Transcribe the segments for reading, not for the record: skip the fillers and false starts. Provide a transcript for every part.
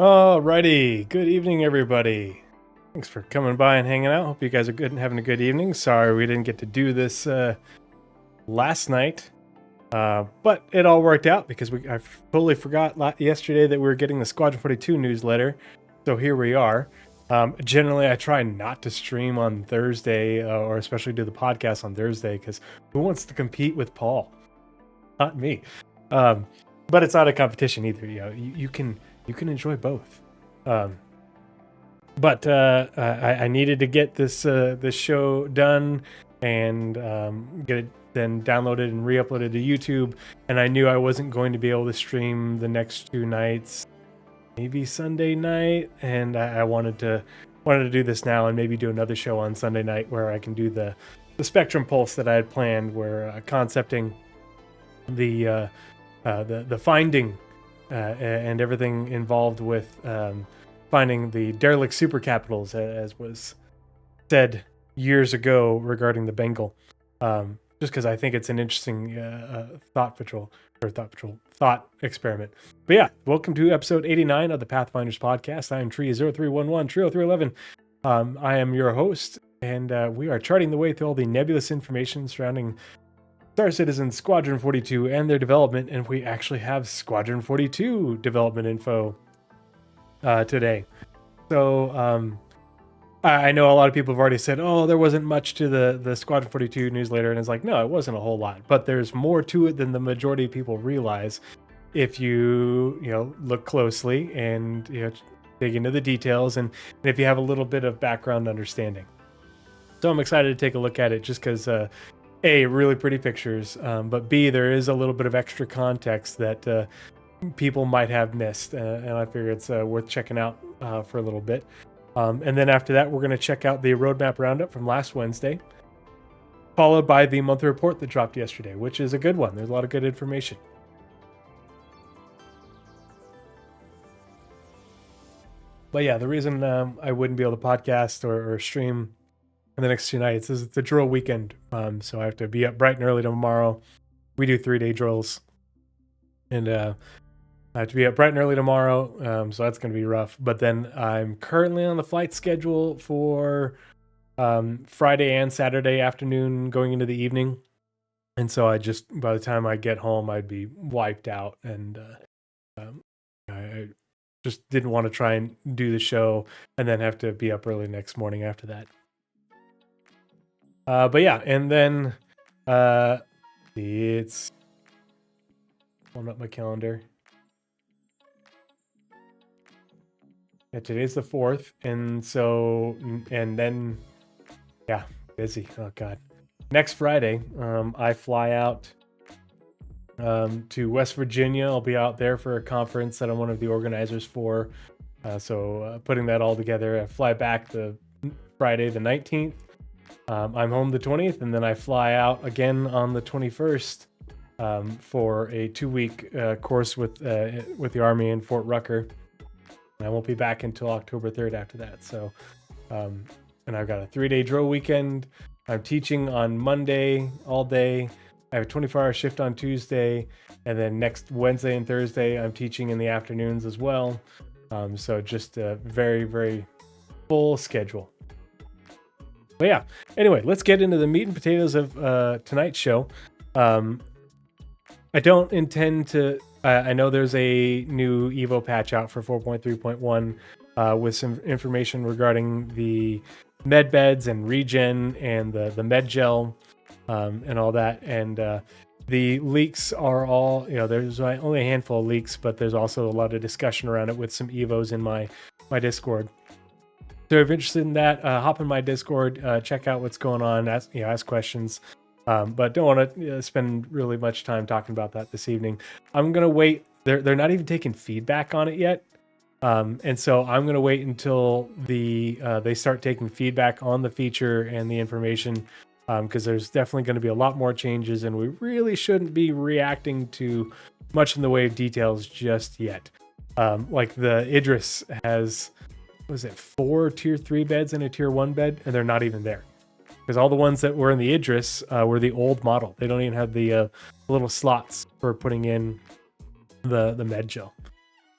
Alrighty, good evening, everybody. Thanks for coming by and hanging out. Hope you guys are good and having a good evening. Sorry we didn't get to do this last night, but it all worked out because I totally forgot yesterday that we were getting the Squadron 42 newsletter. So here we are. Generally, I try not to stream on Thursday or especially do the podcast on Thursday because who wants to compete with Paul? Not me. But it's not a competition either. You can enjoy both. But I needed to get this show done and get it then downloaded and re-uploaded to YouTube. And I knew I wasn't going to be able to stream the next two nights, maybe Sunday night. And I wanted to do this now and maybe do another show on Sunday night where I can do the Spectrum Pulse that I had planned, where concepting the finding and everything involved with finding the derelict super capitals, as was said years ago regarding the Bengal. Just because I think it's an interesting thought experiment. But yeah, welcome to episode 89 of the Pathfinders podcast. I am Tree 0311, Tree 0311. I am your host, and we are charting the way through all the nebulous information surrounding Star Citizen, Squadron 42, and their development, and we actually have Squadron 42 development info today. So I know a lot of people have already said, oh, there wasn't much to the Squadron 42 newsletter, and it's like, no, it wasn't a whole lot, but there's more to it than the majority of people realize if you look closely and dig into the details and if you have a little bit of background understanding. So I'm excited to take a look at it just because A, really pretty pictures, but B, there is a little bit of extra context that people might have missed, and I figure it's worth checking out for a little bit. And then after that, we're going to check out the Roadmap Roundup from last Wednesday, followed by the monthly report that dropped yesterday, which is a good one. There's a lot of good information. But yeah, the reason I wouldn't be able to podcast or stream in the next 2 nights is it's a drill weekend. So I have to be up bright and early tomorrow. We do 3-day drills. And I have to be up bright and early tomorrow. So that's going to be rough. But then I'm currently on the flight schedule for Friday and Saturday afternoon going into the evening. And so by the time I get home, I'd be wiped out. And I just didn't want to try and do the show and then have to be up early next morning after that. But yeah, and then it's pulling up my calendar. Yeah, today's the 4th, and then busy. Oh god. Next Friday, I fly out to West Virginia. I'll be out there for a conference that I'm one of the organizers for. So putting that all together, I fly back the Friday the 19th. I'm home the 20th, and then I fly out again on the 21st for a 2-week course with the Army in Fort Rucker. And I won't be back until October 3rd after that. So, and I've got a 3-day drill weekend. I'm teaching on Monday all day. I have a 24-hour shift on Tuesday, and then next Wednesday and Thursday I'm teaching in the afternoons as well. So just a very, very full schedule. But yeah, anyway, let's get into the meat and potatoes of tonight's show. I don't intend to... I know there's a new Evo patch out for 4.3.1 with some information regarding the med beds and regen and the med gel and all that. And the leaks are all... there's only a handful of leaks, but there's also a lot of discussion around it with some Evos in my Discord. So if you're interested in that, hop in my Discord, check out what's going on, ask questions. But don't want to spend really much time talking about that this evening. I'm going to wait. They're not even taking feedback on it yet. And so I'm going to wait until they start taking feedback on the feature and the information, because there's definitely going to be a lot more changes, and we really shouldn't be reacting to much in the way of details just yet. Like the Idris has... 4 tier 3 beds and a tier 1 bed, and they're not even there because all the ones that were in the Idris were the old model. They don't even have the little slots for putting in the med gel.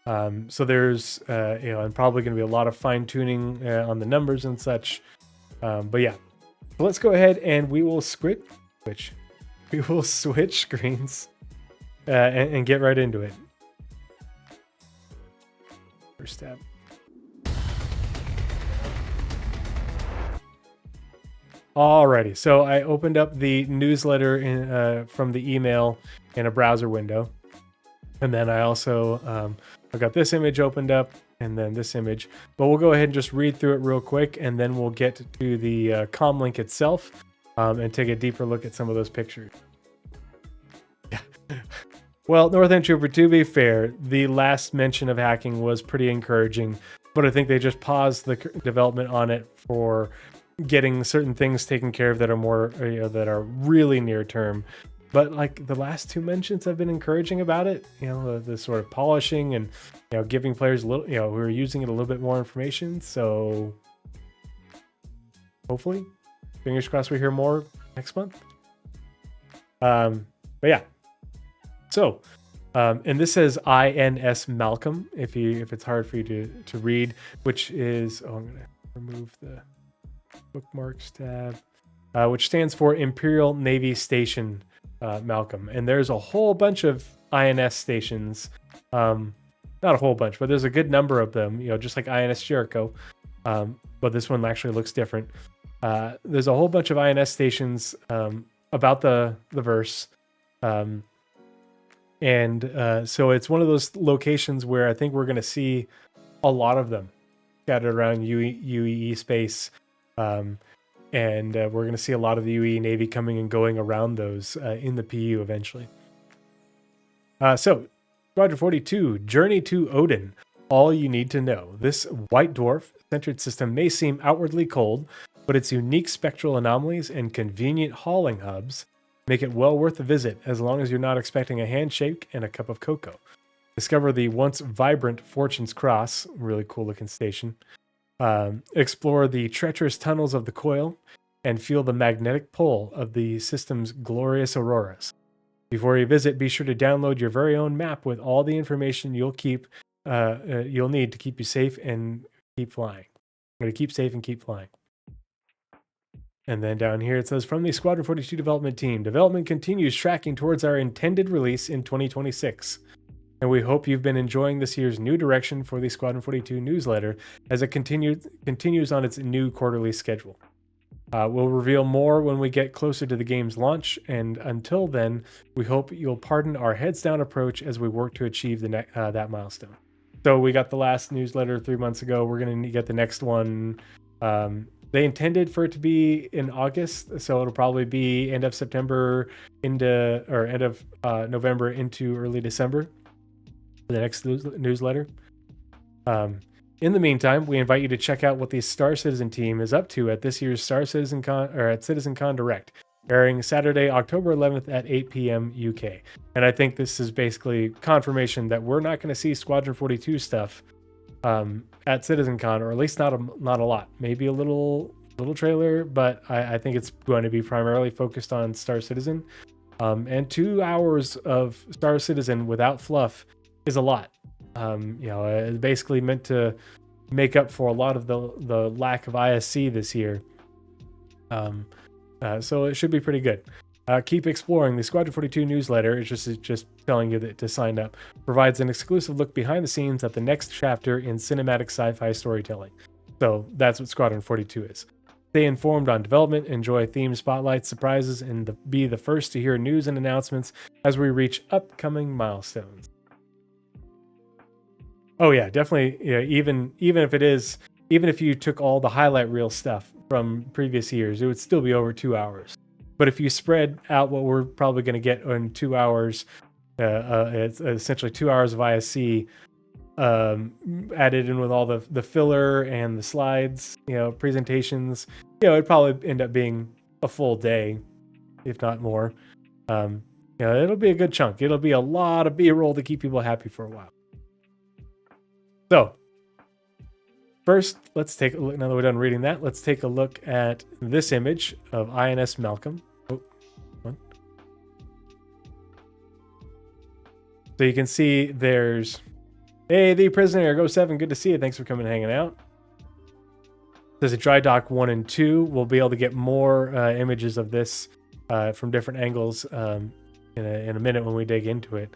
So there's, and probably going to be a lot of fine tuning on the numbers and such. But yeah, so let's go ahead and we will switch screens and get right into it. First tab. Alrighty, so I opened up the newsletter from the email in a browser window, and then I also I got this image opened up, and then this image. But we'll go ahead and just read through it real quick, and then we'll get to the com link itself and take a deeper look at some of those pictures. Yeah. Well, Northern Trooper, to be fair, the last mention of hacking was pretty encouraging, but I think they just paused the development on it for getting certain things taken care of that are more, that are really near term. But like the last two mentions have been encouraging about it, the sort of polishing and, giving players a little, who are using it a little bit more information. So hopefully, fingers crossed, we hear more next month. But yeah. So, and this says INS Malcolm, if it's hard for you to read, which is, I'm going to remove the bookmarks tab, which stands for Imperial Navy Station Malcolm. And there's a whole bunch of INS stations, not a whole bunch, but there's a good number of them, just like INS Jericho. But this one actually looks different. There's a whole bunch of INS stations about the verse. So it's one of those locations where I think we're going to see a lot of them scattered around UEE space. And we're going to see a lot of the UEE Navy coming and going around those in the PU eventually. So, Squadron 42, Journey to Odin. All you need to know. This white dwarf-centered system may seem outwardly cold, but its unique spectral anomalies and convenient hauling hubs make it well worth a visit, as long as you're not expecting a handshake and a cup of cocoa. Discover the once vibrant Fortune's Cross, really cool looking station. Explore the treacherous tunnels of the coil, and feel the magnetic pull of the system's glorious auroras. Before you visit, be sure to download your very own map with all the information you'll need to keep you safe and keep flying. I'm going to keep safe and keep flying. And then down here it says, from the Squadron 42 development team, development continues tracking towards our intended release in 2026. And we hope you've been enjoying this year's new direction for the Squadron 42 newsletter as it continues on its new quarterly schedule. We'll reveal more when we get closer to the game's launch, and until then, we hope you'll pardon our heads-down approach as we work to achieve that milestone. So we got the last newsletter 3 months ago. We're going to get the next one. They intended for it to be in August, so it'll probably be end of September end of November into early December for the next newsletter. In the meantime, we invite you to check out what the Star Citizen team is up to at this year's Star Citizen Con, or at CitizenCon Direct, airing Saturday, October 11th at 8 p.m. UK. And I think this is basically confirmation that we're not going to see Squadron 42 stuff at CitizenCon, or at least not a lot. Maybe a little trailer, but I think it's going to be primarily focused on Star Citizen. And 2 hours of Star Citizen without fluff is a lot. It's basically meant to make up for a lot of the lack of ISC this year. So it should be pretty good. Keep exploring. The Squadron 42 newsletter is just telling you that to sign up. Provides an exclusive look behind the scenes at the next chapter in cinematic sci-fi storytelling. So that's what Squadron 42 is. Stay informed on development, enjoy theme spotlights, surprises, and be the first to hear news and announcements as we reach upcoming milestones. Oh yeah, definitely. Yeah, even if you took all the highlight reel stuff from previous years, it would still be over 2 hours. But if you spread out what we're probably going to get in 2 hours, it's essentially 2 hours of ISC added in with all the filler and the slides, presentations. It'd probably end up being a full day, if not more. It'll be a good chunk. It'll be a lot of B-roll to keep people happy for a while. So, first, let's take a look. Now that we're done reading that, let's take a look at this image of INS Malcolm. So you can see there's Hey, the prisoner, Go 7, good to see you. Thanks for coming and hanging out. There's a dry dock 1 and 2. We'll be able to get more images of this from different angles in a minute when we dig into it.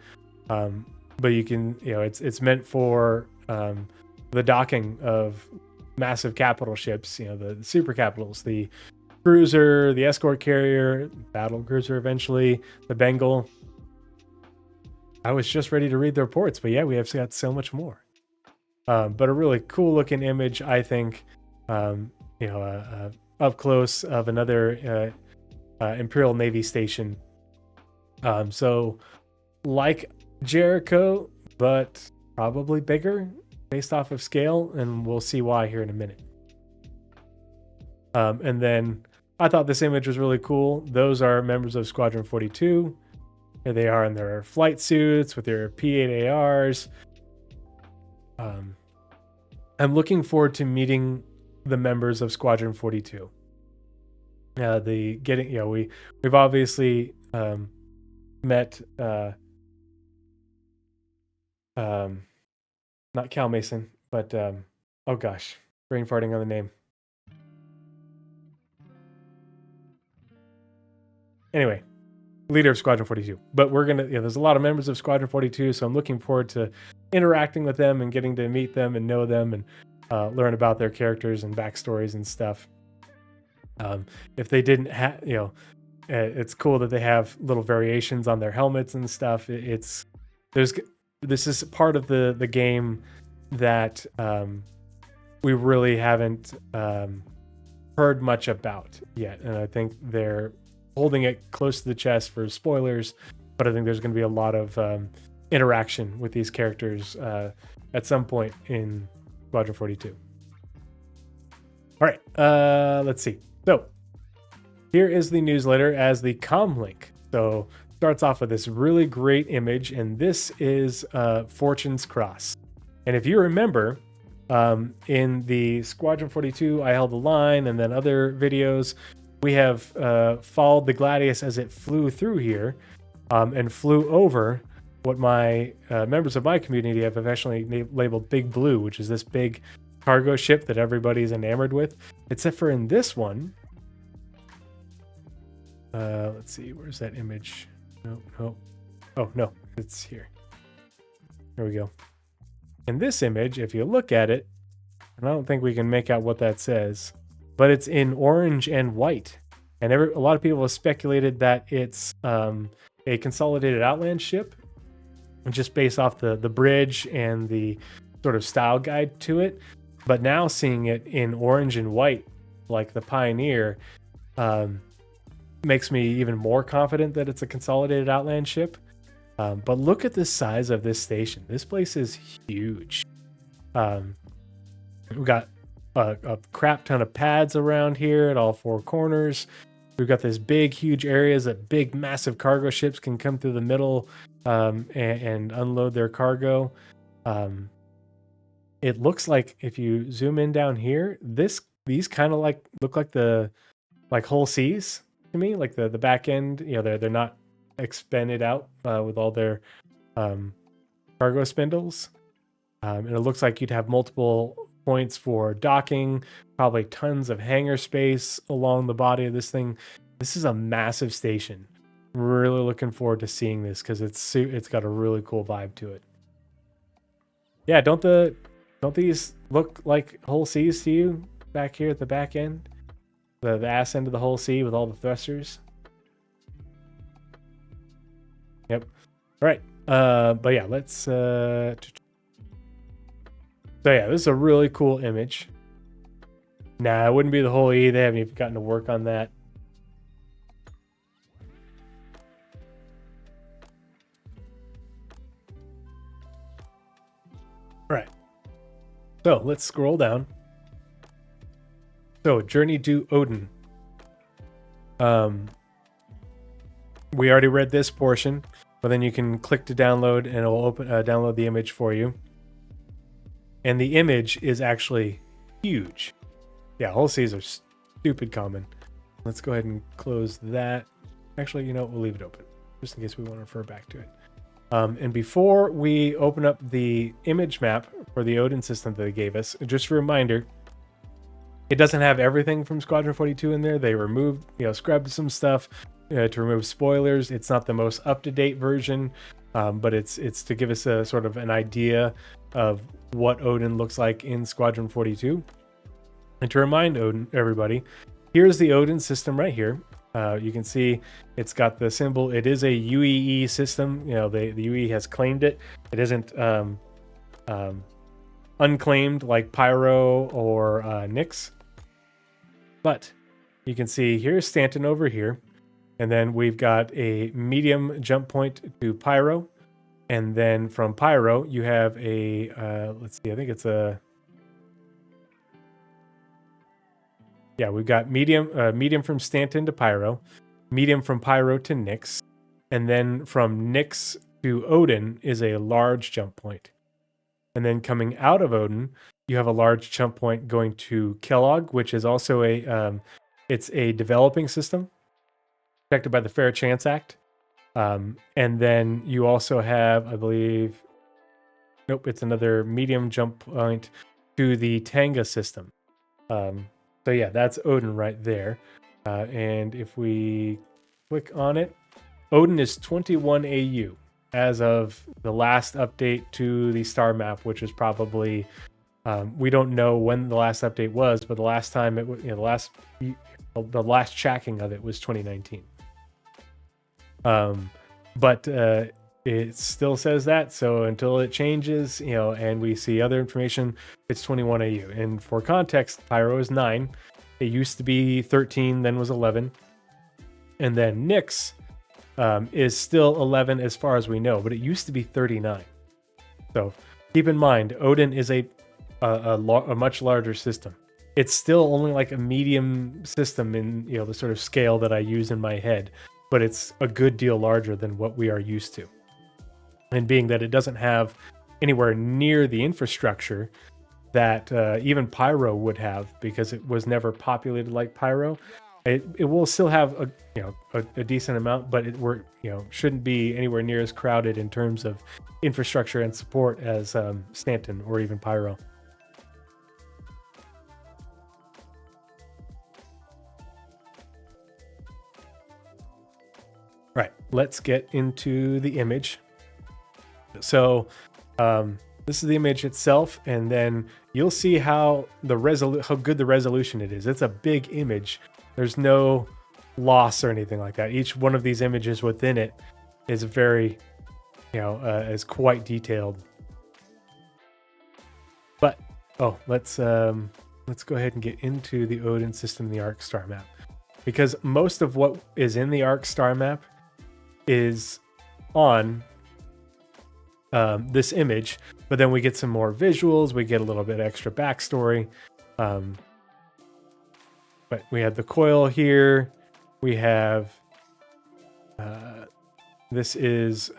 But you can, it's meant for the docking of massive capital ships, the super capitals, the cruiser, the escort carrier, battle cruiser eventually, the Bengal. I was just ready to read the reports, but yeah, we have got so much more. But a really cool looking image, I think, up close of another Imperial Navy station. So like Jericho, but probably bigger based off of scale, and we'll see why here in a minute. And then I thought this image was really cool. Those are members of Squadron 42. Here they are in their flight suits with their P8 ARs. I'm looking forward to meeting the members of Squadron 42. We've obviously met not Cal Mason, but oh gosh, brain farting on the name. Anyway, leader of Squadron 42. But we're gonna, there's a lot of members of Squadron 42, so I'm looking forward to interacting with them and getting to meet them and know them and learn about their characters and backstories and stuff. If they didn't have, it's cool that they have little variations on their helmets and stuff. This is part of the game that we really haven't heard much about yet, and I think they're holding it close to the chest for spoilers, but I think there's going to be a lot of interaction with these characters at some point in Squadron 42. All right, let's see. So here is the newsletter as the comm link. So starts off with this really great image, and this is Fortune's Cross. And if you remember, in the Squadron 42, I Held the Line, and then other videos, we have followed the Gladius as it flew through here and flew over what my members of my community have affectionately labeled Big Blue, which is this big cargo ship that everybody's enamored with, except for in this one. Let's see, where's that image? No. Oh, no, it's here. There we go. In this image, if you look at it, and I don't think we can make out what that says, but it's in orange and white. And a lot of people have speculated that it's a consolidated Outland ship, just based off the bridge and the sort of style guide to it. But now seeing it in orange and white, like the Pioneer, makes me even more confident that it's a consolidated Outland ship. But look at the size of this station. This place is huge. We've got a crap ton of pads around here at all four corners. We've got this big, huge areas that big, massive cargo ships can come through the middle and unload their cargo. It looks like if you zoom in down here, these kind of look like the Hull Seas to me, like the back end. They're not expanded out with all their cargo spindles, and it looks like you'd have multiple points for docking, probably tons of hangar space along the body of this thing. This is a massive station. Really looking forward to seeing this because it's got a really cool vibe to it. Yeah, don't these look like Hull Seas to you back here at the back end? The ass end of the Hull Sea with all the thrusters. Yep. All right. But yeah, let's so yeah, this is a really cool image. Nah, it wouldn't be the Hull E. They haven't even gotten to work on that. All right. So let's scroll down. So Journey to Odin. We already read this portion, but then you can click to download and it'll open download the image for you. And the image is actually huge. Yeah, Hull Seas are stupid common. Let's go ahead and close that. Actually, we'll leave it open just in case we want to refer back to it. And before we open up the image map for the Odin system that they gave us, just a reminder, it doesn't have everything from Squadron 42 in there. They removed, scrubbed some stuff to remove spoilers. It's not the most up-to-date version, but it's to give us a sort of an idea of what Odin looks like in Squadron 42. And to remind everybody, here's the Odin system right here. You can see it's got the symbol. It is a UEE system. The UEE has claimed it. It isn't unclaimed like Pyro or Nyx. But you can see here's Stanton over here. And then we've got a medium jump point to Pyro. And then from Pyro, you have a, let's see, I think it's a, yeah, we've got medium from Stanton to Pyro, medium from Pyro to Nyx. And then from Nyx to Odin is a large jump point. And then coming out of Odin, you have a large jump point going to Kellogg, which is also it's a developing system protected by the Fair Chance Act. And then you also have, I believe, it's another medium jump point to the Tanga system. So yeah, that's Odin right there. And if we click on it, Odin is 21 AU as of the last update to the star map, which is probably, we don't know when the last update was, but the last time it was, the last tracking of it was 2019. But it still says that. So until it changes, and we see other information, it's 21 AU. And for context, Pyro is 9. It used to be 13, then was 11. And then Nyx is still 11 as far as we know, but it used to be 39. So keep in mind, Odin is a much larger system. It's still only like a medium system in the sort of scale that I use in my head, but it's a good deal larger than what we are used to. And being that it doesn't have anywhere near the infrastructure that even Pyro would have, because it was never populated like Pyro, it will still have a decent amount, but it shouldn't be anywhere near as crowded in terms of infrastructure and support as Stanton or even Pyro. Right, let's get into the image. So this is the image itself, and then you'll see how good the resolution it is. It's a big image. There's no loss or anything like that. Each one of these images within it is very, is quite detailed. But let's go ahead and get into the Odin system, the Arc star map, because most of what is in the Arc star map is on this image, but then we get some more visuals, we get a little bit extra backstory. But we have the coil here, we have this is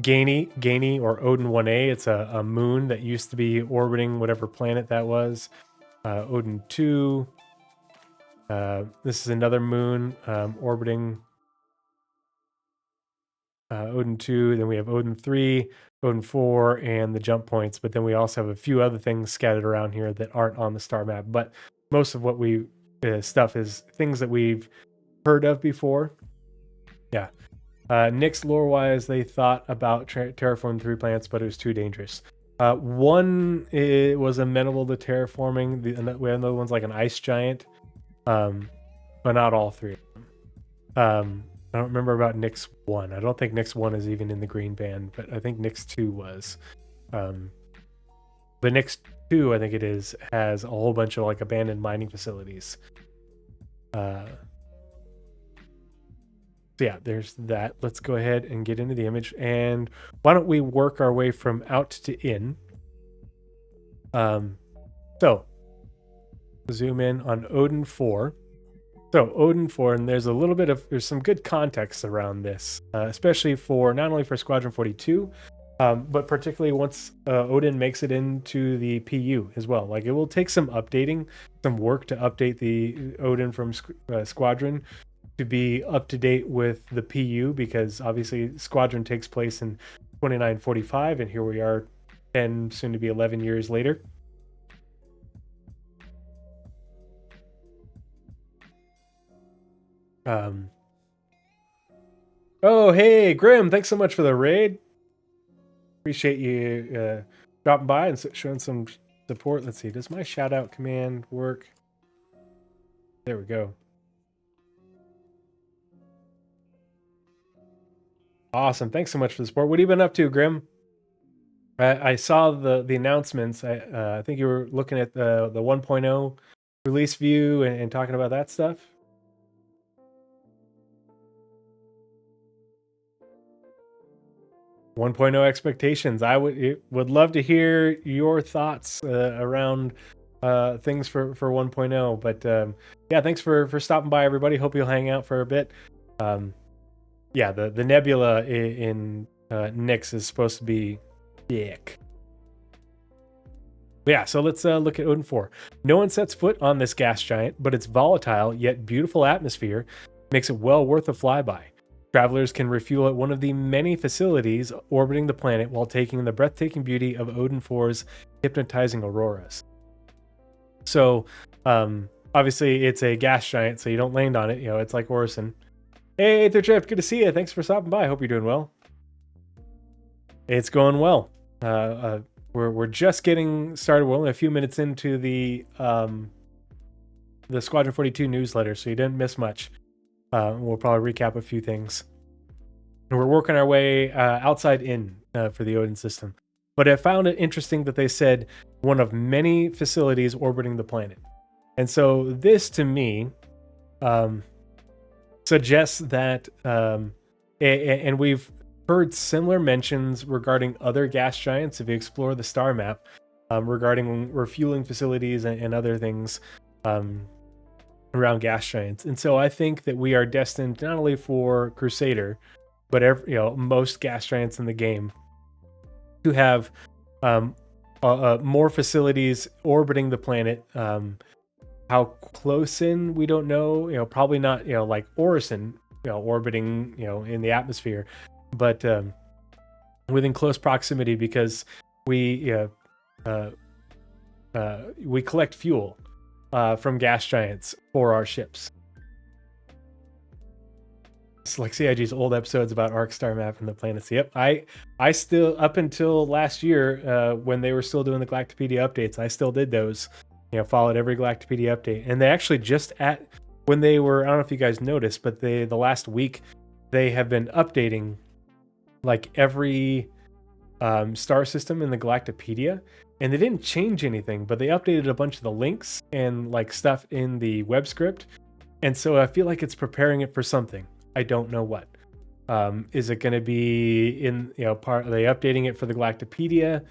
Gainy or Odin 1A. It's a moon that used to be orbiting whatever planet that was. Odin 2, this is another moon orbiting Odin 2, then we have Odin 3, Odin 4, and the jump points. But then we also have a few other things scattered around here that aren't on the star map. But most of what we stuff is things that we've heard of before. Yeah. Nyx lore-wise, they thought about terraforming 3 planets, but it was too dangerous. One was amenable to terraforming. We have another one's like an ice giant, but not all 3 of them. I don't remember about Nyx 1. I don't think Nyx 1 is even in the green band, but I think Nyx 2 was. But Nyx 2, I think it is, has a whole bunch of like abandoned mining facilities. So yeah, there's that. Let's go ahead and get into the image. And why don't we work our way from out to in? So zoom in on Odin 4. So Odin 4, and there's some good context around this, especially for not only for Squadron 42, but particularly once Odin makes it into the PU as well. Like, it will take some updating, some work to update the Odin from Squadron to be up to date with the PU, because obviously Squadron takes place in 2945, and here we are 10, soon to be 11 years later. Oh, hey, Grim, thanks so much for the raid. Appreciate you dropping by and showing some support. Let's see, does my shout out command work? There we go. Awesome. Thanks so much for the support. What have you been up to, Grim? I saw the announcements. I think you were looking at the 1.0 release view and talking about that stuff. One point oh expectations. I would love to hear your thoughts around things for 1.0. But yeah, thanks for stopping by, everybody. Hope you'll hang out for a bit. Yeah, the nebula in Nyx is supposed to be thick. Yeah, so let's look at Odin 4. No one sets foot on this gas giant, but its volatile yet beautiful atmosphere makes it well worth a flyby. Travelers can refuel at one of the many facilities orbiting the planet while taking in the breathtaking beauty of Odin 4's hypnotizing auroras. So, obviously, it's a gas giant, so you don't land on it. You know, it's like Orison. Hey, Aether Trip, good to see you. Thanks for stopping by. Hope you're doing well. It's going well. We're just getting started. We're only a few minutes into the Squadron 42 newsletter, so you didn't miss much. We'll probably recap a few things. And we're working our way outside in for the Odin system. But I found it interesting that they said one of many facilities orbiting the planet. And so this, to me, suggests that, and we've heard similar mentions regarding other gas giants if you explore the star map, regarding refueling facilities and other things around gas giants. And so I think that we are destined not only for Crusader, but most gas giants in the game to have more facilities orbiting the planet. How close in, we don't know. Probably not. Like Orison, orbiting, in the atmosphere, but within close proximity, because we collect fuel from gas giants for our ships. It's like CIG's old episodes about Arc Star Map and the planets. Yep, I still, up until last year, when they were still doing the Galactopedia updates, I still did those. Followed every Galactopedia update. And they actually when they were, I don't know if you guys noticed, but the last week, they have been updating like every star system in the Galactopedia. And they didn't change anything, but they updated a bunch of the links and like stuff in the web script. And so I feel like it's preparing it for something. I don't know what. Is it going to be in, are they updating it for the Galactopedia?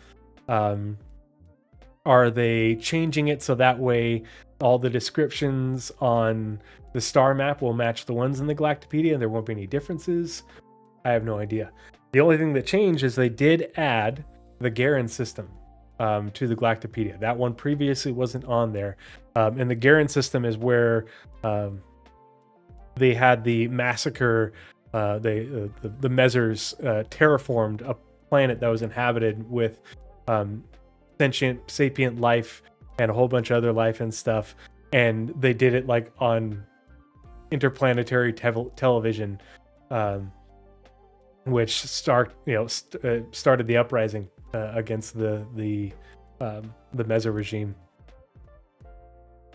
Are they changing it so that way all the descriptions on the star map will match the ones in the Galactopedia and there won't be any differences? I have no idea. The only thing that changed is they did add the Garen system to the Galactopedia. That one previously wasn't on there. And the Garen system is where they had the massacre, the Mezzers terraformed a planet that was inhabited with sentient, sapient life and a whole bunch of other life and stuff. And they did it like on interplanetary television, which started the uprising against the Mezzo regime.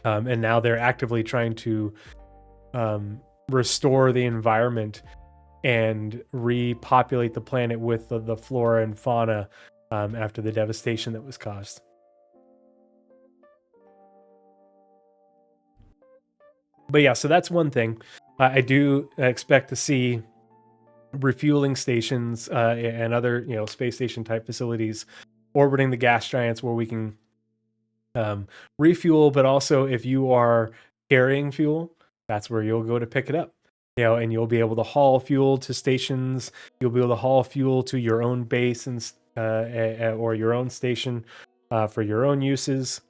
And now they're actively trying to restore the environment and repopulate the planet with the flora and fauna after the devastation that was caused. But yeah, so that's one thing. I do expect to see refueling stations and other space station type facilities orbiting the gas giants where we can refuel, but also if you are carrying fuel, that's where you'll go to pick it up. And you'll be able to haul fuel to stations. You'll be able to haul fuel to your own base and or your own station for your own uses.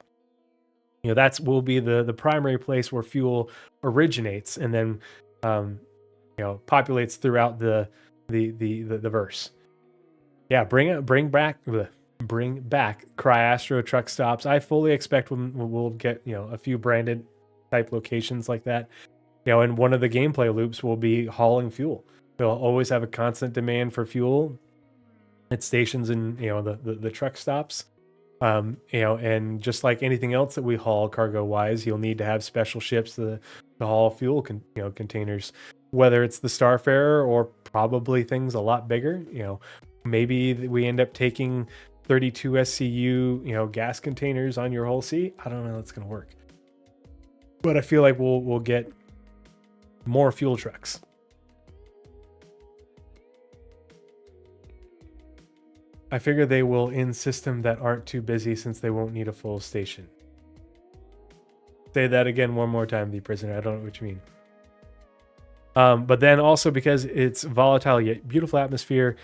That's will be the primary place where fuel originates, and then populates throughout the verse. Yeah, bring back Cryastro truck stops. I fully expect we'll get a few branded type locations like that. And one of the gameplay loops will be hauling fuel. They'll always have a constant demand for fuel at stations and the truck stops. And just like anything else that we haul cargo wise, you'll need to have special ships to haul fuel containers, whether it's the Starfarer or probably things a lot bigger. Maybe we end up taking 32 SCU gas containers on your hull C. I don't know how that's gonna work, but I feel like we'll get more fuel trucks. I figure they will in system that aren't too busy since they won't need a full station. Say that again one more time, the prisoner. I don't know what you mean. But then also because it's volatile yet beautiful atmosphere,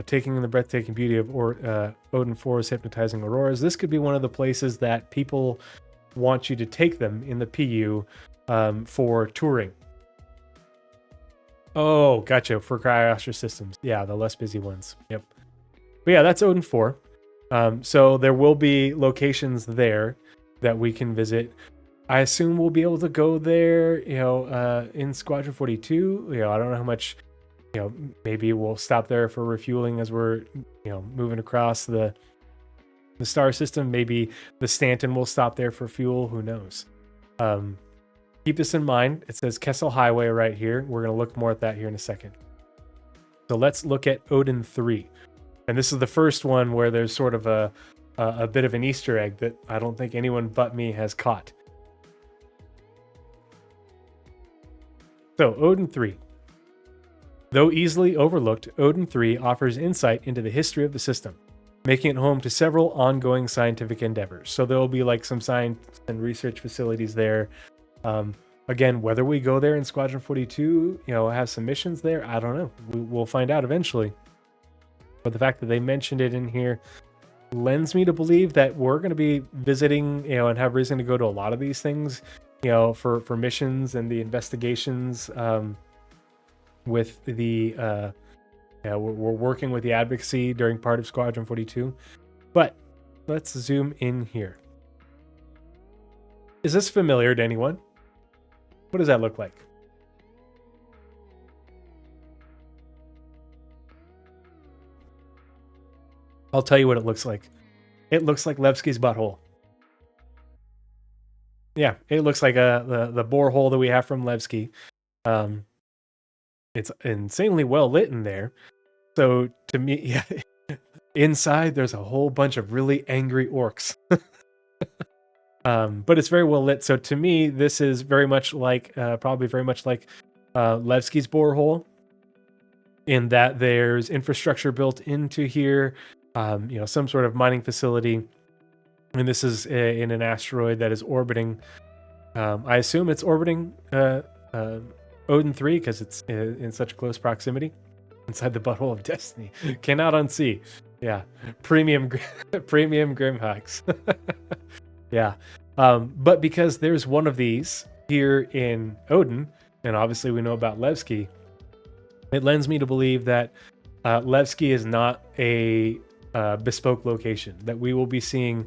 taking in the breathtaking beauty of Odin 4's hypnotizing auroras. This could be one of the places that people want you to take them in the PU for touring. Oh, gotcha. For Cryastro systems. Yeah, the less busy ones. Yep. But yeah, that's Odin 4. So there will be locations there that we can visit. I assume we'll be able to go there, in Squadron 42. I don't know how much, maybe we'll stop there for refueling as we're, moving across the star system. Maybe the Stanton will stop there for fuel. Who knows? Keep this in mind. It says Kessel Highway right here. We're going to look more at that here in a second. So let's look at Odin 3. And this is the first one where there's sort of a bit of an Easter egg that I don't think anyone but me has caught. So Odin 3. Though easily overlooked, Odin 3 offers insight into the history of the system, making it home to several ongoing scientific endeavors. So there will be like some science and research facilities there. Again, whether we go there in Squadron 42, have some missions there, I don't know. We'll find out eventually. But the fact that they mentioned it in here lends me to believe that we're going to be visiting, and have reason to go to a lot of these things, for missions and the investigations, with the, we're working with the advocacy during part of Squadron 42. But let's zoom in here. Is this familiar to anyone? What does that look like? I'll tell you what it looks like. It looks like Levski's butthole. Yeah, it looks like the borehole that we have from Levski. It's insanely well lit in there. So to me, yeah, inside there's a whole bunch of really angry orcs. But it's very well lit. So to me, this is very much like, probably very much like Levski's borehole, in that there's infrastructure built into here, some sort of mining facility. And this is in an asteroid that is orbiting. I assume it's orbiting Odin 3 because it's in such close proximity. Inside the butthole of destiny. Cannot unsee. Yeah. Premium Grimhacks. Yeah. But because there's one of these here in Odin, and obviously we know about Levski, it lends me to believe that Levski is not a bespoke location, that we will be seeing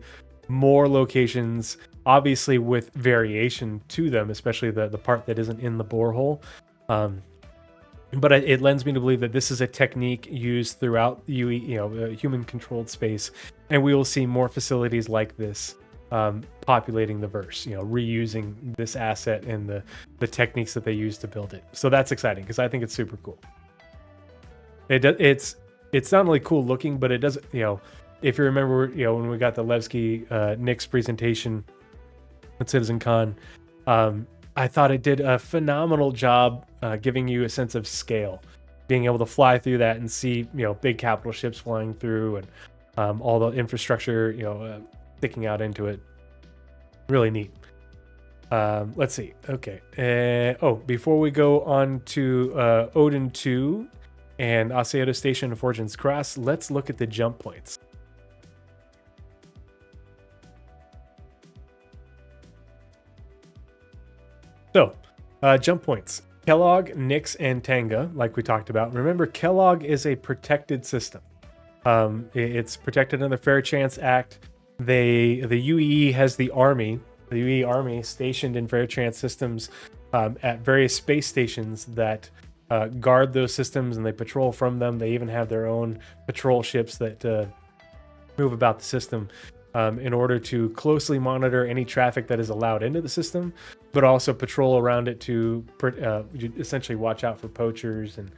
more locations, obviously with variation to them, especially the part that isn't in the borehole. But it lends me to believe that this is a technique used throughout human-controlled space, and we will see more facilities like this populating the verse, reusing this asset and the techniques that they use to build it. So that's exciting because I think it's super cool. It's not only cool looking, but it does, if you remember, when we got the Levski Nick's presentation at CitizenCon, I thought it did a phenomenal job giving you a sense of scale, being able to fly through that and see, big capital ships flying through and all the infrastructure, sticking out into it. Really neat. Let's see. Okay. Before we go on to Odin 2 and Asiedo Station and Fortune's Cross, let's look at the jump points. So Jump points. Kellogg, Nix, and Tanga, like we talked about. Remember, Kellogg is a protected system. It's protected under the Fair Chance Act. The UEE has the UEE Army stationed in Fair Chance systems at various space stations that guard those systems, and they patrol from them. They even have their own patrol ships that move about the system in order to closely monitor any traffic that is allowed into the system, but also patrol around it to essentially watch out for poachers and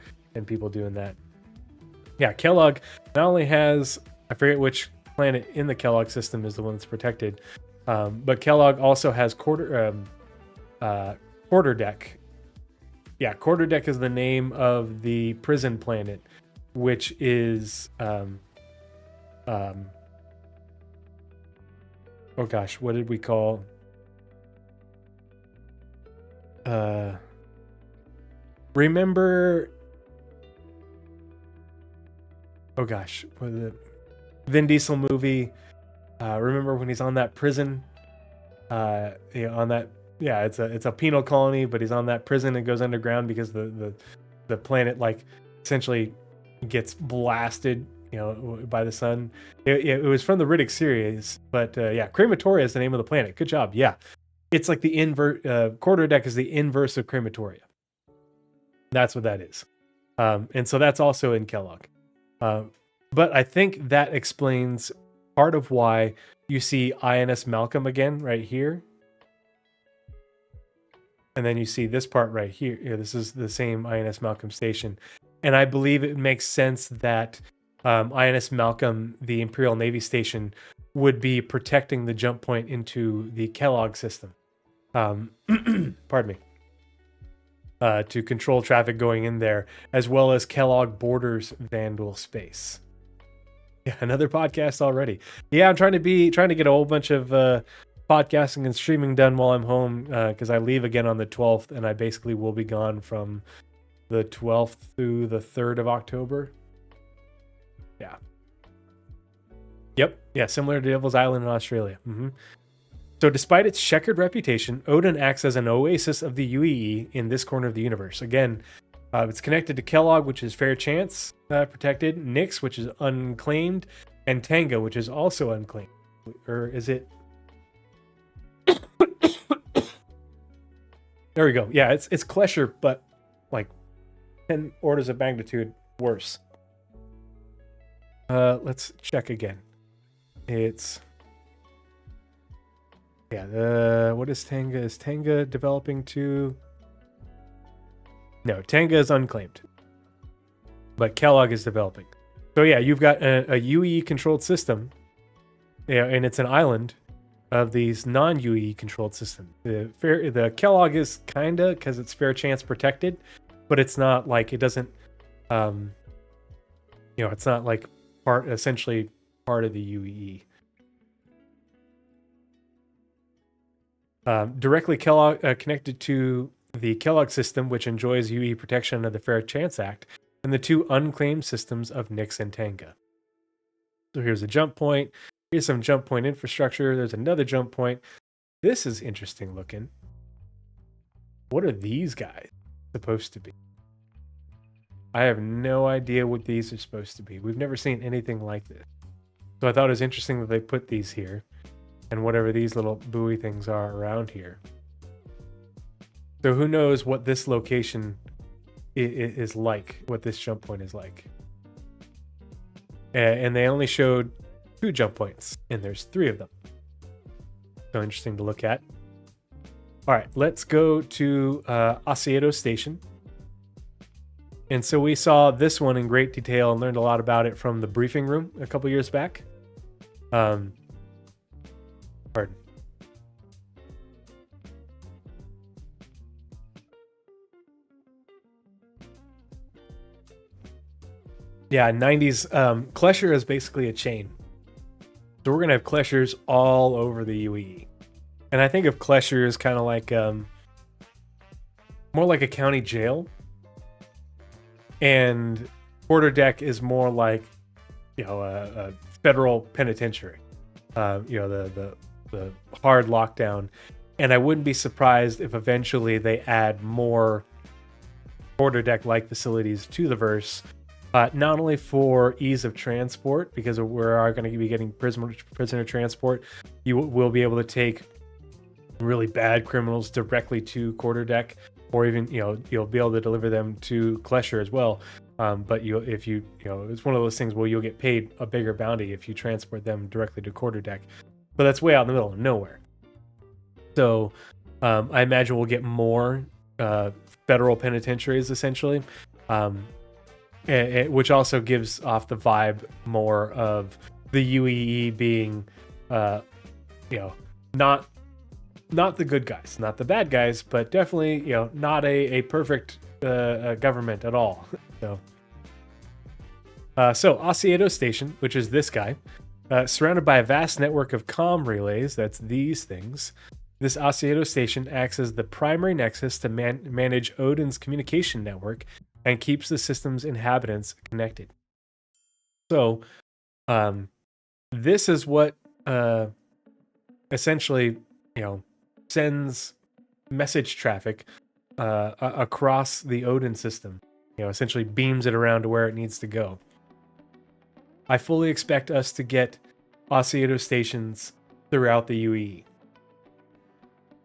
people doing that. Yeah, Kellogg not only has, I forget which planet in the Kellogg system is the one that's protected, but Kellogg also has quarterdeck. Yeah, quarterdeck is the name of the prison planet, which is oh gosh, what did we call? Remember? Oh gosh, what is it? Vin Diesel movie. Remember when he's on that prison? On that, yeah, it's a penal colony, but he's on that prison and goes underground because the planet like essentially gets blasted, by the sun. It was from the Riddick series, but yeah, Crematoria is the name of the planet. Good job. Yeah, it's like the quarterdeck is the inverse of Crematoria. That's what that is, and so that's also in Kellogg. But I think that explains part of why you see INS Malcolm again right here, and then you see this part right here. Yeah, this is the same INS Malcolm station, and I believe it makes sense that INS Malcolm, the Imperial Navy station, would be protecting the jump point into the Kellogg system. Pardon me. To control traffic going in there, as well as Kellogg borders Vandal space. Yeah, another podcast already. Yeah, I'm trying to get a whole bunch of podcasting and streaming done while I'm home, because I leave again on the 12th, and I basically will be gone from the 12th through the 3rd of October. Yeah. Yep. Yeah, similar to Devil's Island in Australia. Mm-hmm. So despite its checkered reputation, Odin acts as an oasis of the UEE in this corner of the universe. Again, it's connected to Kellogg, which is Fair Chance protected, Nix, which is unclaimed, and Tanga, which is also unclaimed. Or is it? There we go. Yeah, it's Klesher, but like 10 orders of magnitude worse. Let's check again. It's... Yeah, what is Tanga? Is Tanga developing to... No, Tanga is unclaimed. But Kellogg is developing. So yeah, you've got a UE controlled system. Yeah, and it's an island of these non-UE controlled systems. The Kellogg is kinda, because it's Fair Chance protected, but it's not like, it doesn't it's not like essentially part of the UEE. Directly Kellogg connected to the Kellogg system, which enjoys UE protection under the Fair Chance Act, and the two unclaimed systems of Nix and Tanga. So here's a jump point. Here's some jump point infrastructure. There's another jump point. This is interesting looking. What are these guys supposed to be? I have no idea what these are supposed to be. We've never seen anything like this. So I thought it was interesting that they put these here. And whatever these little buoy things are around here. So who knows what this location is like, what this jump point is like. And they only showed 2 jump points, and there's 3 of them. So interesting to look at. All right, let's go to Asiedo Station. And so we saw this one in great detail and learned a lot about it from the briefing room a couple years back. Pardon. Yeah, 90s. Klesher is basically a chain. So we're going to have Kleshers all over the UEE. And I think of Klesher as kind of like more like a county jail. And quarterdeck is more like, a federal penitentiary. The hard lockdown. And I wouldn't be surprised if eventually they add more quarterdeck-like facilities to the verse, not only for ease of transport, because we are going to be getting prisoner transport. You will be able to take really bad criminals directly to quarterdeck, or even you'll be able to deliver them to Klesher as well. But if you it's one of those things where you'll get paid a bigger bounty if you transport them directly to quarterdeck. But that's way out in the middle of nowhere. So I imagine we'll get more federal penitentiaries essentially, which also gives off the vibe more of the UEE being, not the good guys, not the bad guys, but definitely not a perfect government at all. So Osiedo Station, which is this guy, surrounded by a vast network of comm relays, that's these things. This Osiedo Station acts as the primary nexus to manage Odin's communication network and keeps the system's inhabitants connected. So, this is what essentially, sends message traffic across the Odin system. Essentially beams it around to where it needs to go. I fully expect us to get Osiedo stations throughout the UEE.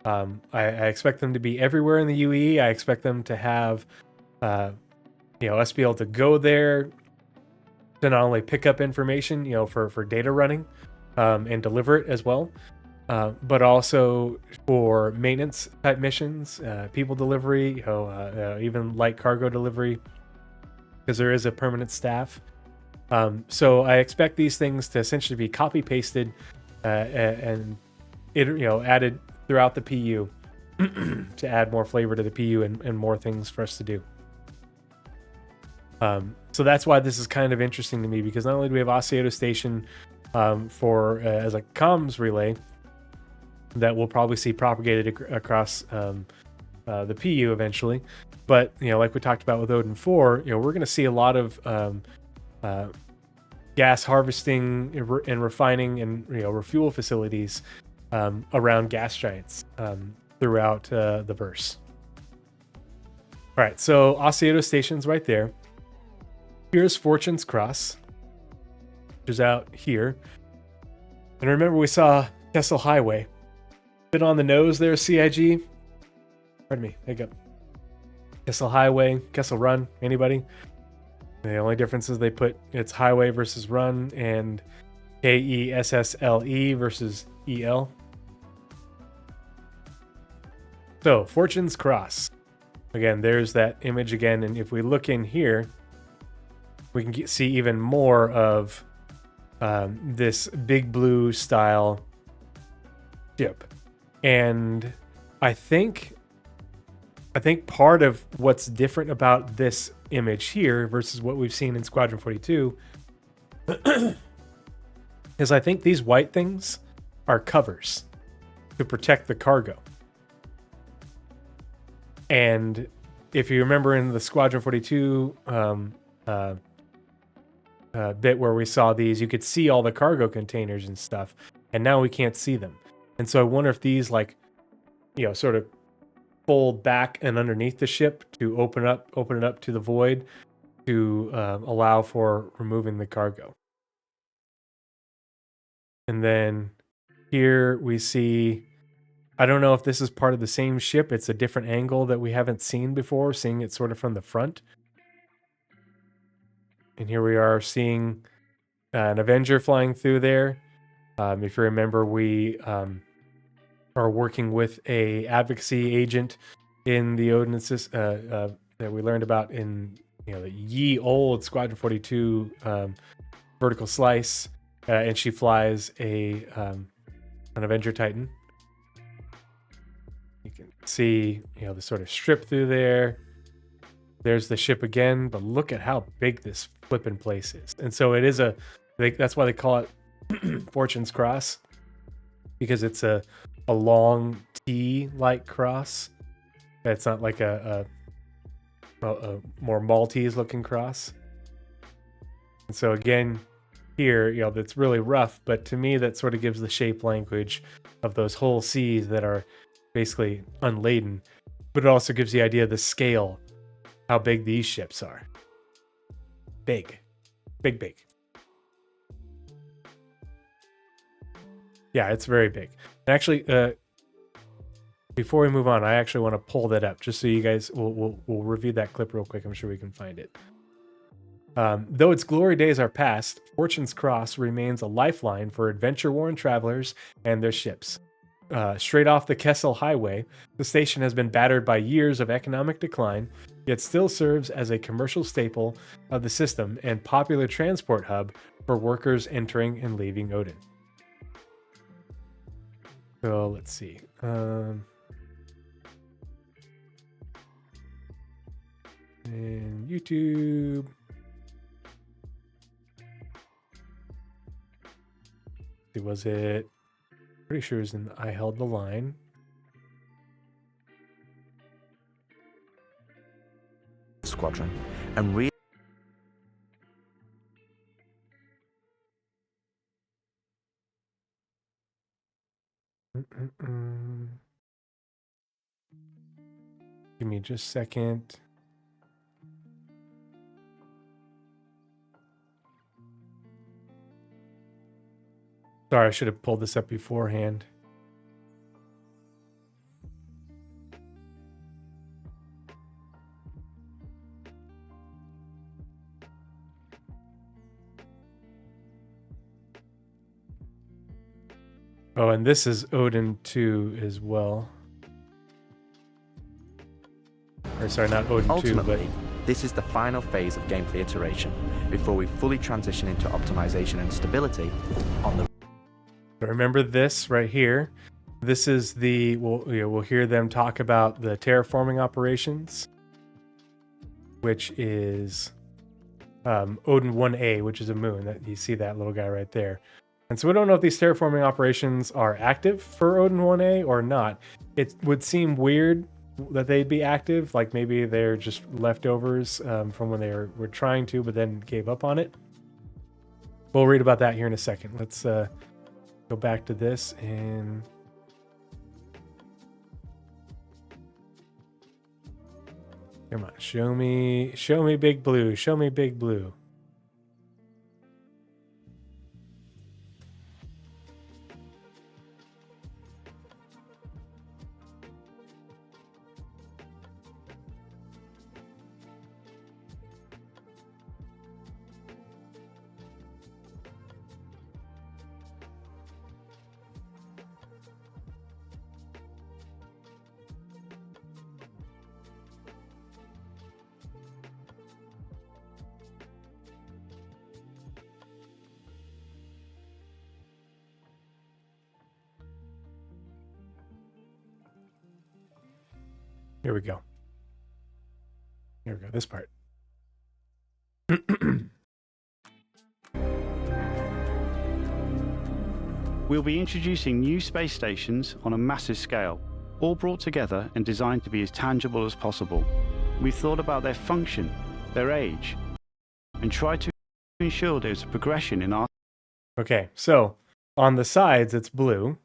I expect them to be everywhere in the UEE. I expect them to have, us be able to go there to not only pick up information, for data running, and deliver it as well, but also for maintenance type missions, people delivery, even light cargo delivery, because there is a permanent staff. So I expect these things to essentially be copy pasted and added throughout the PU to add more flavor to the PU and more things for us to do. So that's why this is kind of interesting to me, because not only do we have Osiedo Station for as a comms relay that we'll probably see propagated across the PU eventually, but like we talked about with Odin 4, we're going to see a lot of gas harvesting and refining and refuel facilities around gas giants throughout the verse. All right, so Osiedo Station's right there. Here's Fortune's Cross, which is out here. And remember, we saw Kessel Highway. Bit on the nose there, CIG. Pardon me, there you go. Kessel Highway, Kessel Run, anybody? The only difference is they put it's highway versus run and KESSLE versus EL. So, Fortune's Cross. Again, there's that image again, and if we look in here, we can see even more of this big blue style ship. And I think part of what's different about this image here versus what we've seen in Squadron 42 is I think these white things are covers to protect the cargo. And if you remember in the Squadron 42 bit where we saw these, you could see all the cargo containers and stuff, and now we can't see them. And so I wonder if these sort of fold back and underneath the ship to open it up to the void to allow for removing the cargo. And then here we see, I don't know if this is part of the same ship. It's a different angle that we haven't seen before, seeing it sort of from the front. And here we are seeing an Avenger flying through there. If you remember, we are working with a advocacy agent in the Odin System that we learned about in the ye old Squadron 42 vertical slice, and she flies an Avenger Titan. You can see the sort of strip through there. There's the ship again, but look at how big this flipping place is. And so it is that's why they call it Fortune's Cross, because it's a long T-like cross. It's not like a more Maltese looking cross. And so again, here, that's really rough, but to me that sort of gives the shape language of those whole seas that are basically unladen, but it also gives the idea of the scale, how big these ships are. Big. Yeah, it's very big. And actually, before we move on, I actually want to pull that up just so you guys we'll review that clip real quick. I'm sure we can find it. Though its glory days are past, Fortune's Cross remains a lifeline for adventure-worn travelers and their ships. Straight off the Kessel Highway, the station has been battered by years of economic decline, yet still serves as a commercial staple of the system and popular transport hub for workers entering and leaving Odin. So let's see. And YouTube. Was it? Pretty sure it was in I Held the Line. Squadron and Give me just a second. Sorry, I should have pulled this up beforehand. Oh, and this is Odin 2 as well. Or sorry, not Odin 2, but... This is the final phase of gameplay iteration before we fully transition into optimization and stability on the... Remember this right here. This is the... We'll hear them talk about the terraforming operations, which is Odin 1A, which is a moon. That you see that little guy right there. And so we don't know if these terraforming operations are active for Odin 1A or not. It would seem weird that they'd be active, like maybe they're just leftovers from when they were trying to, but then gave up on it. We'll read about that here in a second. Let's go back to this and... Come on, show me Big Blue, show me Big Blue. Here we go. Here we go, this part. We'll be introducing new space stations on a massive scale, all brought together and designed to be as tangible as possible. We've thought about their function, their age, and tried to ensure there's a progression in our... Okay, so on the sides it's blue.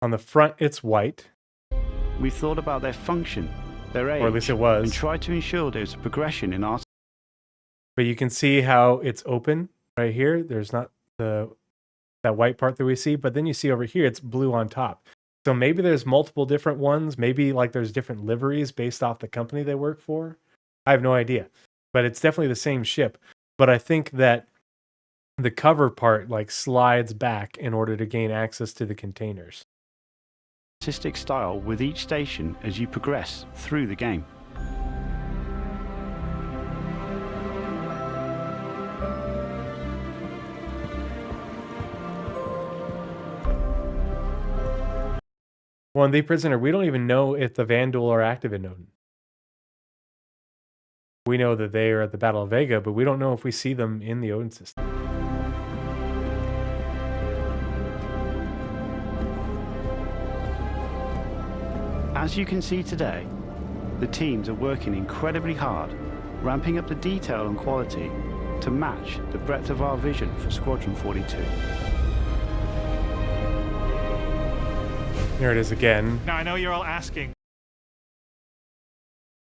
On the front it's white. We've thought about their function, their age, or at least it was, and tried to ensure there's a progression in our... But you can see how it's open right here. There's not that white part that we see, but then you see over here it's blue on top. So maybe there's multiple different ones. Maybe like there's different liveries based off the company they work for. I have no idea, but it's definitely the same ship. But I think that the cover part like slides back in order to gain access to the containers. Artistic style with each station as you progress through the game. Well, in The Prisoner, we don't even know if the Vanduul are active in Odin. We know that they are at the Battle of Vega, but we don't know if we see them in the Odin system. As you can see today, the teams are working incredibly hard, ramping up the detail and quality to match the breadth of our vision for Squadron 42. There it is again. Now, I know you're all asking.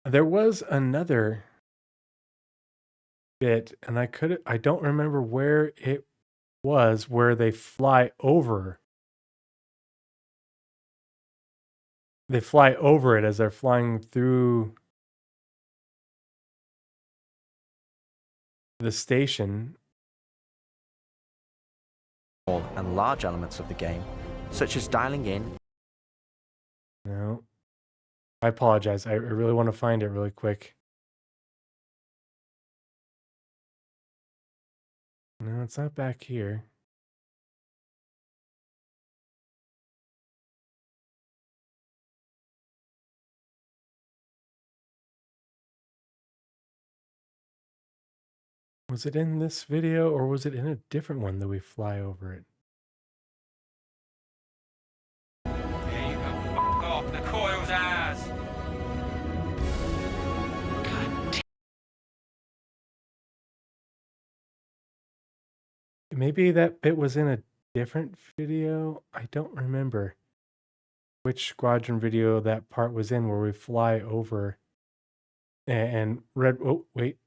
There was another bit, and I don't remember where it was, where they fly over. They fly over it as they're flying through the station. Small and large elements of the game, such as dialing in. No. I apologize. I really want to find it really quick. No, it's not back here. Was it in this video, or was it in a different one that we fly over it? Yeah, you can fuck off. The coil's ours. Maybe that bit was in a different video. I don't remember which squadron video that part was in, where we fly over and red. Oh, wait.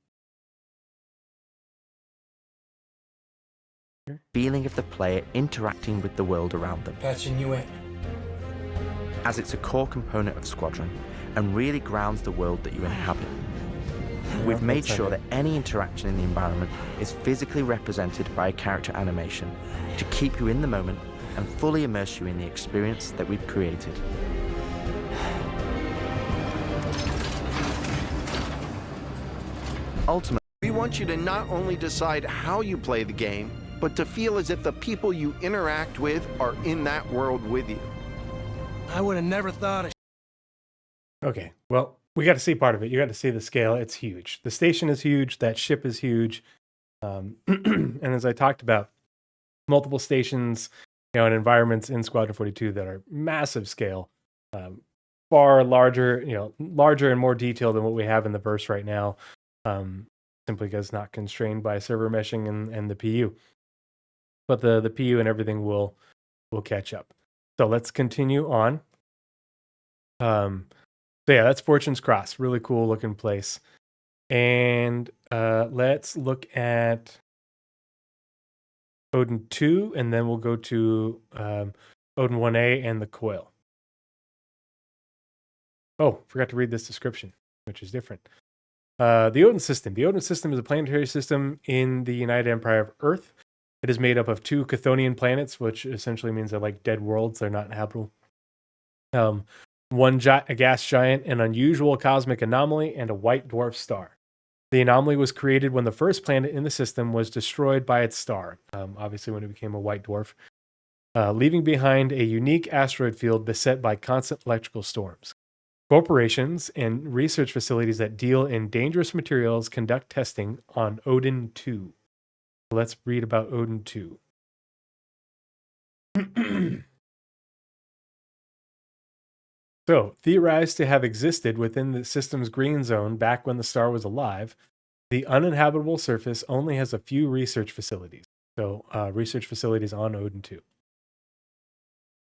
Feeling of the player interacting with the world around them, Patching you in. as it's a core component of Squadron and really grounds the world that you inhabit. We've made that's not sure it. that any interaction in the environment is physically represented by a character animation to keep you in the moment and fully immerse you in the experience that we've created. Ultimately, We want you to not only decide how you play the game, but to feel as if the people you interact with are in that world with you. I would have never thought of. Okay, well, we got to see part of it. You got to see the scale. It's huge. The station is huge. That ship is huge. And as I talked about, multiple stations, and environments in Squadron 42 that are massive scale, far larger, larger and more detailed than what we have in the verse right now, simply because it's not constrained by server meshing and the PU. But the PU and everything will catch up. So let's continue on. So yeah, that's Fortune's Cross. Really cool looking place. And let's look at Odin 2, and then we'll go to Odin 1A and the coil. Oh, forgot to read this description, which is different. The Odin System. The Odin System is a planetary system in the United Empire of Earth. It is made up of 2 Chthonian planets, which essentially means they're like dead worlds. They're not habitable. One a gas giant, an unusual cosmic anomaly, and a white dwarf star. The anomaly was created when the first planet in the system was destroyed by its star, obviously when it became a white dwarf, leaving behind a unique asteroid field beset by constant electrical storms. Corporations and research facilities that deal in dangerous materials conduct testing on Odin 2. Let's read about Odin 2. So, theorized to have existed within the system's green zone back when the star was alive, the uninhabitable surface only has a few research facilities. So, research facilities on Odin 2.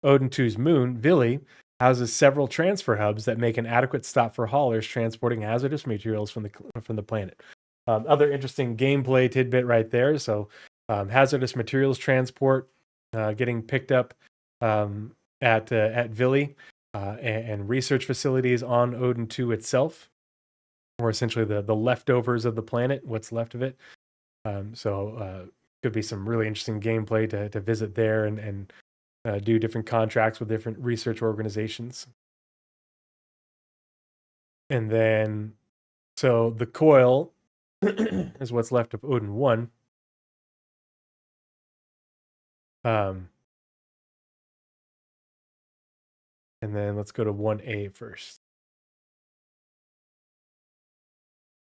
Odin 2's moon, Vili, houses several transfer hubs that make an adequate stop for haulers transporting hazardous materials from the planet. Other interesting gameplay tidbit right there. So, hazardous materials transport getting picked up at Vili. And research facilities on Odin 2 itself, or essentially the leftovers of the planet, what's left of it. Could be some really interesting gameplay to visit there and do different contracts with different research organizations. And then, so the coil is what's left of Odin 1. And then let's go to 1A first.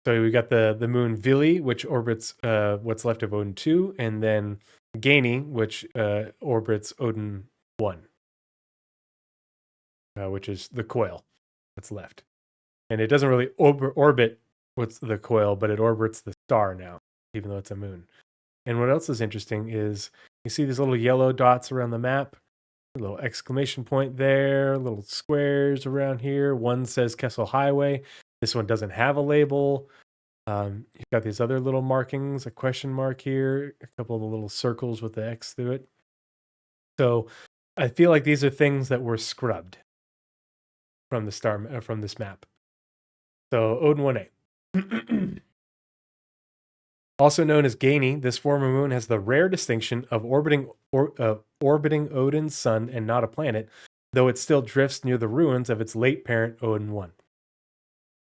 So we got the moon Vili, which orbits what's left of Odin 2, and then Gaini, which orbits Odin 1, which is the coil that's left. And it doesn't really orbit what's the coil, but it orbits the star now, even though it's a moon. And what else is interesting is you see these little yellow dots around the map. A little exclamation point there, little squares around here. One says Kessel Highway. This one doesn't have a label. You've got these other little markings, a question mark here, a couple of the little circles with the X through it. So I feel like these are things that were scrubbed from the from this map. So Odin 1A. Also known as Gainy, this former moon has the rare distinction of orbiting Odin's sun and not a planet, though it still drifts near the ruins of its late parent Odin 1.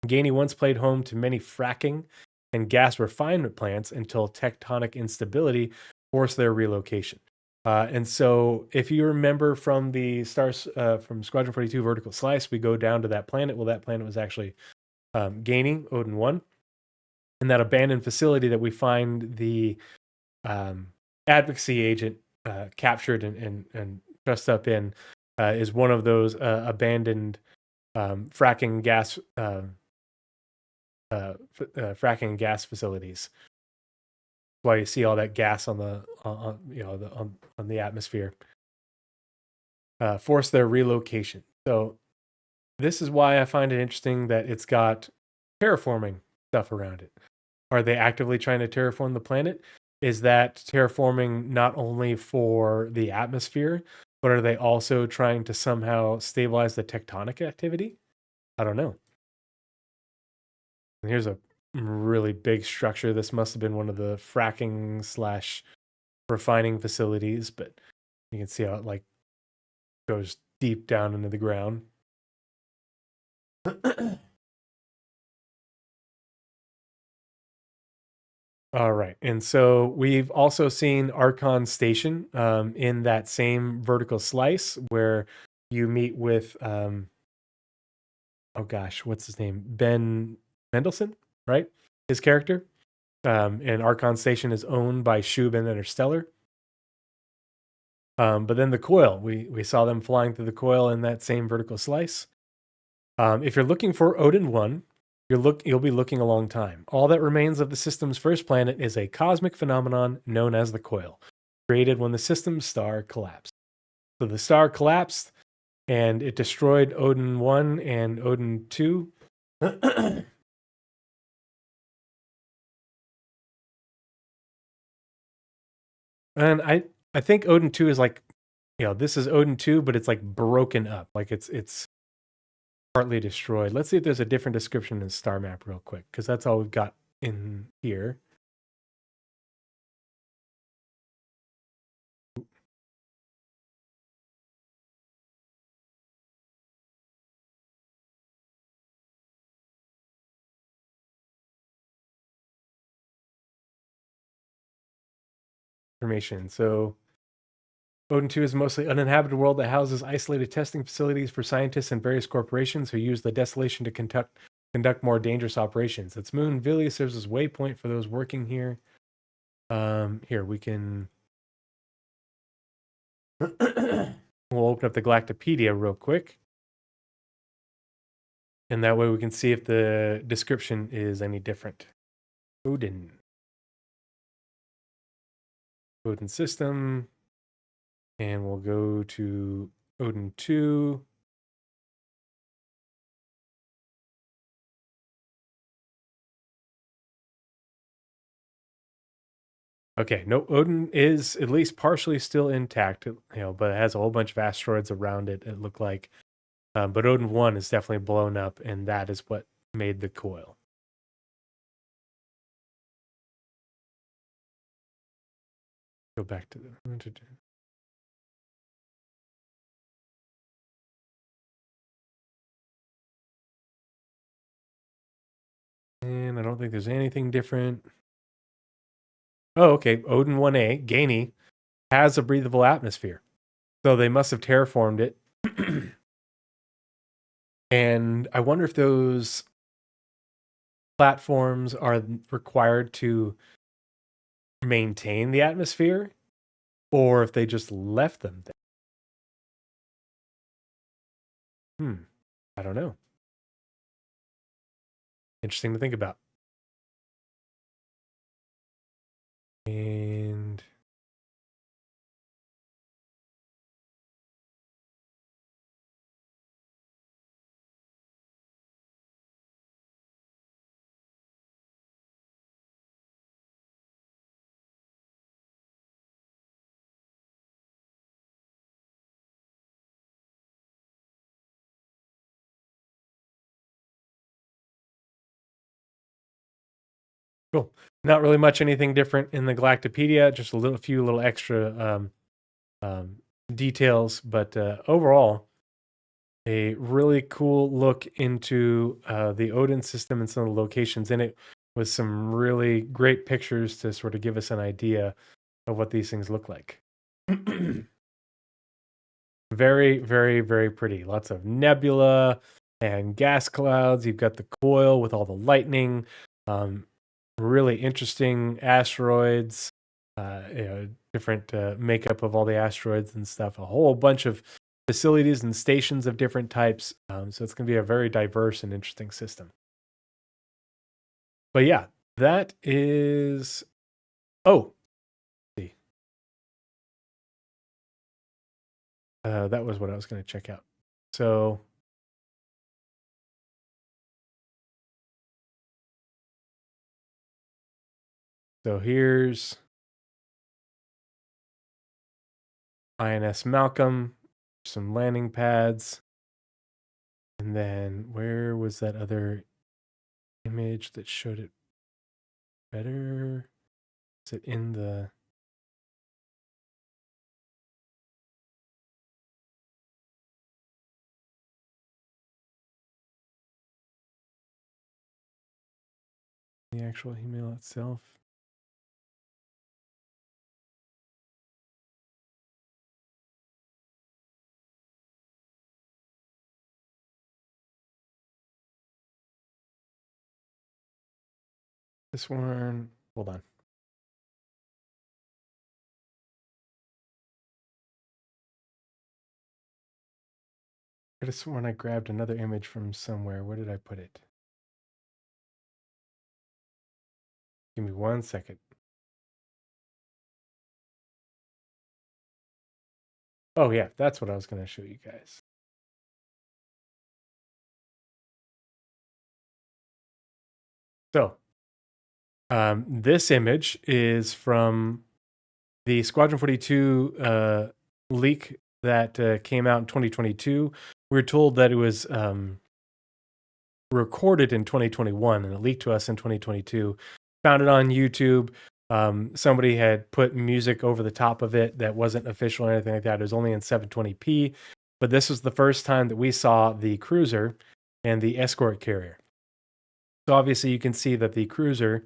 Gainy once played home to many fracking and gas refinement plants until tectonic instability forced their relocation. And so, if you remember from the from Squadron 42 Vertical Slice, we go down to that planet. Well, that planet was actually Gainy, Odin 1. And that abandoned facility that we find the advocacy agent captured and trussed up in is one of those abandoned fracking gas facilities. Why you see all that gas on the atmosphere. Force their relocation. So this is why I find it interesting that it's got terraforming stuff around it. Are they actively trying to terraform the planet? Is that terraforming not only for the atmosphere, but are they also trying to somehow stabilize the tectonic activity? I don't know. And here's a really big structure. This must have been one of the fracking / refining facilities, but you can see how it like goes deep down into the ground. All right. And so we've also seen Archon Station in that same vertical slice where you meet with, oh gosh, what's his name? Ben Mendelsohn, right? His character. And Archon Station is owned by Shub and Interstellar. But then the coil, we saw them flying through the coil in that same vertical slice. If you're looking for Odin 1, you'll be looking a long time. All that remains of the system's first planet is a cosmic phenomenon known as the coil, created when the system's star collapsed. So the star collapsed, and it destroyed Odin 1 and Odin 2. And I think Odin 2 is like, this is Odin 2, but it's like broken up. Like it's partly destroyed. Let's see if there's a different description in Star Map real quick, because that's all we've got in here. Information. So Odin 2 is a mostly uninhabited world that houses isolated testing facilities for scientists and various corporations who use the desolation to conduct more dangerous operations. Its moon Villia serves as waypoint for those working here. Here we can we'll open up the Galactopedia real quick. And that way we can see if the description is any different. Odin System. And we'll go to Odin 2. Okay, no, Odin is at least partially still intact, but it has a whole bunch of asteroids around it, it looked like. But Odin 1 is definitely blown up, and that is what made the coil. Go back to the... And I don't think there's anything different. Oh, okay. Odin 1A, Gainy, has a breathable atmosphere. So they must have terraformed it. And I wonder if those platforms are required to maintain the atmosphere, or if they just left them there. I don't know. Interesting to think about. And Cool. Not really much anything different in the Galactopedia, just a few little extra details, but overall, a really cool look into the Odin system and some of the locations in it, with some really great pictures to sort of give us an idea of what these things look like. Very, very, very pretty. Lots of nebula and gas clouds. You've got the coil with all the lightning. Really interesting asteroids. Different makeup of all the asteroids and stuff. A whole bunch of facilities and stations of different types. So it's going to be a very diverse and interesting system. But yeah, that is. Oh, let's see. That was what I was going to check out. So here's INS Malcolm, some landing pads. And then where was that other image that showed it better? Is it in the... the actual email itself? This one, hold on. I could have sworn I grabbed another image from somewhere. Where did I put it? Give me 1 second. Oh yeah, that's what I was going to show you guys. So, this image is from the Squadron 42 leak that came out in 2022. We were told that it was recorded in 2021 and it leaked to us in 2022. Found it on YouTube. Somebody had put music over the top of it that wasn't official or anything like that. It was only in 720p. But this was the first time that we saw the cruiser and the escort carrier. So obviously you can see that the cruiser,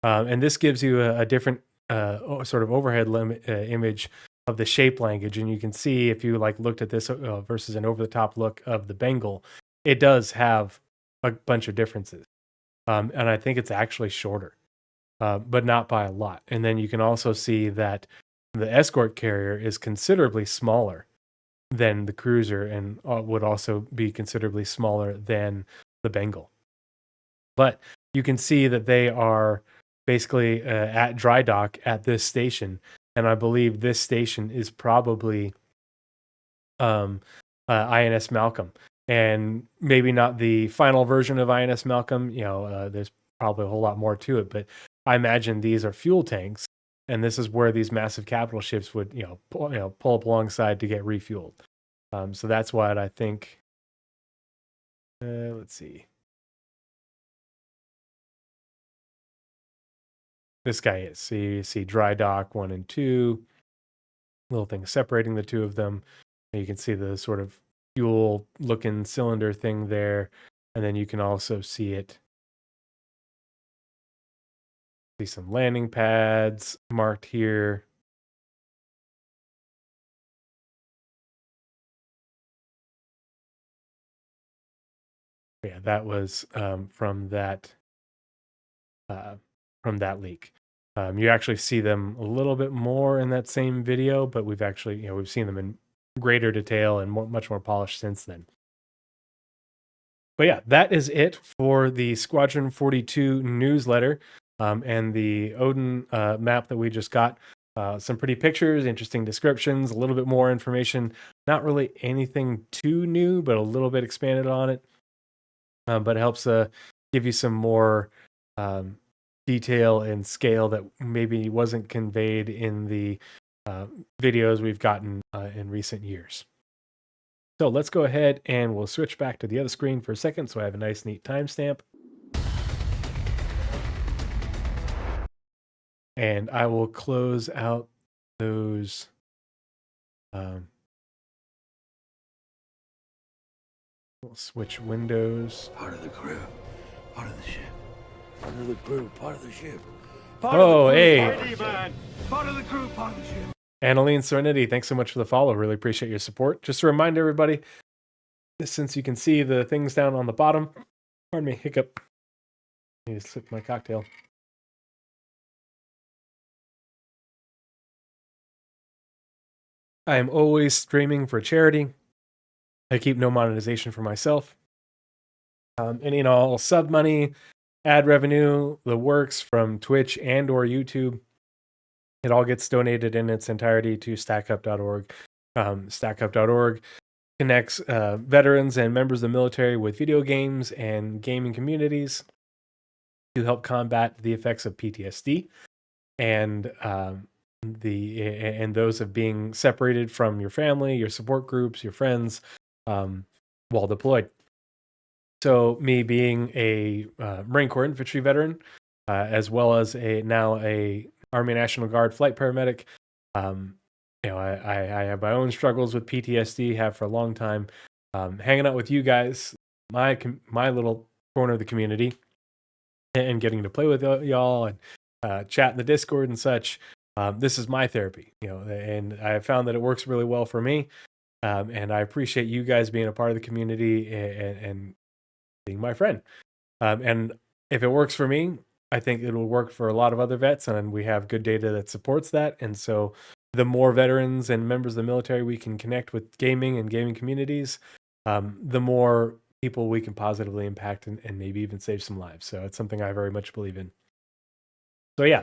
and this gives you a different sort of overhead image of the shape language. And you can see if you like looked at this versus an over-the-top look of the Bengal, it does have a bunch of differences. And I think it's actually shorter, but not by a lot. And then you can also see that the escort carrier is considerably smaller than the cruiser and would also be considerably smaller than the Bengal. But you can see that they are basically at dry dock at this station. And I believe this station is probably INS Malcolm. And maybe not the final version of INS Malcolm. There's probably a whole lot more to it. But I imagine these are fuel tanks. And this is where these massive capital ships would, pull up alongside to get refueled. So that's what I think. Let's see. This guy is. So you see dry dock 1 and 2, little thing separating the two of them. And you can see the sort of fuel looking cylinder thing there. And then you can also see some landing pads marked here. Yeah, that was from that leak. You actually see them a little bit more in that same video, but we've actually, we've seen them in greater detail and much more polished since then. But yeah, that is it for the Squadron 42 newsletter and the Odin map that we just got. Some pretty pictures, interesting descriptions, a little bit more information. Not really anything too new, but a little bit expanded on it. But it helps give you some more detail and scale that maybe wasn't conveyed in the videos we've gotten in recent years. So let's go ahead and we'll switch back to the other screen for a second so I have a nice neat timestamp. And I will close out those. We'll switch windows. Part of the crew, part of the ship. Part of the crew, part of the ship. Oh, hey. Part of the crew, part of the ship. Annaline Serenity, thanks so much for the follow. Really appreciate your support. Just to remind everybody, since you can see the things down on the bottom, pardon me, hiccup. I need to sip my cocktail. I am always streaming for charity. I keep no monetization for myself. Any and all sub money, ad revenue, the works from Twitch and or YouTube, it all gets donated in its entirety to stackup.org. Stackup.org connects veterans and members of the military with video games and gaming communities to help combat the effects of PTSD and those of being separated from your family, your support groups, your friends while deployed. So me being a Marine Corps infantry veteran, as well as now a Army National Guard flight paramedic, I have my own struggles with PTSD, have for a long time. Hanging out with you guys, my little corner of the community, and getting to play with y'all and chat in the Discord and such. This is my therapy, and I found that it works really well for me. And I appreciate you guys being a part of the community and being my friend. And if it works for me, I think it'll work for a lot of other vets, and we have good data that supports that. And so the more veterans and members of the military we can connect with gaming and gaming communities, the more people we can positively impact and maybe even save some lives. So it's something I very much believe in. So yeah,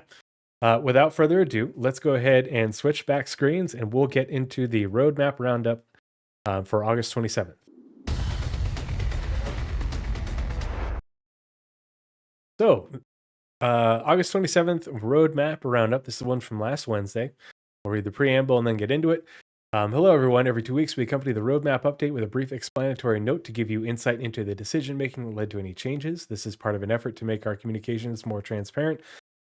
without further ado, let's go ahead and switch back screens, and we'll get into the Roadmap Roundup for August 27th. So, August 27th, Roadmap Roundup. This is the one from last Wednesday. I'll read the preamble and then get into it. Hello, everyone. Every 2 weeks, we accompany the Roadmap update with a brief explanatory note to give you insight into the decision-making that led to any changes. This is part of an effort to make our communications more transparent,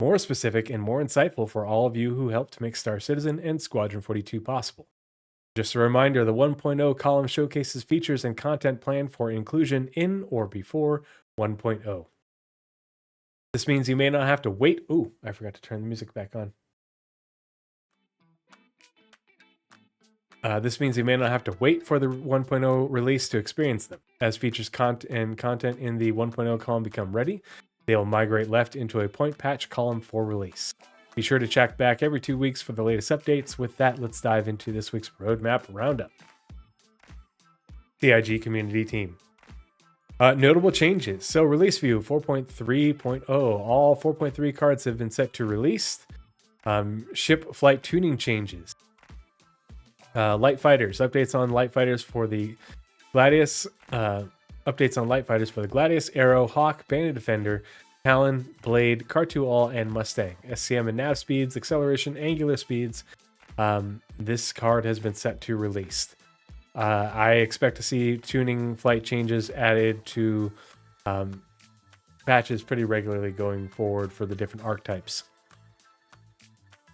more specific, and more insightful for all of you who helped make Star Citizen and Squadron 42 possible. Just a reminder, the 1.0 column showcases features and content planned for inclusion in or before 1.0. This means you may not have to wait. Ooh, I forgot to turn the music back on. This means you may not have to wait for the 1.0 release to experience them. As features and content in the 1.0 column become ready, they will migrate left into a point patch column for release. Be sure to check back every 2 weeks for the latest updates. With that, let's dive into this week's Roadmap Roundup. CIG Community Team. Notable changes. So release view 4.3.0. All 4.3 cards have been set to release. Ship flight tuning changes. Light fighters. Updates on light fighters for the Gladius. Updates on light fighters for the Gladius, Arrow, Hawk, Bandit Defender, Talon, Blade, Cartu-All, and Mustang. SCM and nav speeds, acceleration, angular speeds. This card has been set to release. I expect to see tuning flight changes added to patches pretty regularly going forward for the different archetypes.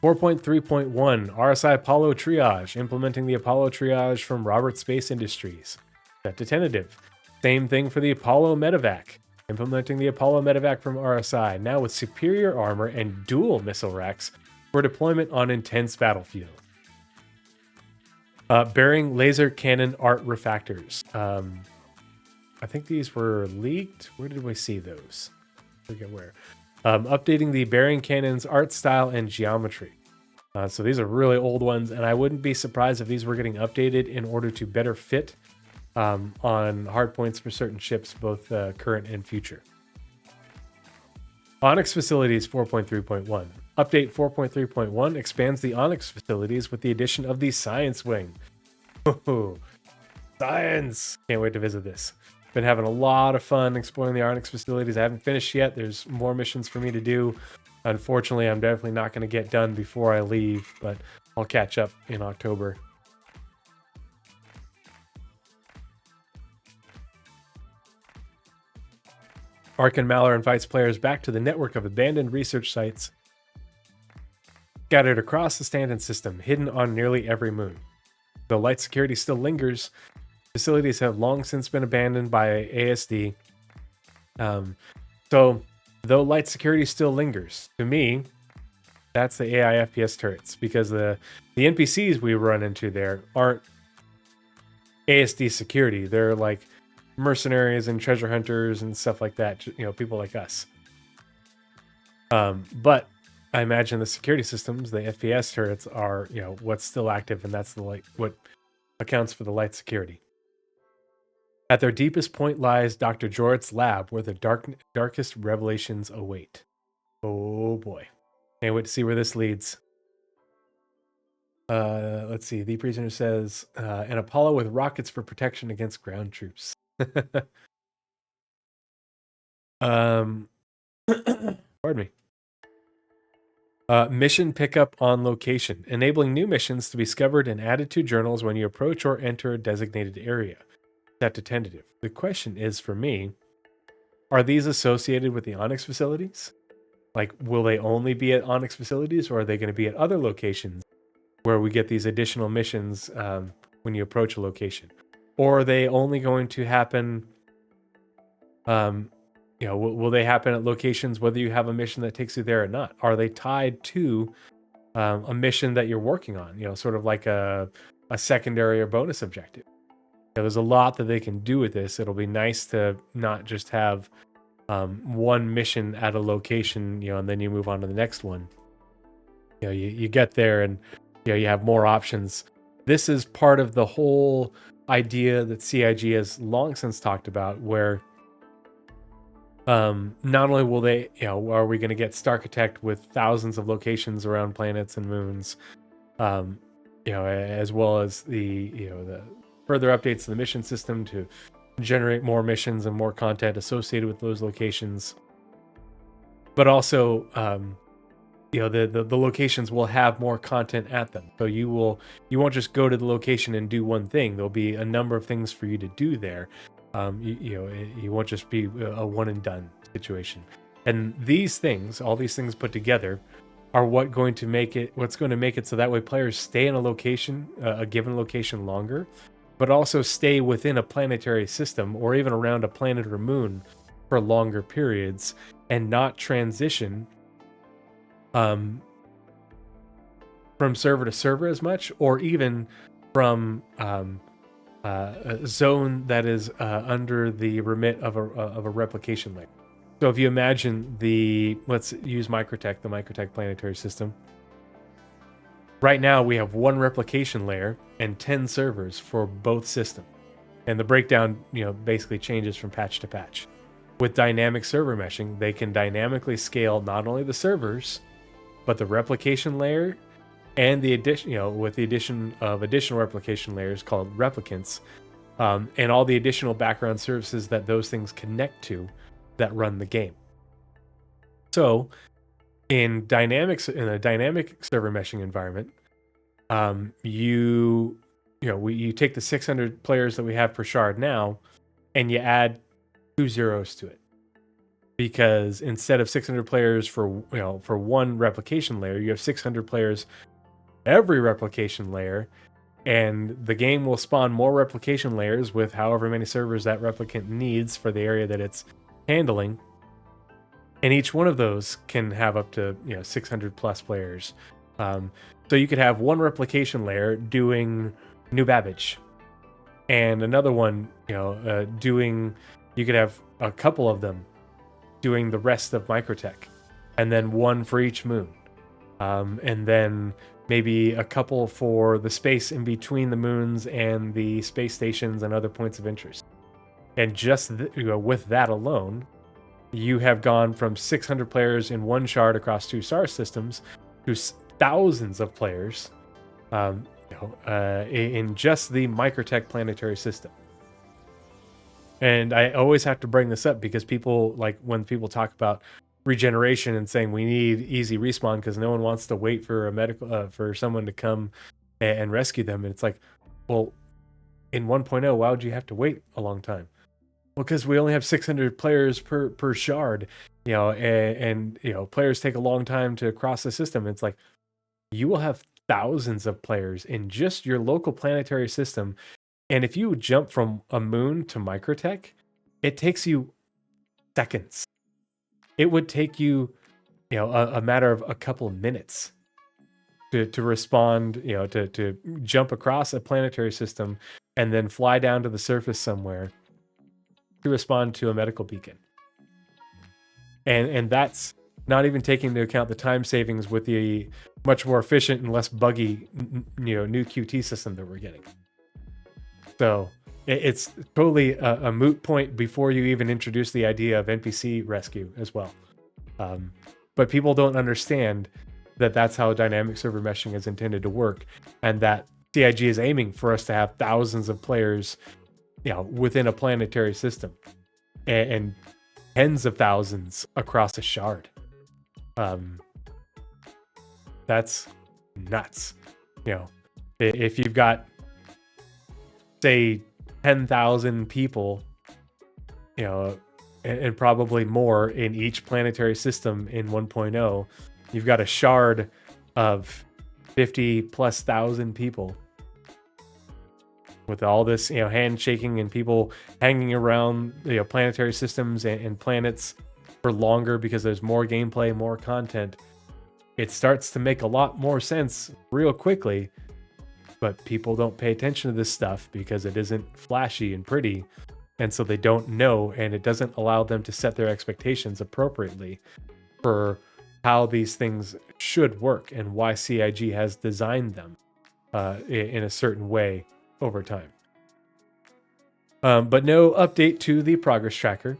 4.3.1 RSI Apollo Triage, implementing the Apollo Triage from Roberts Space Industries. Set to tentative. Same thing for the Apollo Medevac, implementing the Apollo Medevac from RSI, now with superior armor and dual missile racks for deployment on intense battlefield. Bearing laser cannon art refactors. I think these were leaked. Where did we see those? I forget where. Updating the bearing cannon's art style and geometry. So these are really old ones, and I wouldn't be surprised if these were getting updated in order to better fit on hardpoints for certain ships, both current and future. Onyx Facilities 4.3.1. Update 4.3.1 expands the Onyx facilities with the addition of the Science Wing. Science! Can't wait to visit this. Been having a lot of fun exploring the Onyx facilities. I haven't finished yet. There's more missions for me to do. Unfortunately, I'm definitely not going to get done before I leave, but I'll catch up in October. Ark and Malor invites players back to the network of abandoned research sites scattered across the Stanton system, hidden on nearly every moon. Though light security still lingers, facilities have long since been abandoned by ASD. So, though light security still lingers, to me, that's the AI FPS turrets, because the NPCs we run into there aren't ASD security. They're like mercenaries and treasure hunters and stuff like that, people like us. But I imagine the security systems, the FPS turrets, are what's still active, and that's what accounts for the light security. At their deepest point lies Dr. Jorrit's lab, where the darkest revelations await. Oh boy. Can't wait to see where this leads. Let's see. The prisoner says, an Apollo with rockets for protection against ground troops. Pardon me. Mission pickup on location, enabling new missions to be discovered and added to journals when you approach or enter a designated area. Set to tentative. The question is, for me, are these associated with the Onyx facilities? Like, will they only be at Onyx facilities, or are they going to be at other locations where we get these additional missions when you approach a location? Or are they only going to happen, will they happen at locations whether you have a mission that takes you there or not? Are they tied to a mission that you're working on, sort of like a secondary or bonus objective? There's a lot that they can do with this. It'll be nice to not just have one mission at a location, and then you move on to the next one. You get there and you have more options. This is part of the whole idea that CIG has long since talked about, where not only will they, are we going to get Starchitect with thousands of locations around planets and moons, as well as the further updates to the mission system to generate more missions and more content associated with those locations. But also, the locations will have more content at them. So you won't just go to the location and do one thing. There'll be a number of things for you to do there. You won't just be a one and done situation. And all these things put together, are what's going to make it so that way players stay in a given location longer, but also stay within a planetary system or even around a planet or moon for longer periods, and not transition from server to server as much, or even from a zone that is under the remit of a replication layer. So if you imagine let's use Microtech, the Microtech planetary system. Right now, we have one replication layer and 10 servers for both systems. And the breakdown, basically changes from patch to patch. With dynamic server meshing, they can dynamically scale not only the servers, but the replication layer and with the addition of additional replication layers called replicants, and all the additional background services that those things connect to that run the game. So, in a dynamic server meshing environment, you take the 600 players that we have per shard now, and you add 2 zeros to it, because instead of 600 players for one replication layer, you have 600 players every replication layer, and the game will spawn more replication layers with however many servers that replicant needs for the area that it's handling. And each one of those can have up to 600 plus players. So you could have one replication layer doing New Babbage, and another one, you could have a couple of them doing the rest of Microtech, and then one for each moon, and then maybe a couple for the space in between the moons and the space stations and other points of interest. And just with that alone, you have gone from 600 players in one shard across 2 star systems to thousands of players in just the Microtech planetary system. And I always have to bring this up because when people talk about regeneration and saying we need easy respawn because no one wants to wait for for someone to come and rescue them, and it's like, well, in 1.0, why would you have to wait a long time? Well, because we only have 600 players per shard, and players take a long time to cross the system. It's like, you will have thousands of players in just your local planetary system. And if you jump from a moon to microtech, it takes you seconds. It would take you, a matter of a couple of minutes to respond, to jump across a planetary system and then fly down to the surface somewhere to respond to a medical beacon. And that's not even taking into account the time savings with the much more efficient and less buggy, new QT system that we're getting. So it's totally a moot point before you even introduce the idea of NPC rescue as well. But people don't understand that that's how dynamic server meshing is intended to work, and that CIG is aiming for us to have thousands of players, within a planetary system, and tens of thousands across a shard. That's nuts. If you've got, say, 10,000 people, and probably more in each planetary system in 1.0, you've got a shard of 50,000+ people with all this, handshaking and people hanging around, planetary systems and planets for longer because there's more gameplay, more content. It starts to make a lot more sense real quickly, but people don't pay attention to this stuff because it isn't flashy and pretty. And so they don't know, and it doesn't allow them to set their expectations appropriately for how these things should work and why CIG has designed them in a certain way over time. But no update to the progress tracker.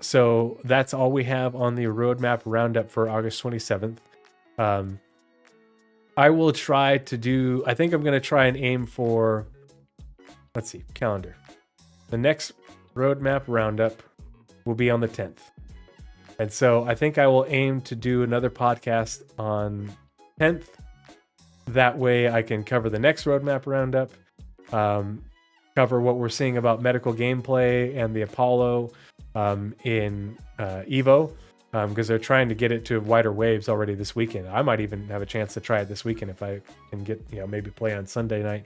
So that's all we have on the Roadmap Roundup for August 27th. I will try to do, I think I'm going to try and aim for, let's see, calendar. The next Roadmap Roundup will be on the 10th. And so I think I will aim to do another podcast on 10th. That way I can cover the next Roadmap Roundup, cover what we're seeing about medical gameplay and the Apollo in Evo, because they're trying to get it to wider waves already this weekend. I might even have a chance to try it this weekend if I can get, maybe play on Sunday night.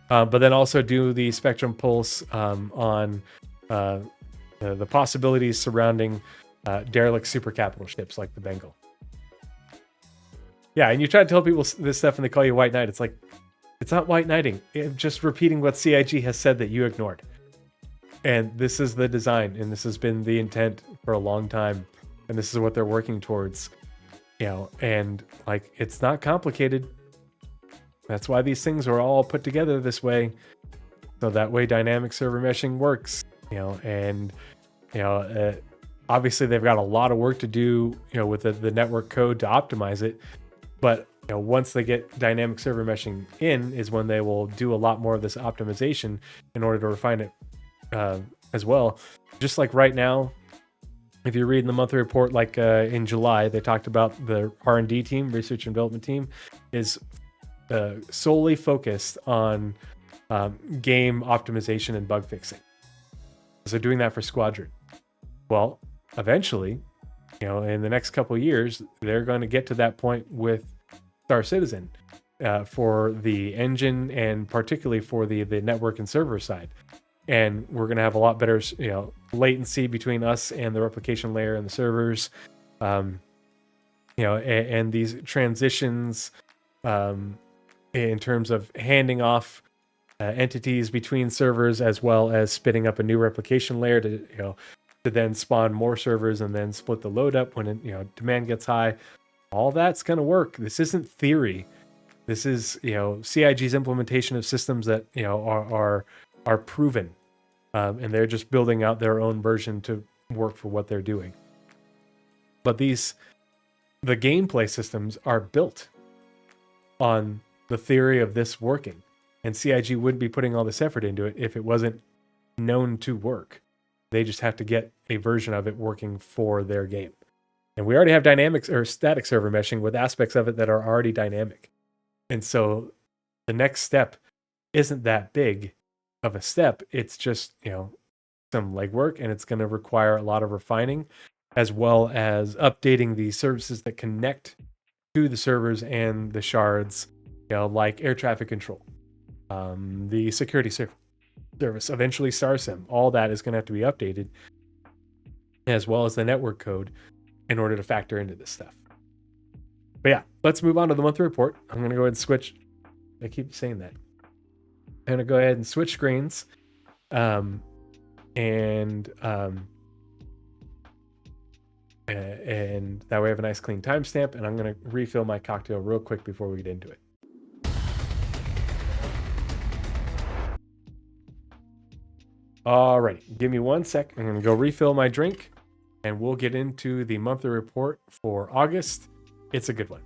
But then also do the Spectrum Pulse on the possibilities surrounding derelict super capital ships like the Bengal. Yeah, and you try to tell people this stuff and they call you White Knight. It's like, it's not White Knighting. It's just repeating what CIG has said that you ignored. And this is the design, and this has been the intent for a long time, and this is what they're working towards. And like, it's not complicated. That's why these things are all put together this way, so that way dynamic server meshing works. Obviously they've got a lot of work to do, with the network code to optimize it. But once they get dynamic server meshing in, is when they will do a lot more of this optimization in order to refine it as well. Just like right now, if you're reading the monthly report, like in July, they talked about the R&D team, research and development team, is solely focused on game optimization and bug fixing. So they're doing that for Squadron. Well, eventually, in the next couple of years, they're going to get to that point with Star Citizen for the engine and particularly for the network and server side. And we're going to have a lot better, latency between us and the replication layer and the servers, and these transitions in terms of handing off entities between servers, as well as spinning up a new replication layer to then spawn more servers and then split the load up when demand gets high. All that's going to work. This isn't theory. This is CIG's implementation of systems that are proven, and they're just building out their own version to work for what they're doing. But the gameplay systems are built on the theory of this working, and CIG wouldn't be putting all this effort into it if it wasn't known to work. They just have to get a version of it working for their game. And we already have dynamics or static server meshing with aspects of it that are already dynamic. And so the next step isn't that big of a step. It's just, some legwork, and it's going to require a lot of refining, as well as updating the services that connect to the servers and the shards, like air traffic control, the security service, eventually StarSim. All that is going to have to be updated, as well as the network code, in order to factor into this stuff. But yeah, let's move on to the monthly report. I'm going to go ahead and switch. I keep saying that. I'm going to go ahead and switch screens. And that way I have a nice clean timestamp, and I'm going to refill my cocktail real quick before we get into it. Alrighty, give me 1 sec. I'm going to go refill my drink, and we'll get into the monthly report for August. It's a good one.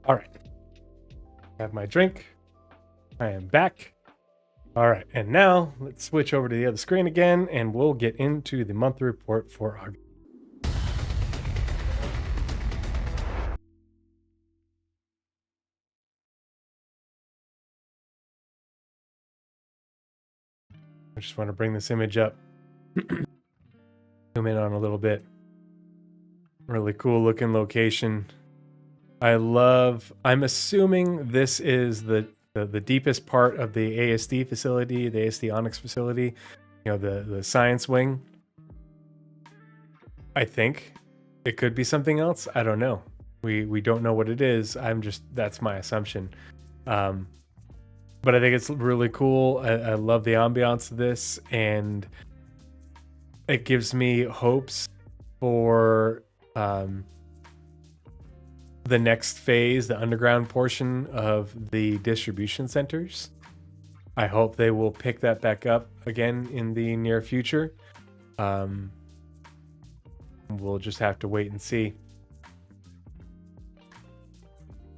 All right. Have my drink. I am back. All right. And now let's switch over to the other screen again, and we'll get into the monthly report for August. I just want to bring this image up. Zoom in on a little bit. Really cool looking location. I'm assuming this is the deepest part of the ASD facility, the ASD Onyx facility, the science wing. I think it could be something else. I don't know. We don't know what it is. That's my assumption. But I think it's really cool. I love the ambiance of this, and it gives me hopes for the next phase, the underground portion of the distribution centers. I hope they will pick that back up again in the near future. We'll just have to wait and see.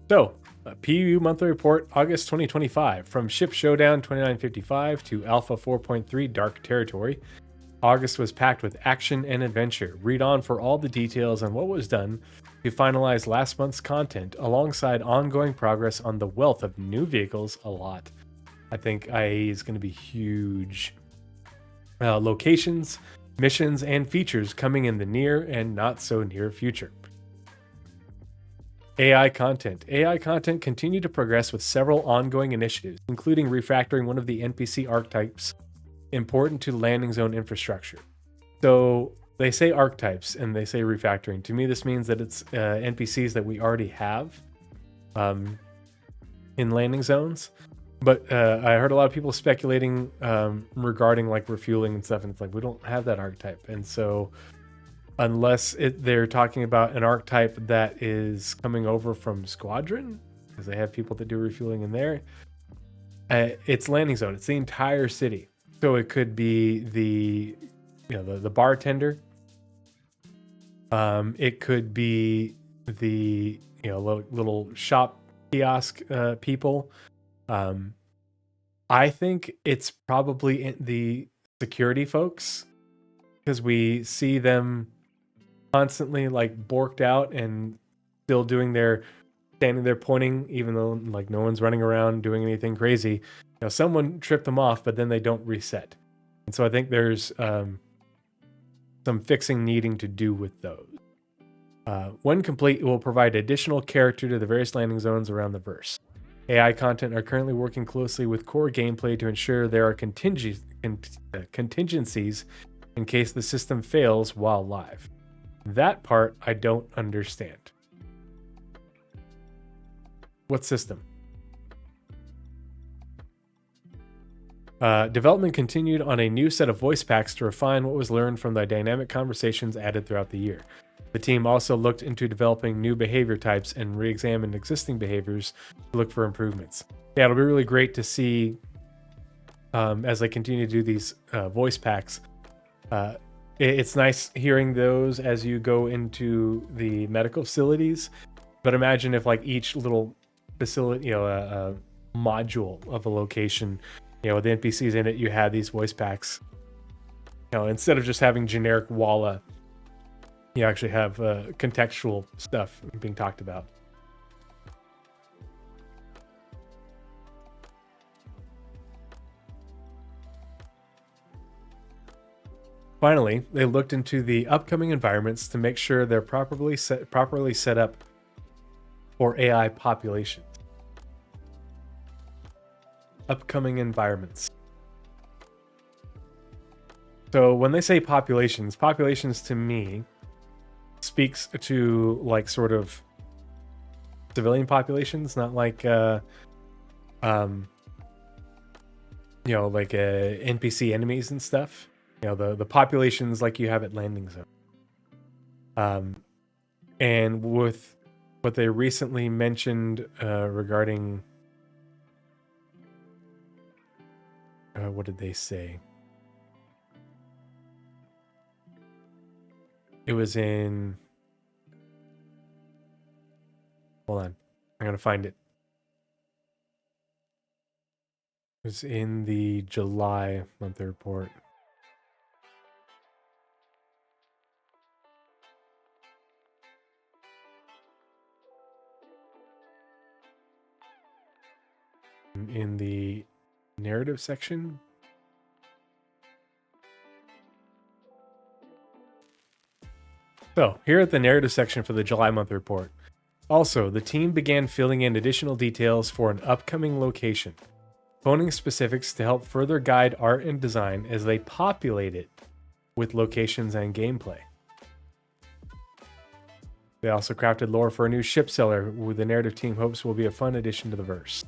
So, PU monthly report, August 2025. From Ship Showdown 2955 to Alpha 4.3 Dark Territory, August was packed with action and adventure. Read on for all the details on what was done to finalize last month's content, alongside ongoing progress on the wealth of new vehicles. A lot. I think IAE is going to be huge. Locations missions, and features coming in the near and not so near future. AI content. AI content continued to progress with several ongoing initiatives, including refactoring one of the NPC archetypes important to landing zone infrastructure. So they say archetypes and they say refactoring. To me, this means that it's NPCs that we already have in landing zones. But I heard a lot of people speculating regarding like refueling and stuff, and it's like we don't have that archetype. And so unless they're talking about an archetype that is coming over from Squadron, because they have people that do refueling in there, it's landing zone. It's the entire city. So it could be the bartender. It could be the little shop kiosk people. I think it's probably the security folks, because we see them constantly like borked out and still standing there pointing, even though like no one's running around doing anything crazy. Someone tripped them off, but then they don't reset. And so I think there's some fixing needing to do with those. When complete, it will provide additional character to the various landing zones around the verse. AI content are currently working closely with core gameplay to ensure there are contingencies in case the system fails while live. That part I don't understand. What system? Development continued on a new set of voice packs to refine what was learned from the dynamic conversations added throughout the year. The team also looked into developing new behavior types and re-examined existing behaviors to look for improvements. Yeah, it'll be really great to see as they continue to do these voice packs. It's nice hearing those as you go into the medical facilities, but imagine if like each little facility, a module of a location, with the NPCs in it, you had these voice packs. Instead of just having generic Walla, you actually have contextual stuff being talked about. Finally, they looked into the upcoming environments to make sure they're properly set up for AI populations. Upcoming environments. So when they say populations to me speaks to like sort of civilian populations, not like like NPC enemies and stuff. The populations like you have at landing zone. And with what they recently mentioned regarding what did they say? It was in... Hold on. I'm going to find it. It was in the July monthly report. In the narrative section. So, here at the narrative section for the July month report. Also, the team began filling in additional details for an upcoming location, honing specifics to help further guide art and design as they populate it with locations and gameplay. They also crafted lore for a new ship seller, who the narrative team hopes will be a fun addition to the verse.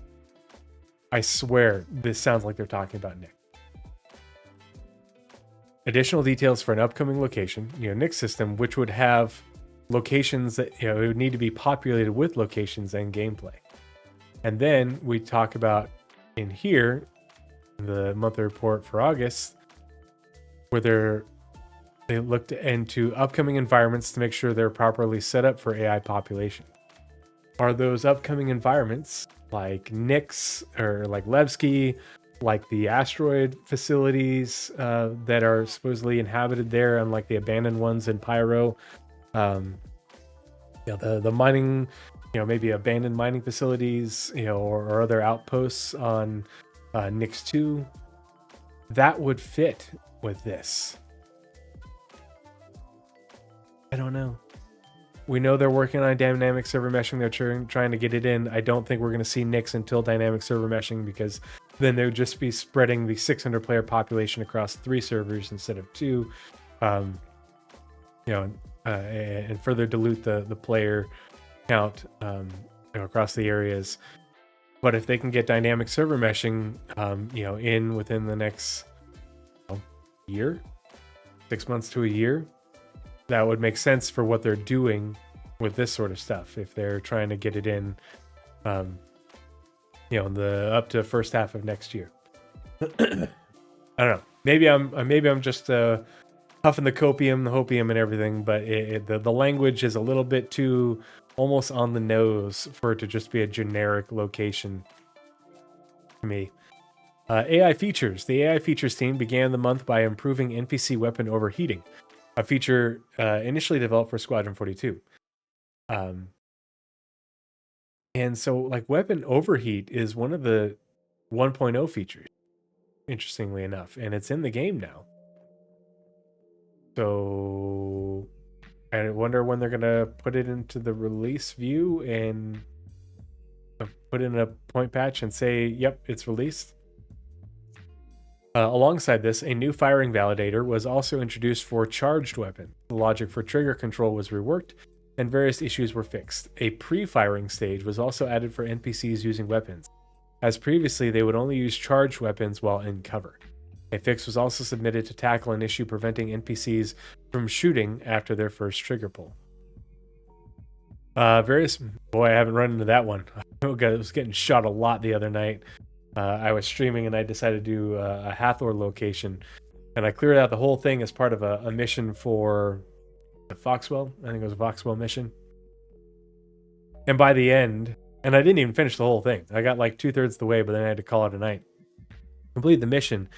I swear, this sounds like they're talking about Nick. Additional details for an upcoming location, Nick's system, which would have locations that, it would need to be populated with locations and gameplay. And then we talk about in here, the monthly report for August, where they looked into upcoming environments to make sure they're properly set up for AI population. Are those upcoming environments like Nyx or like Levski, like the asteroid facilities that are supposedly inhabited there, unlike the abandoned ones in Pyro? The mining, maybe abandoned mining facilities, or other outposts on Nyx 2. That would fit with this. I don't know. We know they're working on dynamic server meshing. They're trying to get it in. I don't think we're going to see Nix until dynamic server meshing, because then they would just be spreading the 600 player population across 3 servers instead of 2, and further dilute the player count across the areas. But if they can get dynamic server meshing, in within the next year, 6 months to a year, that would make sense for what they're doing with this sort of stuff. If they're trying to get it in, the up to first half of next year. I don't know. Maybe I'm just huffing the copium, the hopium, and everything. But the language is a little bit too almost on the nose for it to just be a generic location to me. AI features. The AI features team began the month by improving NPC weapon overheating, a feature initially developed for Squadron 42. And so, like, weapon overheat is one of the 1.0 features, interestingly enough, and it's in the game now. So I wonder when they're gonna put it into the release view and put in a point patch and say, yep, it's released. Alongside this, a new firing validator was also introduced for charged weapons. The logic for trigger control was reworked, and various issues were fixed. A pre-firing stage was also added for NPCs using weapons, as previously they would only use charged weapons while in cover. A fix was also submitted to tackle an issue preventing NPCs from shooting after their first trigger pull. I haven't run into that one. I was getting shot a lot the other night. I was streaming and I decided to do a Hathor location, and I cleared out the whole thing as part of a mission for the Foxwell. I think it was a Foxwell mission. And by the end, and I didn't even finish the whole thing. I got like 2/3 the way, but then I had to call it a night. Complete the mission,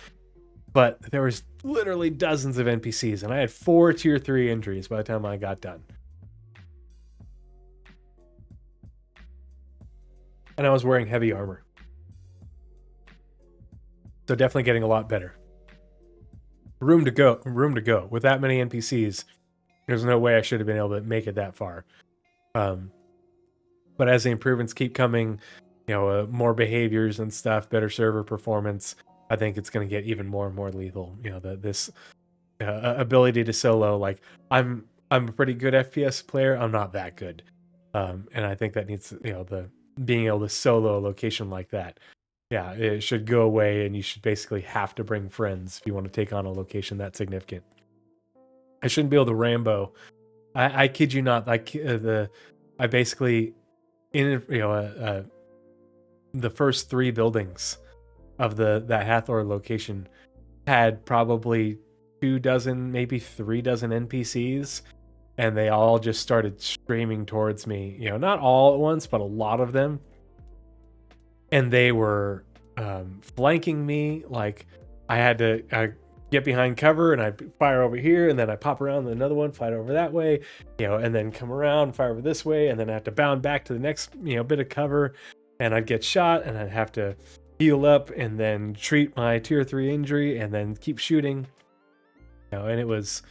but there was literally dozens of NPCs, and I had 4 tier 3 injuries by the time I got done. And I was wearing heavy armor. So definitely getting a lot better. Room to go. With that many NPCs, there's no way I should have been able to make it that far. But as the improvements keep coming, more behaviors and stuff, better server performance, I think it's going to get even more and more lethal. This ability to solo, like I'm a pretty good FPS player. I'm not that good. And I think that needs, the being able to solo a location like that. Yeah, it should go away, and you should basically have to bring friends if you want to take on a location that significant. I shouldn't be able to Rambo. I kid you not. I basically in the first 3 buildings of that Hathor location had probably 2 dozen, maybe 3 dozen NPCs, and they all just started streaming towards me. Not all at once, but a lot of them. And they were flanking me. Like, I had to get behind cover, and I'd fire over here, and then I pop around another one, fight over that way, and then come around, fire over this way, and then I have to bound back to the next bit of cover, and I'd get shot, and I'd have to heal up, and then treat my tier 3 injury, and then keep shooting. And it was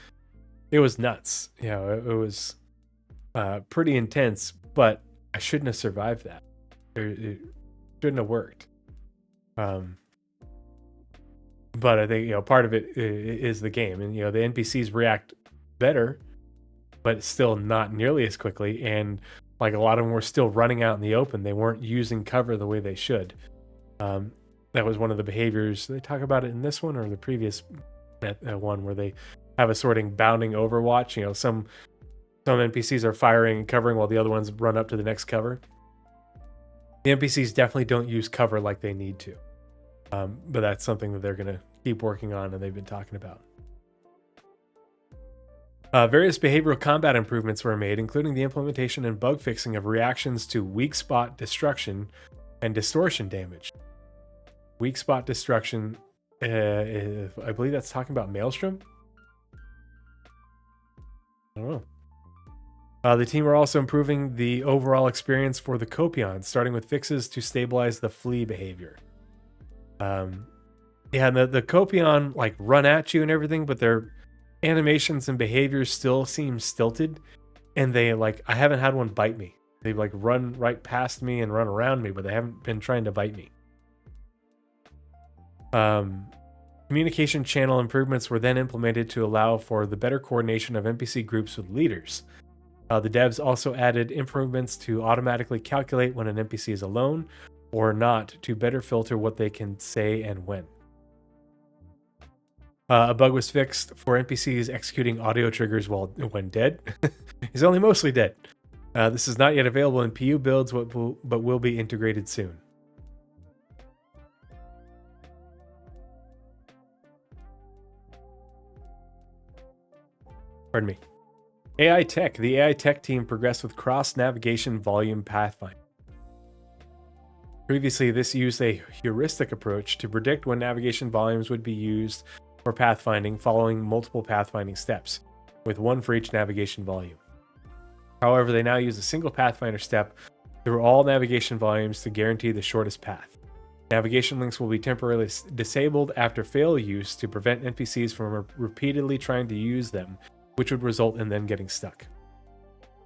nuts. It was pretty intense, but I shouldn't have survived that. It shouldn't have worked. But I think part of it is the game, and the NPCs react better, but still not nearly as quickly. And like, a lot of them were still running out in the open. They weren't using cover the way they should. That was one of the behaviors. They talk about it in this one or the previous one, where they have a sorting bounding overwatch. Some NPCs are firing and covering while the other ones run up to the next cover. The NPCs definitely don't use cover like they need to. But that's something that they're going to keep working on, and they've been talking about. Various behavioral combat improvements were made, including the implementation and bug fixing of reactions to weak spot destruction and distortion damage. Weak spot destruction, I believe that's talking about Maelstrom? I don't know. The team are also improving the overall experience for the Copions, starting with fixes to stabilize the flee behavior. And the Copion like run at you and everything, but they're animations and behaviors still seem stilted, and they I haven't had one bite me. They've run right past me and run around me, but they haven't been trying to bite me. Communication channel improvements were then implemented to allow for the better coordination of NPC groups with leaders. The devs also added improvements to automatically calculate when an NPC is alone or not, to better filter what they can say and when. A bug was fixed for NPCs executing audio triggers when dead. He's only mostly dead. This is not yet available in PU builds, but will be integrated soon. Pardon me. AI Tech. The AI Tech team progressed with cross-navigation volume pathfinding. Previously, this used a heuristic approach to predict when navigation volumes would be used for pathfinding, following multiple pathfinding steps, with one for each navigation volume. However, they now use a single pathfinder step through all navigation volumes to guarantee the shortest path. Navigation links will be temporarily disabled after fail use to prevent NPCs from repeatedly trying to use them, which would result in them getting stuck.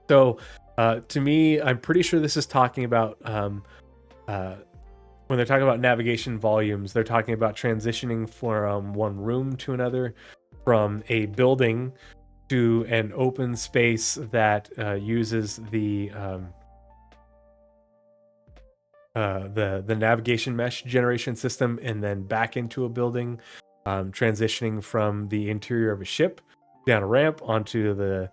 So, to me, I'm pretty sure this is talking about when they're talking about navigation volumes, they're talking about transitioning from one room to another, from a building to an open space that uses the navigation mesh generation system, and then back into a building, transitioning from the interior of a ship down a ramp onto the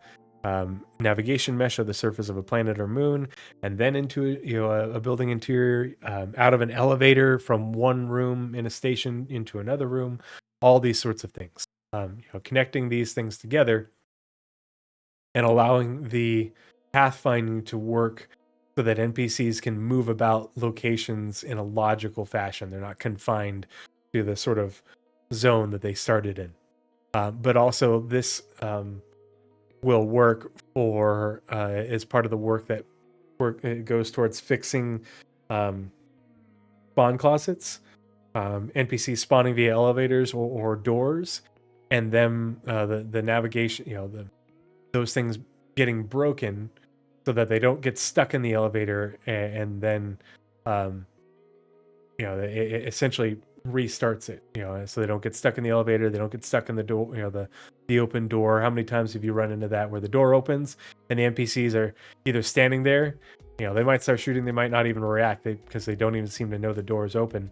navigation mesh of the surface of a planet or moon, and then into a building interior, out of an elevator from one room in a station into another room, all these sorts of things. Connecting these things together and allowing the pathfinding to work so that NPCs can move about locations in a logical fashion. They're not confined to the sort of zone that they started in. But also this will work for as part of the work that it goes towards fixing spawn closets, NPCs spawning via elevators or doors, and them the navigation, those things getting broken so that they don't get stuck in the elevator, and then it essentially restarts it, so they don't get stuck in the elevator, they don't get stuck in the door, the open door. How many times have you run into that, where the door opens and the NPCs are either standing there, they might start shooting, they might not even react because they don't even seem to know the door is open.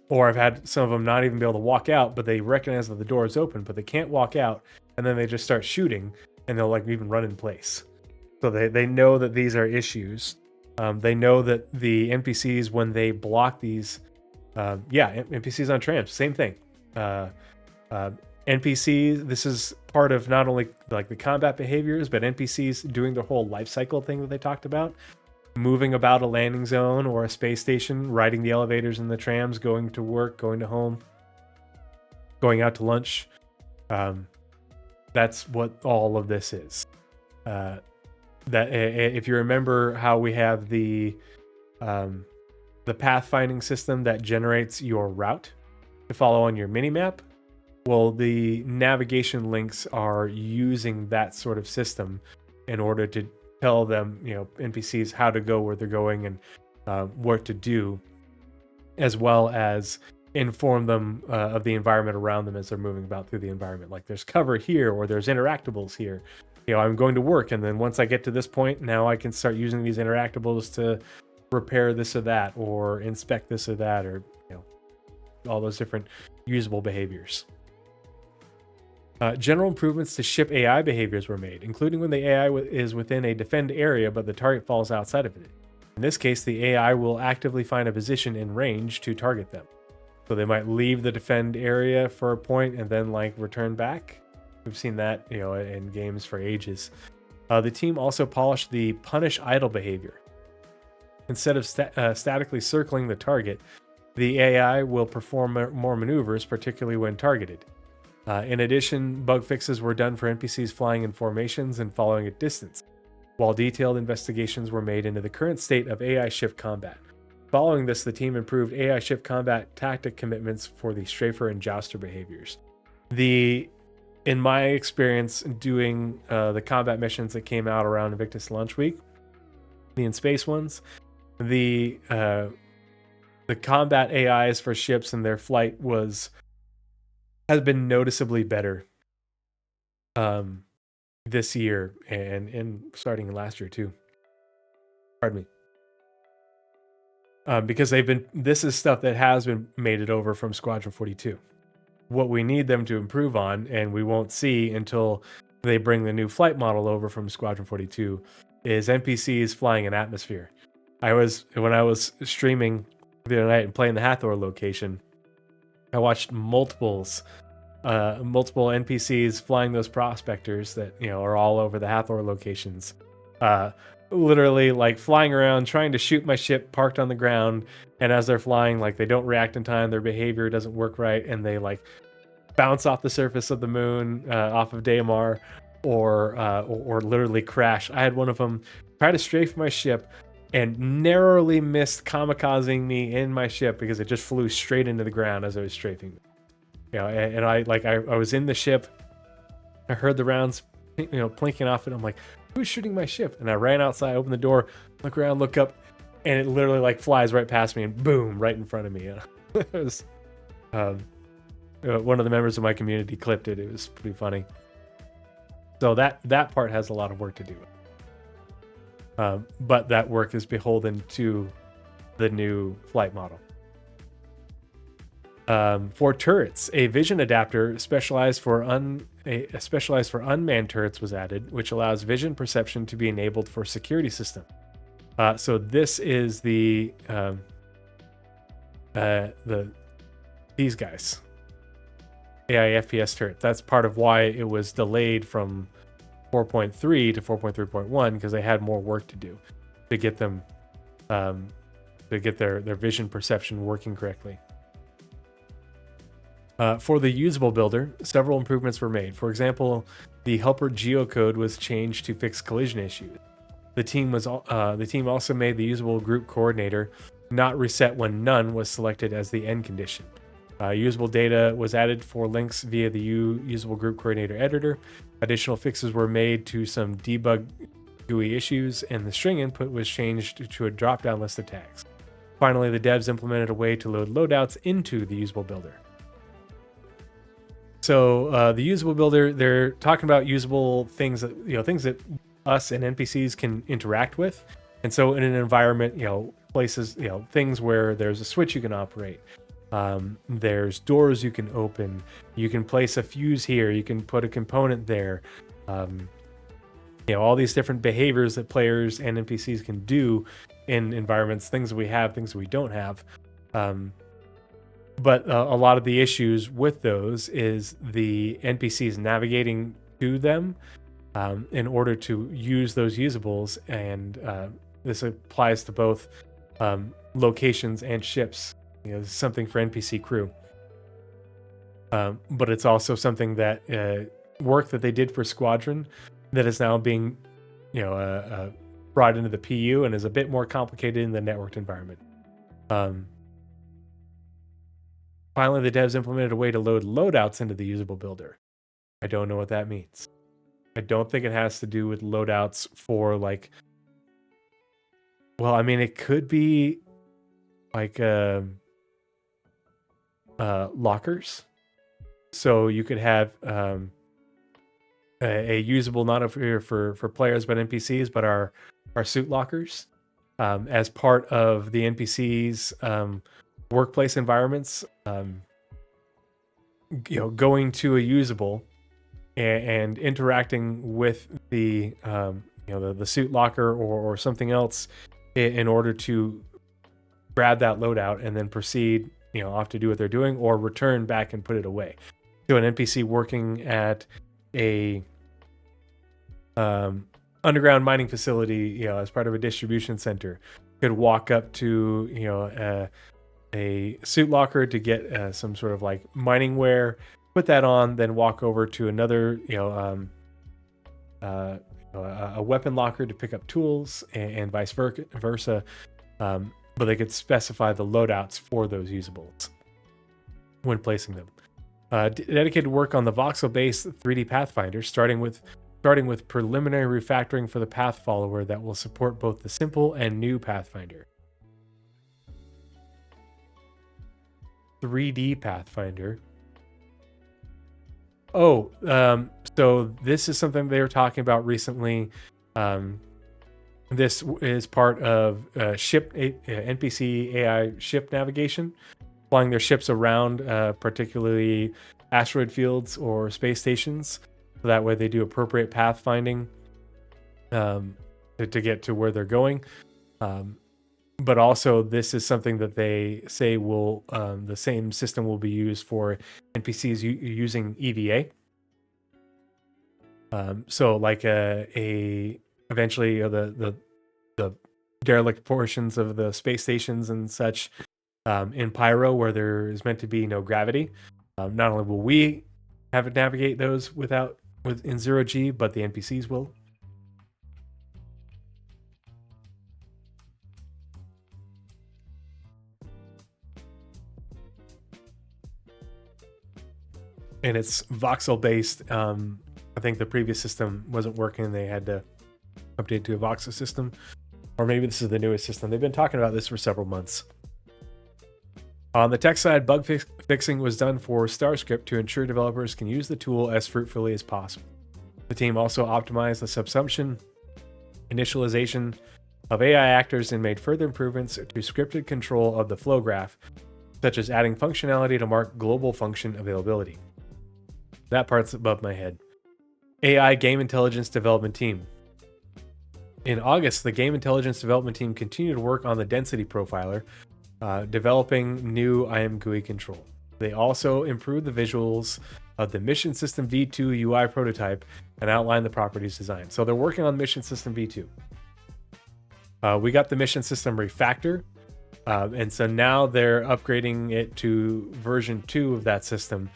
Or I've had some of them not even be able to walk out, but they recognize that the door is open, but they can't walk out, and then they just start shooting, and they'll even run in place. So they know that these are issues. They know that the NPCs, when they block these, NPCs on trams, same thing. NPCs, this is part of not only the combat behaviors, but NPCs doing the whole life cycle thing that they talked about. Moving about a landing zone or a space station, riding the elevators and the trams, going to work, going to home, going out to lunch. That's what all of this is. That if you remember how we have the pathfinding system that generates your route to follow on your minimap, well, the navigation links are using that sort of system in order to tell them, NPCs how to go where they're going and what to do, as well as inform them of the environment around them as they're moving about through the environment. Like, there's cover here, or there's interactables here. I'm going to work, and then once I get to this point, now I can start using these interactables to repair this or that, or inspect this or that, or all those different usable behaviors. General improvements to ship AI behaviors were made, including when the AI is within a defend area but the target falls outside of it. In this case, the AI will actively find a position in range to target them. So they might leave the defend area for a point and then return back. We've seen that in games for ages. The team also polished the punish idle behavior. Instead of statically circling the target, the AI will perform more maneuvers, particularly when targeted. In addition, bug fixes were done for NPCs flying in formations and following at distance, while detailed investigations were made into the current state of AI ship combat. Following this, the team improved AI ship combat tactic commitments for the strafer and jouster behaviors. In my experience doing the combat missions that came out around Invictus Launch Week, the in space ones, the combat AIs for ships and their flight has been noticeably better this year and starting last year too. Pardon me. Because this is stuff that has been made it over from Squadron 42. What we need them to improve on, and we won't see until they bring the new flight model over from Squadron 42, is NPCs flying in atmosphere. When I was streaming the other night and playing the Hathor location, I watched multiple NPCs flying those prospectors that are all over the Hathor locations. Literally like flying around trying to shoot my ship parked on the ground, and as they're flying, like, they don't react in time, their behavior doesn't work right, and they like bounce off the surface of the moon, off of Daymar, or literally crash. I had one of them try to strafe my ship and narrowly missed kamikazing me in my ship because it just flew straight into the ground as I was strafing me. And I was in the ship, I heard the rounds plinking off, and I'm like, who's shooting my ship? And I ran outside, opened the door, look around, look up, and it literally like flies right past me and boom, right in front of me. It was one of the members of my community clipped it. It was pretty funny. So that part has a lot of work to do. But that work is beholden to the new flight model. For turrets, a vision adapter specialized for unmanned turrets was added, which allows vision perception to be enabled for security system. So this is these guys, AI FPS turret. That's part of why it was delayed from 4.3 to 4.3.1, because they had more work to do to get them to get their vision perception working correctly. For the usable builder, several improvements were made. For example, the helper geocode was changed to fix collision issues. The team also made the usable group coordinator not reset when none was selected as the end condition. Usable data was added for links via the usable group coordinator editor. Additional fixes were made to some debug GUI issues, and the string input was changed to a drop-down list of tags. Finally, the devs implemented a way to load loadouts into the usable builder. So the usable builder, they're talking about usable things that us and NPCs can interact with. And so in an environment, places, things where there's a switch you can operate. There's doors you can open. You can place a fuse here. You can put a component there. All these different behaviors that players and NPCs can do in environments, things that we have, things that we don't have. But a lot of the issues with those is the NPCs navigating to them in order to use those usables. And this applies to both locations and ships. This is something for NPC crew. But it's also something that work that they did for Squadron that is now being brought into the PU and is a bit more complicated in the networked environment. Finally, the devs implemented a way to load loadouts into the usable builder. I don't know what that means. I don't think it has to do with loadouts for it could be like lockers. So you could have a usable not for players but NPCs, but our suit lockers as part of the NPCs workplace environments. Going to a usable and interacting with the suit locker or something else in order to grab that loadout and then proceed off to do what they're doing or return back and put it away. So an NPC working at a underground mining facility, as part of a distribution center, could walk up to a suit locker to get some sort of like mining wear, put that on, then walk over to another a weapon locker to pick up tools and vice versa. But they could specify the loadouts for those usables when placing them. Dedicated work on the voxel-based 3D Pathfinder, starting with preliminary refactoring for the Path Follower that will support both the simple and new Pathfinder. 3D Pathfinder. Oh, so this is something they were talking about recently. This is part of NPC AI ship navigation, flying their ships around particularly asteroid fields or space stations. So that way they do appropriate pathfinding to get to where they're going. But also this is something that they say will the same system will be used for NPCs using EVA. So like eventually the derelict portions of the space stations and such in Pyro, where there is meant to be no gravity. Not only will we have to navigate those in 0G, but the NPCs will. And it's voxel based. I think the previous system wasn't working. They had to update to a voxel system, or maybe this is the newest system. They've been talking about this for several months. On the tech side, bug fixing was done for StarScript to ensure developers can use the tool as fruitfully as possible. The team also optimized the subsumption initialization of AI actors and made further improvements to scripted control of the flow graph, such as adding functionality to mark global function availability. That part's above my head. AI Game Intelligence Development Team. In August, the Game Intelligence Development Team continued to work on the density profiler, developing new IM GUI control. They also improved the visuals of the Mission System V2 UI prototype and outlined the properties design. So they're working on Mission System V2. We got the Mission System Refactor, and so now they're upgrading it to version 2 of that system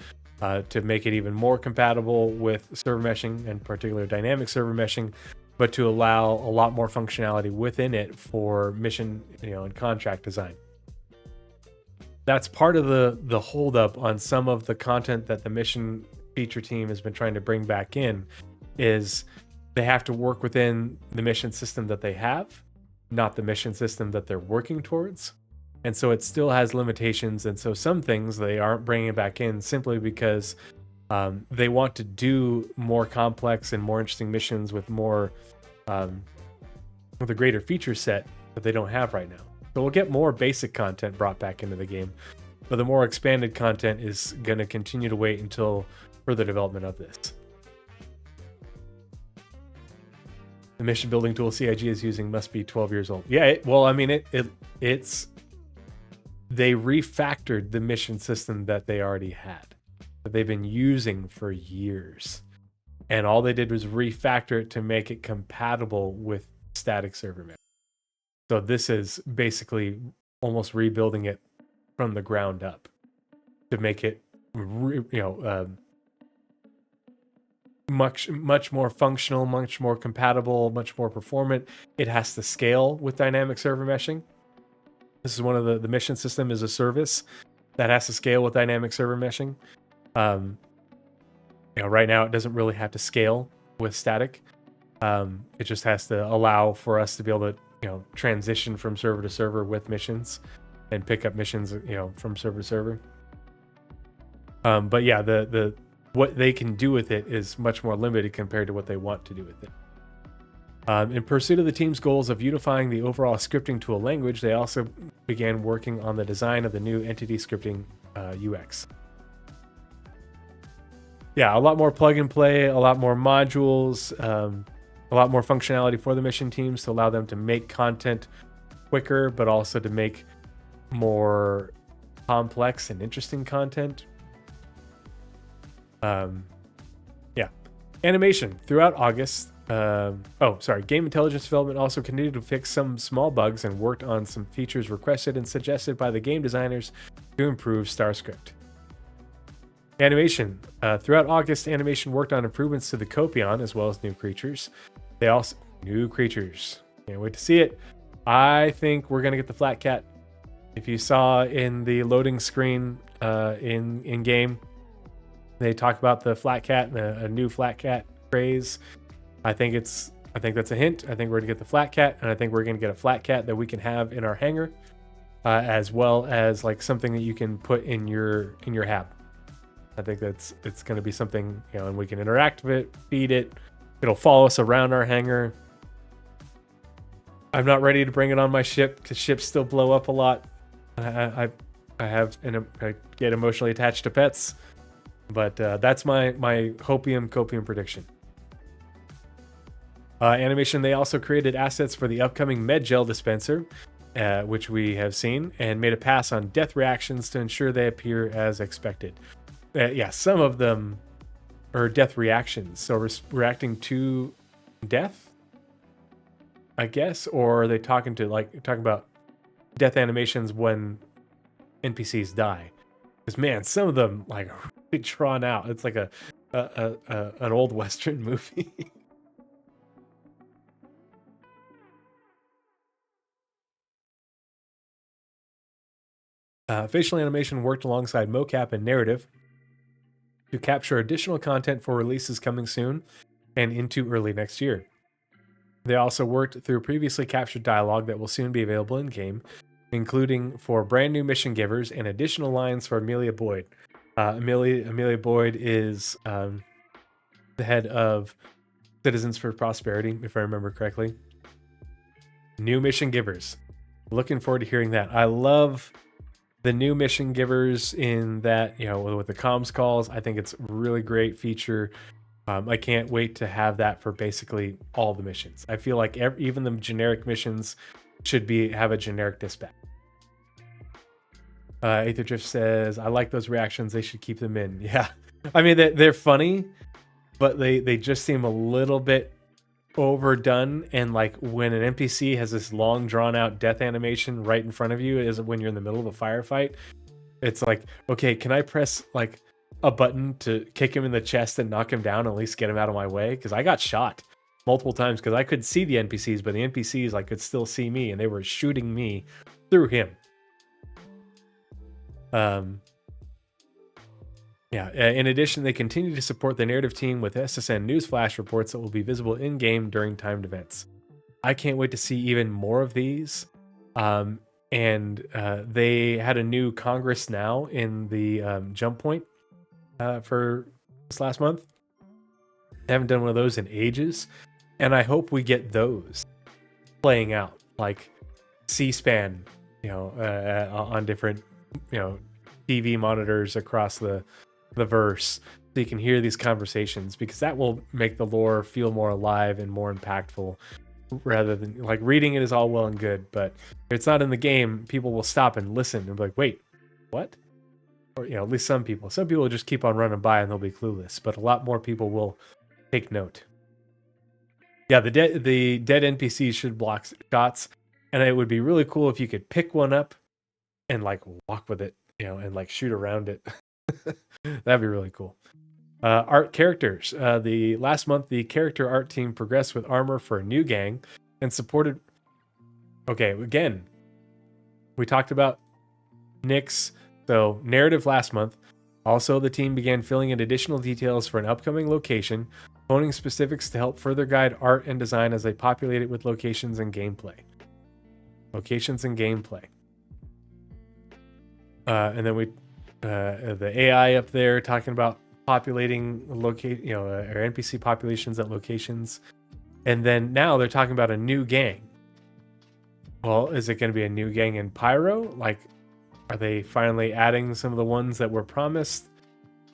to make it even more compatible with server meshing, and particular dynamic server meshing, but to allow a lot more functionality within it for mission, and contract design. That's part of the holdup on some of the content that the mission feature team has been trying to bring back in, is they have to work within the mission system that they have, not the mission system that they're working towards. And so it still has limitations. And so some things they aren't bringing back in simply because they want to do more complex and more interesting missions with more, with a greater feature set that they don't have right now. So we'll get more basic content brought back into the game, but the more expanded content is going to continue to wait until further development of this. The mission building tool CIG is using must be 12 years old. Yeah, it's they refactored the mission system that they already had, that they've been using for years. And all they did was refactor it to make it compatible with static server mesh. So this is basically almost rebuilding it from the ground up to make it, much more functional, much more compatible, much more performant. It has to scale with dynamic server meshing. This is one of the mission system is a service that has to scale with dynamic server meshing. Right now it doesn't really have to scale with static. It just has to allow for us to be able to transition from server to server with missions and pick up missions from server to server. But yeah, the what they can do with it is much more limited compared to what they want to do with it. In pursuit of the team's goals of unifying the overall scripting tool language, they also began working on the design of the new entity scripting UX. Yeah, a lot more plug and play, a lot more modules, a lot more functionality for the mission teams to allow them to make content quicker, but also to make more complex and interesting content. Animation throughout August. Game Intelligence Development also continued to fix some small bugs and worked on some features requested and suggested by the game designers to improve StarScript. Animation. Throughout August, Animation worked on improvements to the Copion as well as new creatures. New creatures. Can't wait to see it. I think we're going to get the Flat Cat. If you saw in the loading screen in game, They talk about the flat cat, a new flat cat craze. I think that's a hint. I think we're gonna get the flat cat, and I think we're gonna get a flat cat that we can have in our hangar, as well as like something that you can put in your hab. I think it's gonna be something, and we can interact with it, feed it. It'll follow us around our hangar. I'm not ready to bring it on my ship because ships still blow up a lot. I get emotionally attached to pets, but that's my copium prediction. Animation, they also created assets for the upcoming med gel dispenser, which we have seen, and made a pass on death reactions to ensure they appear as expected. Some of them are death reactions, so reacting to death, I guess, or are they talking about death animations when NPCs die? Because man, some of them like are really drawn out. It's like an old Western movie. Facial animation worked alongside mocap and narrative to capture additional content for releases coming soon and into early next year. They also worked through previously captured dialogue that will soon be available in-game, including for brand new mission givers and additional lines for Amelia Boyd. Amelia Boyd is the head of Citizens for Prosperity, if I remember correctly. New mission givers. Looking forward to hearing that. I love the new mission givers in that, with the comms calls. I think it's a really great feature. I can't wait to have that for basically all the missions. I feel like even the generic missions should have a generic dispatch. Aether Drift says, I like those reactions. They should keep them in. Yeah. I mean, they're funny, but they just seem a little bit overdone. And like when an NPC has this long drawn out death animation right in front of you, is when you're in the middle of a firefight. It's like, okay, can I press like a button to kick him in the chest and knock him down, at least get him out of my way? Because I got shot multiple times because I could see the NPCs, but the NPCs could still see me, and they were shooting me through him. In addition, they continue to support the narrative team with SSN news flash reports that will be visible in-game during timed events. I can't wait to see even more of these. And they had a new Congress now in the jump point for this last month. They haven't done one of those in ages, and I hope we get those playing out, like C-SPAN, on different, TV monitors across the verse, so you can hear these conversations, because that will make the lore feel more alive and more impactful, rather than like reading it is all well and good, but if it's not in the game, people will stop and listen and be like, wait, what? Or at least some people will just keep on running by and they'll be clueless, but a lot more people will take note. The dead NPCs should block shots, and it would be really cool if you could pick one up and like walk with it, and like shoot around it. That'd be really cool. Art characters. The last month, the character art team progressed with armor for a new gang and supported. Okay, again, we talked about Nyx. So narrative last month. Also, the team began filling in additional details for an upcoming location, honing specifics to help further guide art and design as they populate it with locations and gameplay. And then the AI up there talking about populating or NPC populations at locations. And then now they're talking about a new gang. Well, is it going to be a new gang in Pyro? Like, are they finally adding some of the ones that were promised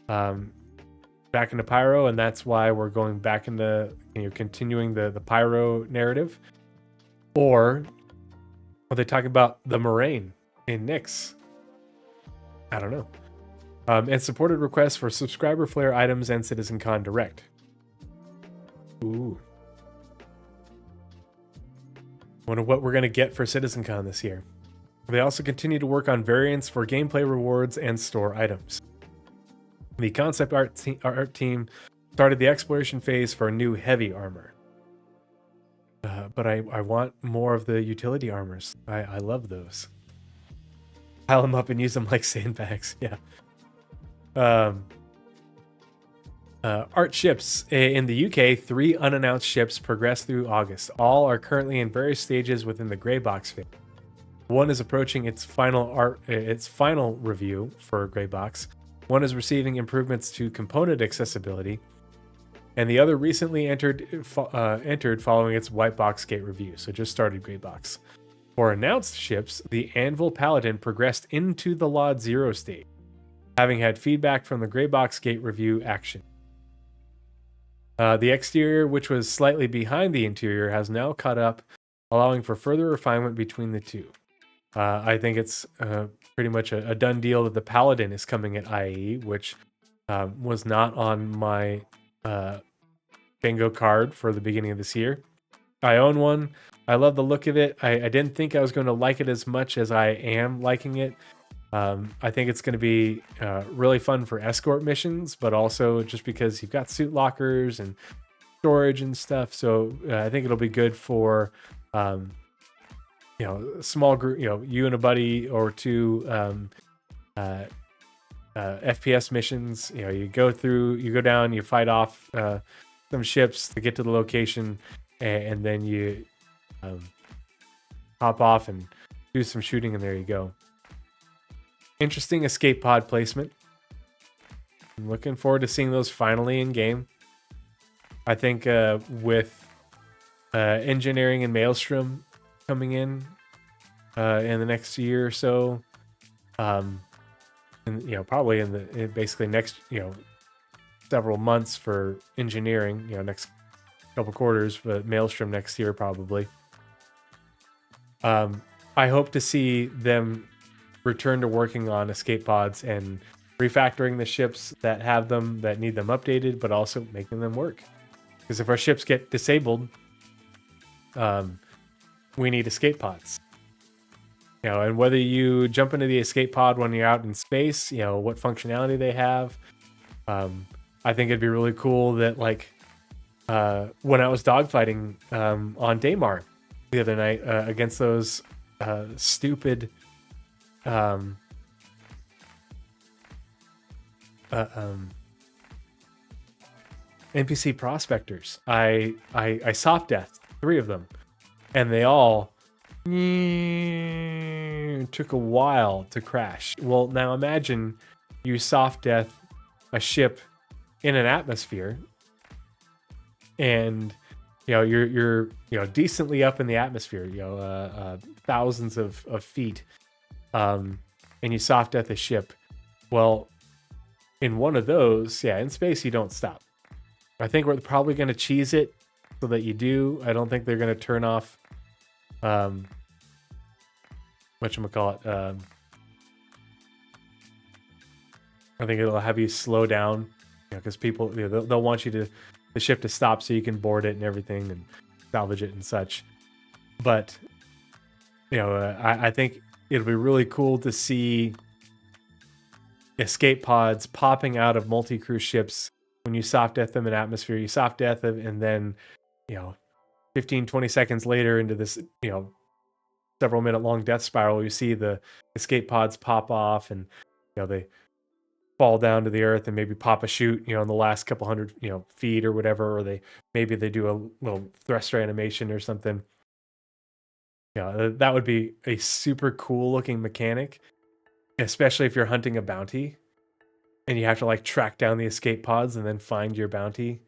back into Pyro, and that's why we're going back into continuing the Pyro narrative? Or are they talking about the Moraine in Nyx? I don't know. And supported requests for subscriber flare items and CitizenCon Direct. Ooh. Wonder what we're going to get for CitizenCon this year. They also continue to work on variants for gameplay rewards and store items. The concept art team started the exploration phase for new heavy armor. But I want more of the utility armors. I love those. Pile them up and use them like sandbags. Yeah. Art ships in the UK. 3 unannounced ships progress through August. All are currently in various stages within the gray box phase. One is approaching its final review for gray box. One is receiving improvements to component accessibility, and the other recently entered following its white box gate review. So just started gray box. For announced ships, the Anvil Paladin progressed into the Lot 0 stage, having had feedback from the gray box gate review action. The exterior, which was slightly behind the interior, has now caught up, allowing for further refinement between the two. I think it's pretty much a done deal that the Paladin is coming at IAE, which was not on my bingo card for the beginning of this year. I own one. I love the look of it. I didn't think I was going to like it as much as I am liking it. I think it's going to be really fun for escort missions, but also just because you've got suit lockers and storage and stuff. So I think it'll be good for, small group, you and a buddy or two FPS missions. You go down, you fight off some ships to get to the location, and then you hop off and do some shooting, and there you go. Interesting escape pod placement. I'm looking forward to seeing those finally in game. I think with engineering and Maelstrom coming in the next year or so, and probably in basically next several months for engineering, next couple quarters, but Maelstrom next year probably. I hope to see them return to working on escape pods and refactoring the ships that have them, that need them updated, but also making them work. Because if our ships get disabled, we need escape pods. And whether you jump into the escape pod when you're out in space, what functionality they have. I think it'd be really cool that, like, when I was dogfighting on Daymar the other night against those stupid NPC prospectors, I soft deathed 3 of them, and they all took a while to crash. Well, now imagine you soft death a ship in an atmosphere, and you're decently up in the atmosphere, thousands of feet, and you soft death a ship. Well, in one of those, in space you don't stop. I think we're probably going to cheese it so that you do. I don't think they're going to turn off whatchamacallit. I think it'll have you slow down, because people, they'll want the ship to stop so you can board it and everything and salvage it and such. But I think it'll be really cool to see escape pods popping out of multi-crew ships when you soft death them in atmosphere. You soft death them, and then 15-20 seconds later into this several minute long death spiral, you see the escape pods pop off, and they fall down to the earth and maybe pop a chute in the last couple hundred feet or whatever, or they do a little thruster animation or something. That would be a super cool looking mechanic, especially if you're hunting a bounty and you have to track down the escape pods and then find your bounty.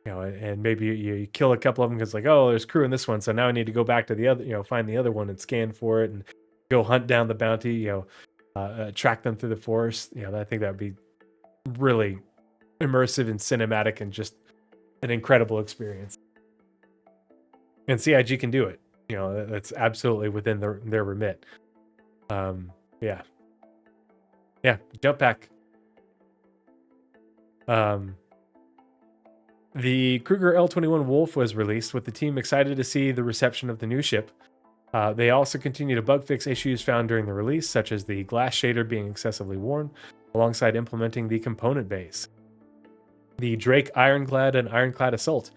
And maybe you kill a couple of them because there's crew in this one, so now I need to go back to the other, find the other one and scan for it and go hunt down the bounty, track them through the forest. I think that would be really immersive and cinematic and just an incredible experience. And CIG can do it. That's absolutely within their remit. Yeah, jump pack. The Kruger L-21 Wolf was released, with the team excited to see the reception of the new ship. They also continue to bug fix issues found during the release, such as the glass shader being excessively worn, alongside implementing the component base. The Drake Ironclad and Ironclad Assault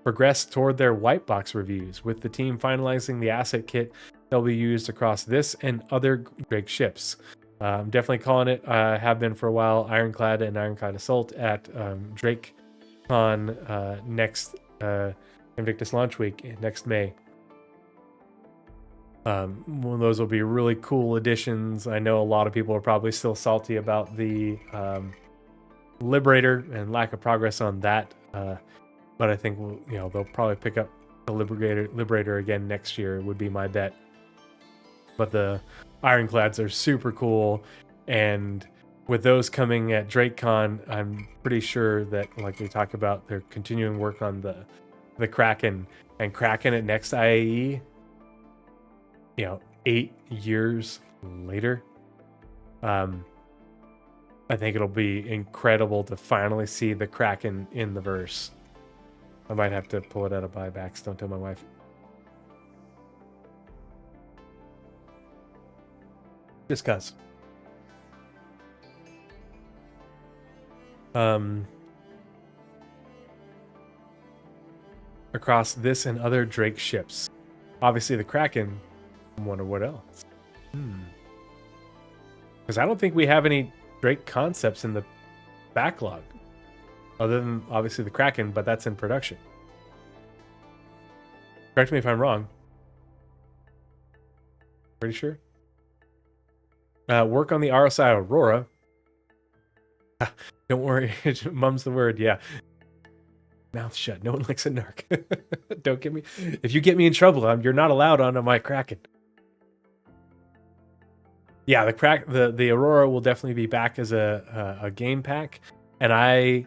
progressed toward their white box reviews, with the team finalizing the asset kit that will be used across this and other Drake ships. I'm definitely calling it, have been for a while, Ironclad and Ironclad Assault at Drake on next Invictus launch week next May. One of those will be really cool additions. I know a lot of people are probably still salty about the Liberator and lack of progress on that, but I think they'll probably pick up the Liberator again next year would be my bet. But the Ironclads are super cool, and with those coming at DrakeCon, I'm pretty sure that, like we talked about, they're continuing work on the Kraken, and Kraken at next IAE, 8 years later. I think it'll be incredible to finally see the Kraken in the verse. I might have to pull it out of buybacks. Don't tell my wife. Just cuz. Across this and other Drake ships. Obviously the Kraken. I wonder what else. Because I don't think we have any Drake concepts in the backlog. Other than obviously the Kraken, but that's in production. Correct me if I'm wrong. Pretty sure. Work on the RSI Aurora. Don't worry, mum's the word. Yeah. Mouth shut. No one likes a narc. Don't get me. If you get me in trouble, you're not allowed on my Kraken. Yeah, the Aurora will definitely be back as a game pack, and I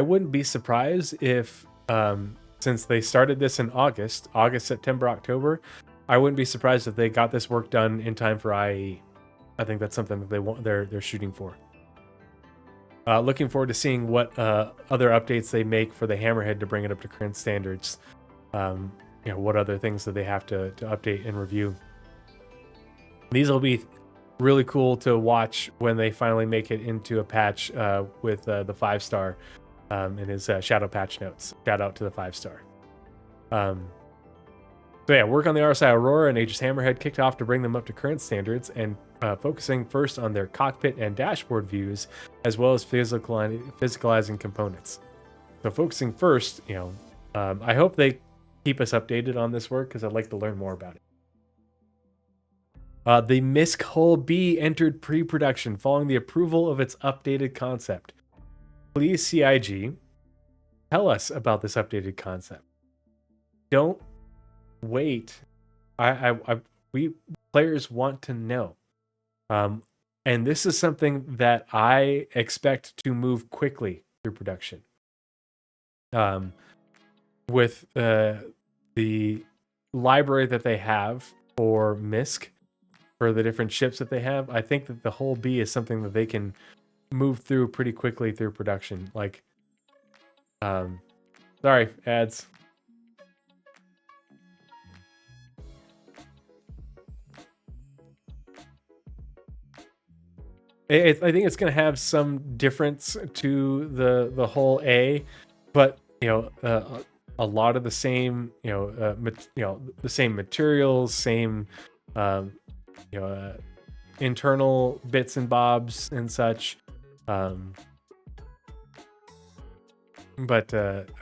wouldn't be surprised if since they started this in August, September, October, I wouldn't be surprised if they got this work done in time for IAE. I think that's something that they're shooting for. Looking forward to seeing what other updates they make for the Hammerhead to bring it up to current standards. What other things that they have to update and review. These will be really cool to watch when they finally make it into a patch with the 5-star in his shadow patch notes. Shout out to the 5-star. So yeah, work on the RSI Aurora and Aegis Hammerhead kicked off to bring them up to current standards and focusing first on their cockpit and dashboard views, as well as physicalizing components. So focusing first, I hope they keep us updated on this work because I'd like to learn more about it. The MISC Hull B entered pre-production following the approval of its updated concept. Please, CIG, tell us about this updated concept. Don't wait. We players want to know. And this is something that I expect to move quickly through production. With the library that they have for MISC, for the different ships that they have, I think that the Hull B is something that they can move through pretty quickly through production. Like, sorry, ads. I think it's going to have some difference to the Hull A, but a lot of the same, the same materials, same, internal bits and bobs and such. But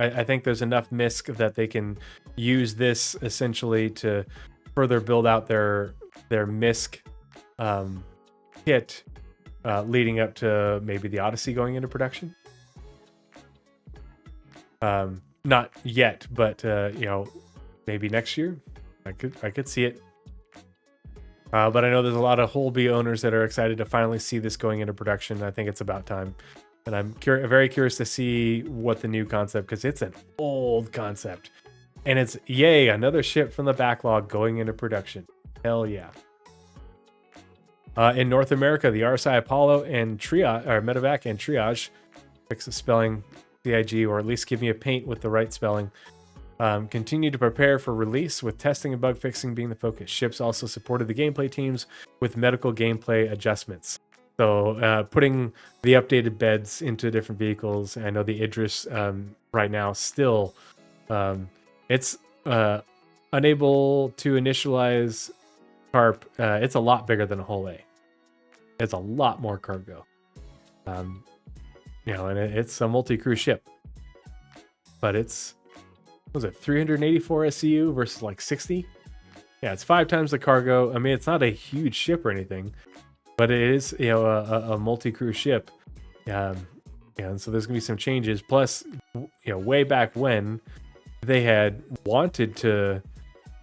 I think there's enough MISC that they can use this essentially to further build out their MISC kit. Leading up to maybe the Odyssey going into production. Not yet, but maybe next year. I could see it. But I know there's a lot of Hull B owners that are excited to finally see this going into production. I think it's about time. And I'm very curious to see what the new concept, because it's an old concept. And it's, yay, another ship from the backlog going into production. Hell yeah. In North America, the RSI Apollo and Triage, or Medevac and Triage, fix the spelling, CIG, or at least give me a paint with the right spelling, continue to prepare for release, with testing and bug fixing being the focus. Ships also supported the gameplay teams with medical gameplay adjustments. So putting the updated beds into different vehicles. I know the Idris right now still, it's unable to initialize carp. It's a lot bigger than a Hull A. It's a lot more cargo. And it's a multi-crew ship. but it's, what was it, 384 SCU versus like 60? Yeah, it's 5 times the cargo. I mean, it's not a huge ship or anything, but it is, a multi-crew ship. And so there's gonna be some changes. Plus, way back when they had wanted to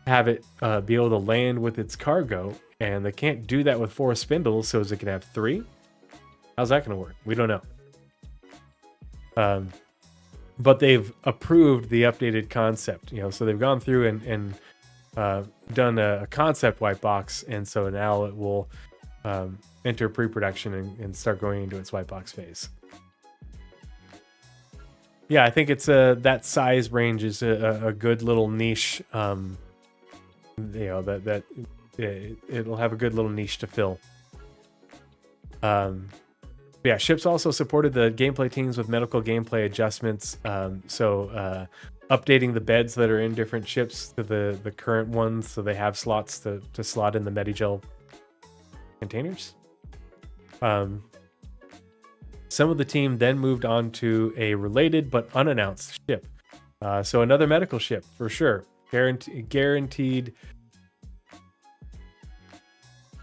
have it be able to land with its cargo, and they can't do that with 4 spindles, so is it gonna have 3? How's that gonna work? We don't know. But they've approved the updated concept, so they've gone through and done a concept white box, and so now it will enter pre-production and start going into its white box phase. Yeah, I think it's that size range is a good little niche. It'll have a good little niche to fill. Yeah, ships also supported the gameplay teams with medical gameplay adjustments. So updating the beds that are in different ships to the current ones, so they have slots to slot in the Medigel containers. Some of the team then moved on to a related but unannounced ship. So another medical ship for sure. Guaranteed.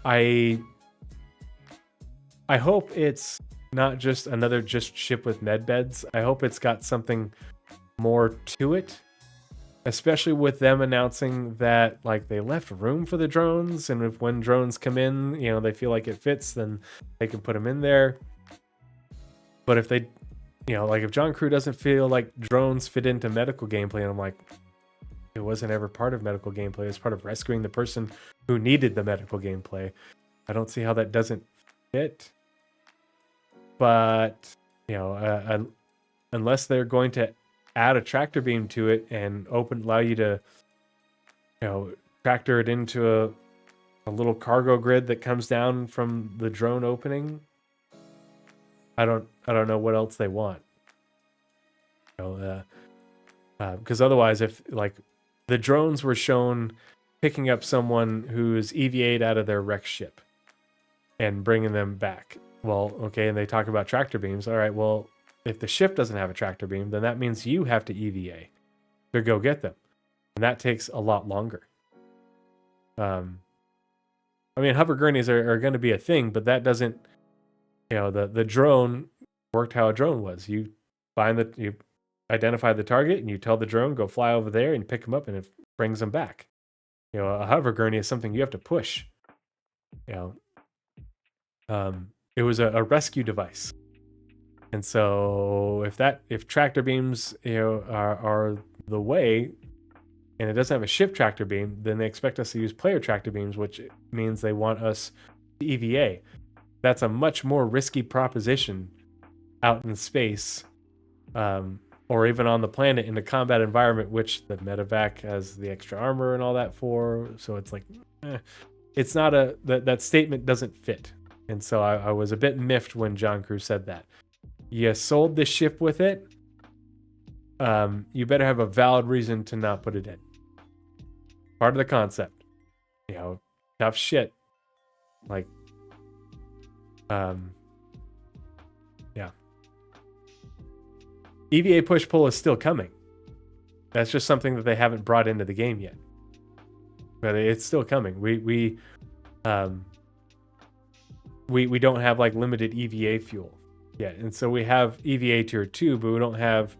I hope it's not just another ship with med beds. I hope it's got something more to it, especially with them announcing that like they left room for the drones, and if when drones come in, they feel like it fits, then they can put them in there. But if they, like if John Crew doesn't feel like drones fit into medical gameplay, and I'm like, it wasn't ever part of medical gameplay. It was part of rescuing the person who needed the medical gameplay. I don't see how that doesn't fit. But, unless they're going to add a tractor beam to it and allow you to, tractor it into a little cargo grid that comes down from the drone opening, I don't know what else they want. Because otherwise, if like the drones were shown picking up someone who's EVA'd out of their wreck ship and bringing them back, well, okay, and they talk about tractor beams. All right, well, if the ship doesn't have a tractor beam, then that means you have to EVA to go get them, and that takes a lot longer. I mean, hover gurneys are going to be a thing, but that doesn't. The drone worked how a drone was. You identify the target and you tell the drone, go fly over there and pick them up, and it brings them back. A hover gurney is something you have to push. It was a rescue device. And so if tractor beams, are the way, and it doesn't have a ship tractor beam, then they expect us to use player tractor beams, which means they want us to EVA. That's a much more risky proposition out in space, or even on the planet in a combat environment, which the medevac has the extra armor and all that for. So it's like, it's not that statement doesn't fit. And so I was a bit miffed when John Crew said that. You sold the ship with it. You better have a valid reason to not put it in. Part of the concept. Tough shit. Like, yeah. EVA push-pull is still coming. That's just something that they haven't brought into the game yet. But it's still coming. We don't have like limited EVA fuel yet. And so we have EVA tier 2, but we don't have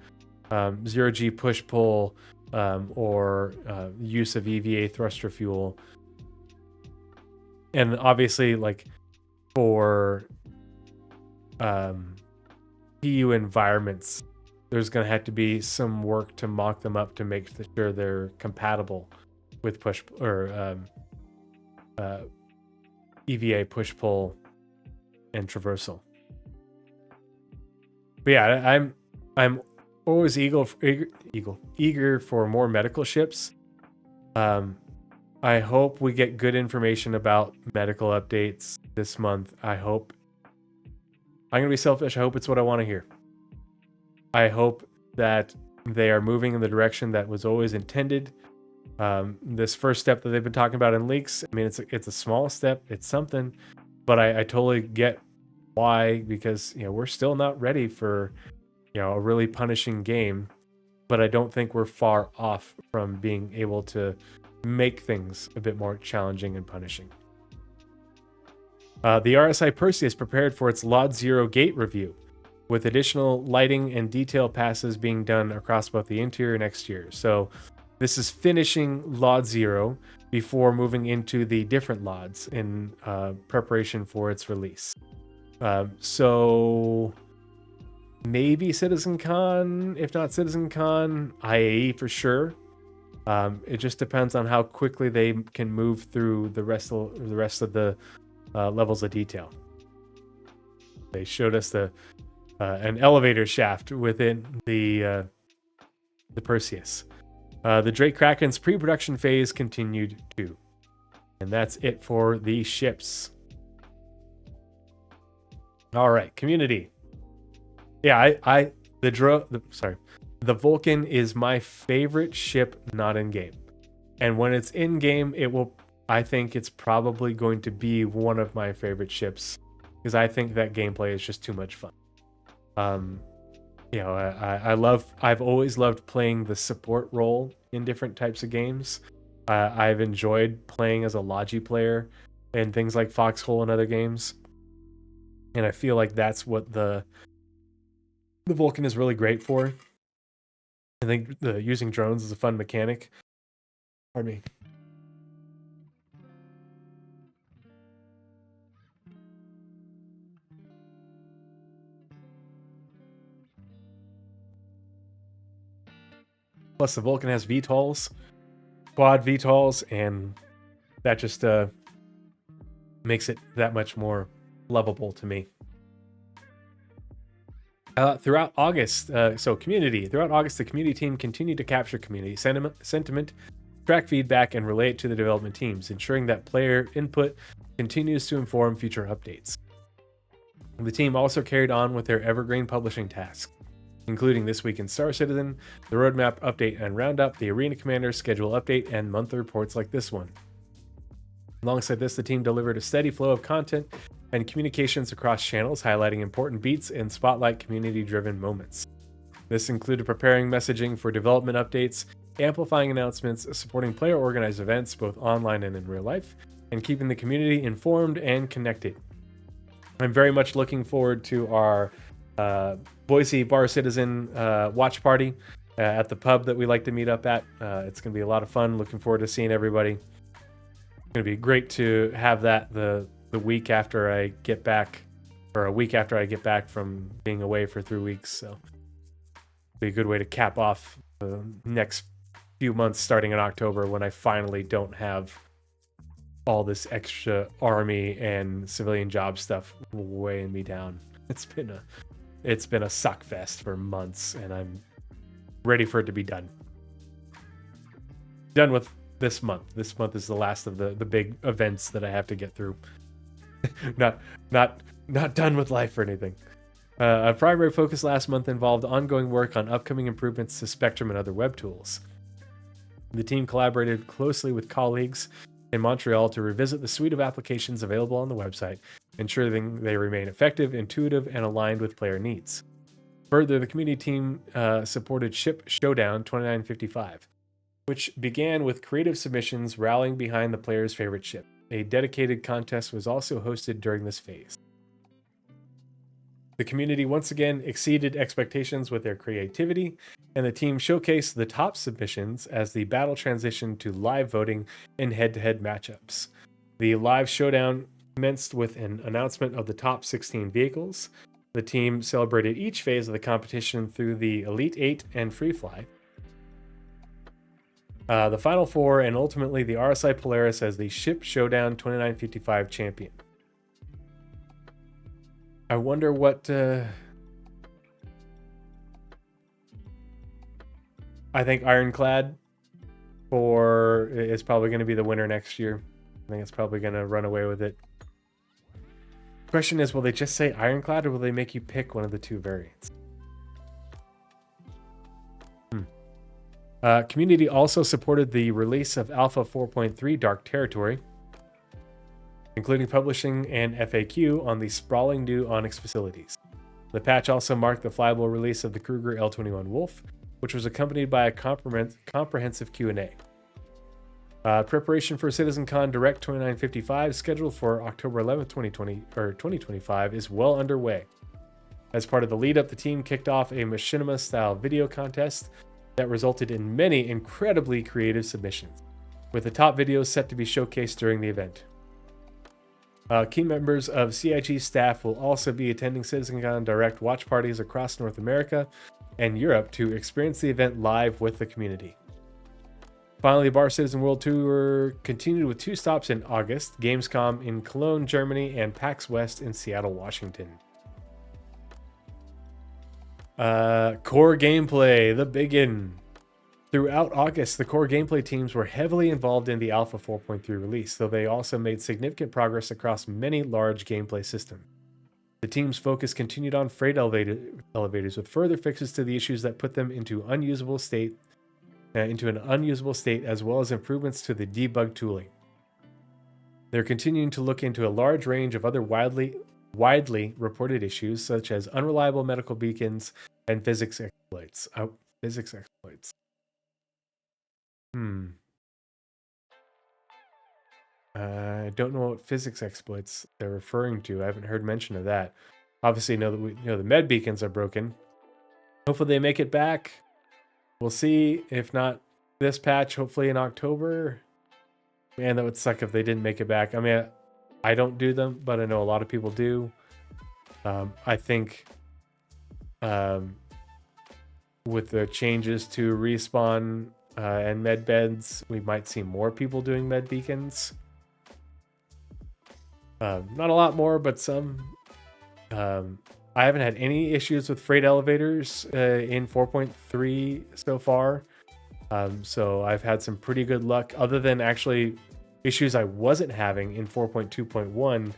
0G push-pull or use of EVA thruster fuel. And obviously, like, for PU environments, there's going to have to be some work to mock them up to make sure they're compatible with push or EVA push pull and traversal. But yeah, I'm always eager for more medical ships. I hope we get good information about medical updates this month. I'm going to be selfish. I hope it's what I want to hear. I hope that they are moving in the direction that was always intended. This first step that they've been talking about in leaks, I mean, it's a small step. It's something, but I totally get why, because we're still not ready for a really punishing game. but I don't think we're far off from being able to make things a bit more challenging and punishing. The RSI Perseus prepared for its Lot Zero gate review, with additional lighting and detail passes being done across both the interior and exterior. So this is finishing Lot Zero before moving into the different LODs in preparation for its release. So maybe CitizenCon, if not CitizenCon, IAE for sure. It just depends on how quickly they can move through the rest of the levels of detail. They showed us an elevator shaft within the Perseus. The Drake Kraken's pre-production phase continued too, and that's it for the ships. All right, community. Yeah, the Vulcan is my favorite ship not in game, and when it's in game, I think it's probably going to be one of my favorite ships because I think that gameplay is just too much fun. I've always loved playing the support role in different types of games. I've enjoyed playing as a Logi player in things like Foxhole and other games, and I feel like that's what the Vulcan is really great for. I think using drones is a fun mechanic. Pardon me. Plus, the Vulcan has VTOLs, quad VTOLs, and that just makes it that much more lovable to me. Throughout August, the community team continued to capture community sentiment, track feedback, and relay it to the development teams, ensuring that player input continues to inform future updates. The team also carried on with their evergreen publishing tasks, including This Week in Star Citizen, the Roadmap Update and Roundup, the Arena Commander Schedule Update, and monthly reports like this one. Alongside this, the team delivered a steady flow of content and communications across channels, highlighting important beats and spotlight community-driven moments. This included preparing messaging for development updates, amplifying announcements, supporting player-organized events both online and in real life, and keeping the community informed and connected. I'm very much looking forward to our Boise Bar Citizen watch party at the pub that we like to meet up at. It's going to be a lot of fun. Looking forward to seeing everybody. It's going to be great to have that the week after I get back, or a week after I get back from being away for 3 weeks. So it'll be a good way to cap off the next few months starting in October when I finally don't have all this extra army and civilian job stuff weighing me down. It's been a suck fest for months, and I'm ready for it to be done. Done with this month. This month is the last of the big events that I have to get through. not done with life or anything. A primary focus last month involved ongoing work on upcoming improvements to Spectrum and other web tools. The team collaborated closely with colleagues in Montreal to revisit the suite of applications available on the website, ensuring they remain effective, intuitive, and aligned with player needs. Further, the community team supported Ship Showdown 2955, which began with creative submissions rallying behind the player's favorite ship. A dedicated contest was also hosted during this phase. The community once again exceeded expectations with their creativity, and the team showcased the top submissions as the battle transitioned to live voting in head-to-head matchups. The live showdown commenced with an announcement of the top 16 vehicles. The team celebrated each phase of the competition through the Elite 8 and Free Fly, the Final Four, and ultimately the RSI Polaris as the Ship Showdown 2955 champion. I wonder what... I think Ironclad is probably going to be the winner next year. I think it's probably going to run away with it. Question is, will they just say Ironclad, or will they make you pick one of the two variants? Community also supported the release of Alpha 4.3 Dark Territory, including publishing an FAQ on the sprawling new Onyx facilities. The patch also marked the flyable release of the Kruger L21 Wolf, which was accompanied by a comprehensive Q&A. Preparation for CitizenCon Direct 2955, scheduled for October 11th, 2025, is well underway. As part of the lead-up, the team kicked off a machinima-style video contest that resulted in many incredibly creative submissions, with the top videos set to be showcased during the event. Key members of CIG staff will also be attending CitizenCon Direct watch parties across North America and Europe to experience the event live with the community. Finally, the Bar Citizen World Tour continued with 2 stops in August, Gamescom in Cologne, Germany, and PAX West in Seattle, Washington. Core gameplay, the biggin. Throughout August, the core gameplay teams were heavily involved in the Alpha 4.3 release, though they also made significant progress across many large gameplay systems. The team's focus continued on freight elevators with further fixes to the issues that put them into an unusable state, as well as improvements to the debug tooling. They're continuing to look into a large range of other widely reported issues, such as unreliable medical beacons and physics exploits. I don't know what physics exploits they're referring to. I haven't heard mention of that. Obviously, know that we know the med beacons are broken. Hopefully, they make it back. We'll see. If not this patch, hopefully in October. Man, that would suck if they didn't make it back. I mean, I don't do them, but I know a lot of people do. I think with the changes to respawn and med beds, we might see more people doing med beacons. Not a lot more, but some. I haven't had any issues with freight elevators in 4.3 so far. So I've had some pretty good luck, other than actually issues I wasn't having in 4.2.1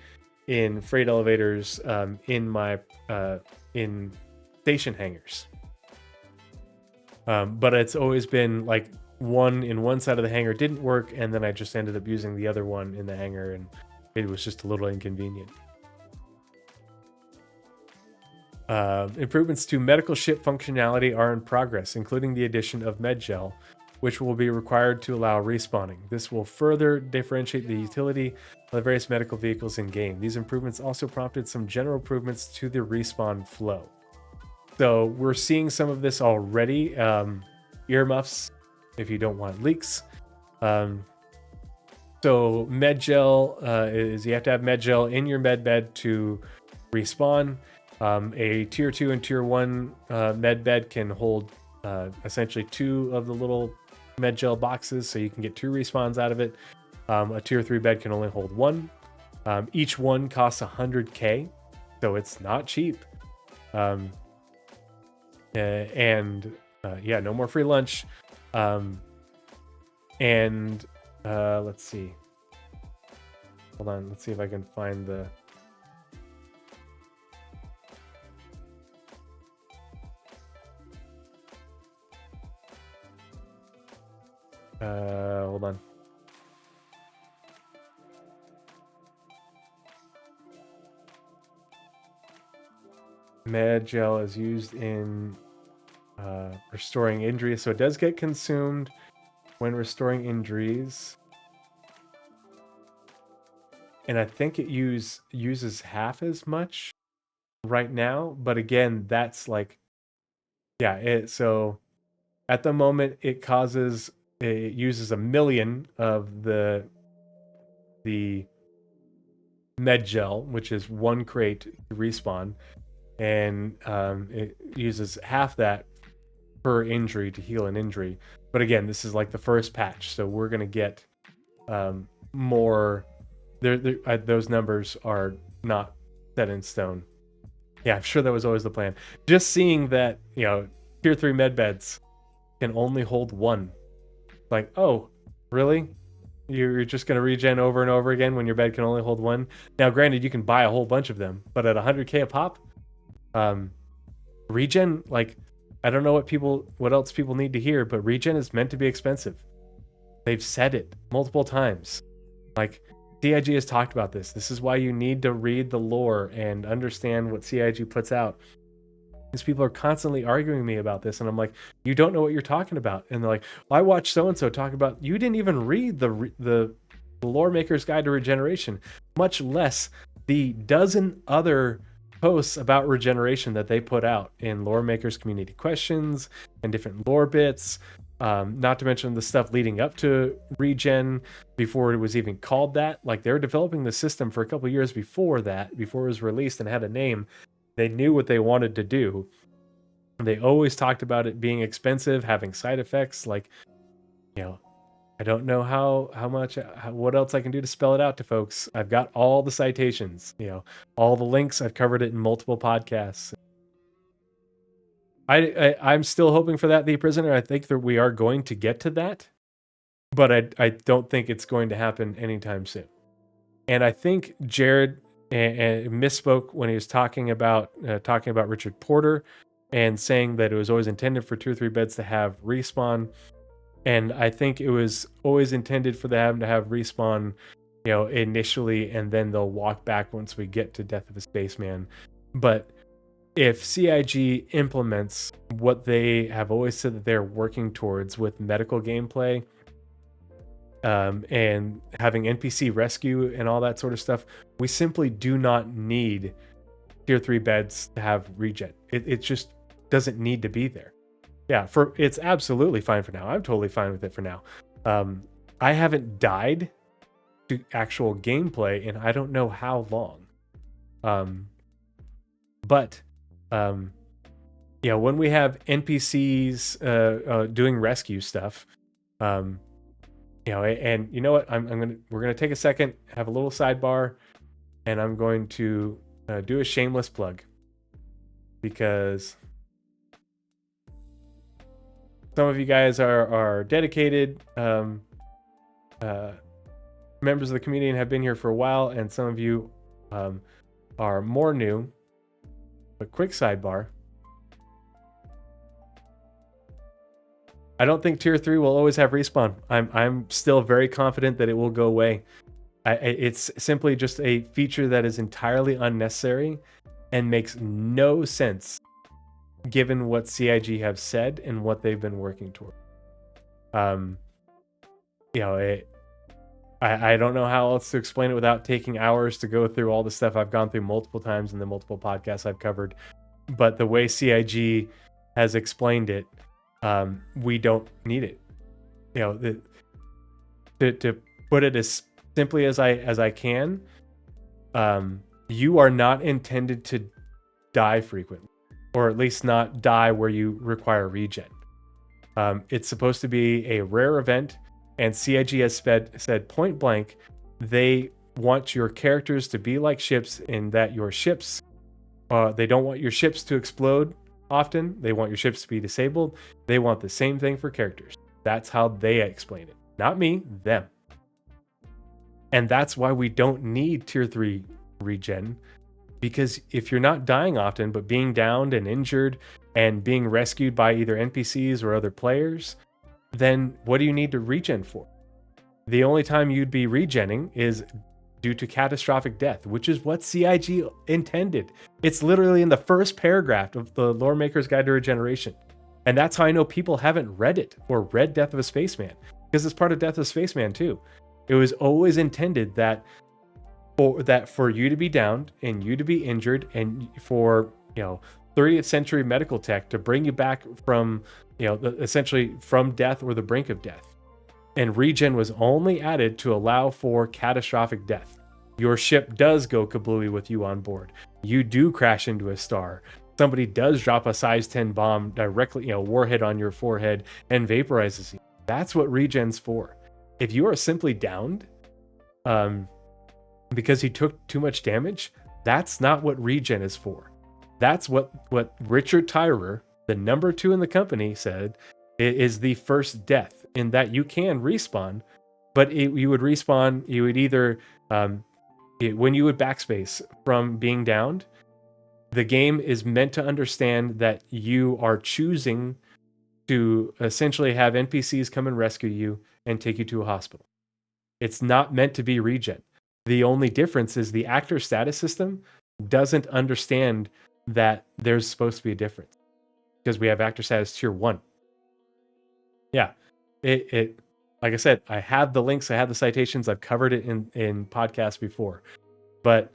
in freight elevators in my in station hangars. But it's always been like one in one side of the hangar didn't work, and then I just ended up using the other one in the hangar, and it was just a little inconvenient. Improvements to medical ship functionality are in progress, including the addition of MedGel, which will be required to allow respawning. This will further differentiate the utility of the various medical vehicles in game. These improvements also prompted some general improvements to the respawn flow. So we're seeing some of this already. Earmuffs, if you don't want leaks. So MedGel is you have to have MedGel in your med bed to respawn. A tier 2 and tier 1 med bed can hold essentially 2 of the little MedGel boxes, so you can get 2 respawns out of it. A tier 3 bed can only hold 1. Each one costs 100k, so it's not cheap. Yeah, no more free lunch. Let's see. Hold on, let's see if I can find the... hold on. MedGel is used in restoring injuries, so it does get consumed when restoring injuries. And I think it uses half as much right now, but again, that's like, yeah. So at the moment, it uses 1 million of the MedGel, which is 1 crate to respawn, and it uses half that per injury to heal an injury. But again, this is like the first patch, so we're gonna get more. Those numbers are not set in stone. Yeah, I'm sure that was always the plan. Just seeing that, tier 3 med beds can only hold 1. Like, oh, really? You're just going to regen over and over again when your bed can only hold 1? Now, granted, you can buy a whole bunch of them, but at 100k a pop, regen, like, I don't know what else people need to hear, but regen is meant to be expensive. They've said it multiple times. Like, CIG has talked about this. This is why you need to read the lore and understand what CIG puts out. These people are constantly arguing with me about this, and I'm like, you don't know what you're talking about. And they're like, well, I watched so and so talk about. You didn't even read the Lore Maker's Guide to Regeneration, much less the dozen other posts about regeneration that they put out in Lore Maker's community questions and different lore bits. Not to mention the stuff leading up to regen before it was even called that. Like, they were developing the system for a couple years before that, before it was released and had a name. They knew what they wanted to do. They always talked about it being expensive, having side effects. Like, I don't know what else I can do to spell it out to folks. I've got all the citations, all the links. I've covered it in multiple podcasts. I'm still hoping for that, The Prisoner. I think that we are going to get to that, but I don't think it's going to happen anytime soon. And I think Jared misspoke when he was talking about Richard Porter and saying that it was always intended for 2 or 3 beds to have respawn. And I think it was always intended for them to have respawn, initially, and then they'll walk back once we get to Death of a Spaceman. But if CIG implements what they have always said that they're working towards with medical gameplay, and having NPC rescue and all that sort of stuff, we simply do not need tier 3 beds to have regen. It just doesn't need to be there. Yeah, it's absolutely fine for now. I'm totally fine with it for now. I haven't died to actual gameplay in I don't know how long. But when we have NPCs doing rescue stuff, and you know what? We're gonna take a second, have a little sidebar, and I'm going to do a shameless plug, because some of you guys are dedicated members of the community and have been here for a while, and some of you are more new. But quick sidebar. I don't think tier 3 will always have respawn. I'm still very confident that it will go away. It's simply just a feature that is entirely unnecessary and makes no sense given what CIG have said and what they've been working toward. I don't know how else to explain it without taking hours to go through all the stuff I've gone through multiple times in the multiple podcasts I've covered. But the way CIG has explained it, we don't need it. To put it as simply as I can, you are not intended to die frequently, or at least not die where you require regen. It's supposed to be a rare event, and CIG has said point blank, they want your characters to be like ships in that your ships, they don't want your ships to explode often. They want your ships to be disabled. They want the same thing for characters. That's how they explain it. Not me, them. And that's why we don't need tier 3 regen, because if you're not dying often, but being downed and injured and being rescued by either NPCs or other players, then what do you need to regen for? The only time you'd be regenning is due to catastrophic death, which is what CIG intended. It's literally in the first paragraph of the Lore Maker's Guide to Regeneration. And that's how I know people haven't read it or read Death of a Spaceman, because it's part of Death of a Spaceman too. It was always intended that for you to be downed and you to be injured, and for 30th century medical tech to bring you back from essentially from death or the brink of death. And regen was only added to allow for catastrophic death. Your ship does go kablooey with you on board. You do crash into a star. Somebody does drop a size 10 bomb directly, warhead on your forehead and vaporizes you. That's what regen's for. If you are simply downed because you took too much damage, that's not what regen is for. That's what Richard Tyrer, the number 2 in the company, said is the first death, in that you can respawn, but you would respawn, you would either, when you would backspace from being downed, the game is meant to understand that you are choosing to essentially have NPCs come and rescue you and take you to a hospital. It's not meant to be regen. The only difference is the actor status system doesn't understand that there's supposed to be a difference because we have actor status tier 1. Yeah, it like I said, I have the links, I have the citations, I've covered it in podcasts before, but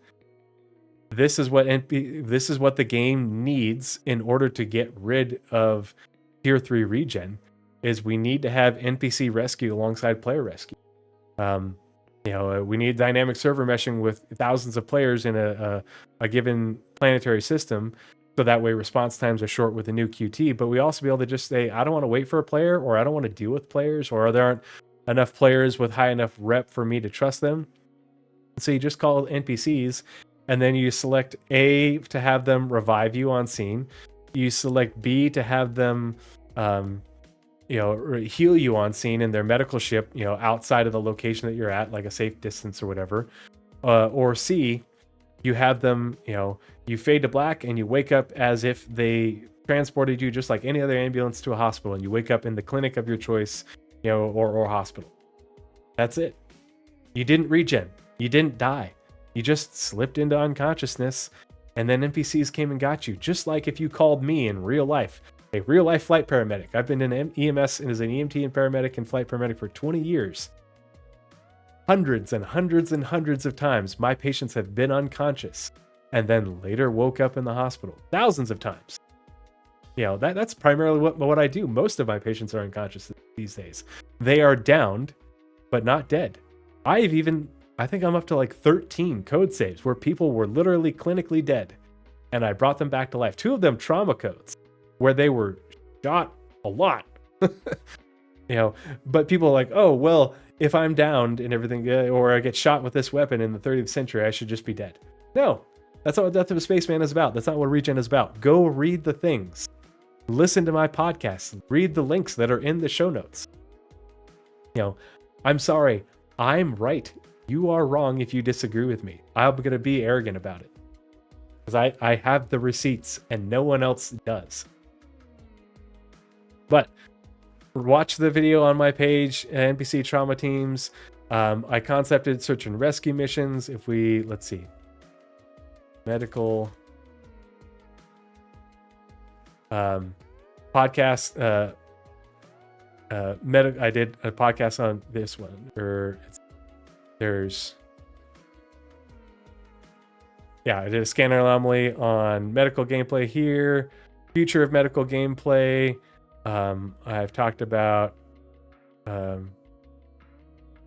this is what the game needs in order to get rid of tier 3 regen. Is we need to have NPC rescue alongside player rescue. We need dynamic server meshing with thousands of players in a given planetary system, so that way response times are short with a new QT. But we also be able to just say, I don't want to wait for a player, or I don't want to deal with players, or there aren't enough players with high enough rep for me to trust them. So you just call NPCs, and then you select A to have them revive you on scene. You select B to have them heal you on scene in their medical ship, outside of the location that you're at, like a safe distance or whatever. Or C, you have them, you fade to black and you wake up as if they transported you just like any other ambulance to a hospital, and you wake up in the clinic of your choice, or hospital. That's it. You didn't regen. You didn't die. You just slipped into unconsciousness, and then NPCs came and got you, just like if you called me in real life. A real-life flight paramedic. I've been in EMS and as an EMT and paramedic and flight paramedic for 20 years. Hundreds and hundreds and hundreds of times, my patients have been unconscious and then later woke up in the hospital. Thousands of times. That's primarily what I do. Most of my patients are unconscious these days. They are downed, but not dead. I think I'm up to like 13 code saves where people were literally clinically dead, and I brought them back to life. 2 of them trauma codes, where they were shot a lot. But people are like, oh, well, if I'm downed and everything, or I get shot with this weapon in the 30th century, I should just be dead. No, that's not what Death of a Spaceman is about. That's not what regen is about. Go read the things. Listen to my podcast. Read the links that are in the show notes. I'm sorry. I'm right. You are wrong if you disagree with me. I'm going to be arrogant about it, because I have the receipts and no one else does. But watch the video on my page, NPC trauma teams. I concepted search and rescue missions. Let's see, medical podcast. I did a podcast on this one. I did a scanner anomaly on medical gameplay here. Future of medical gameplay. I've talked about, I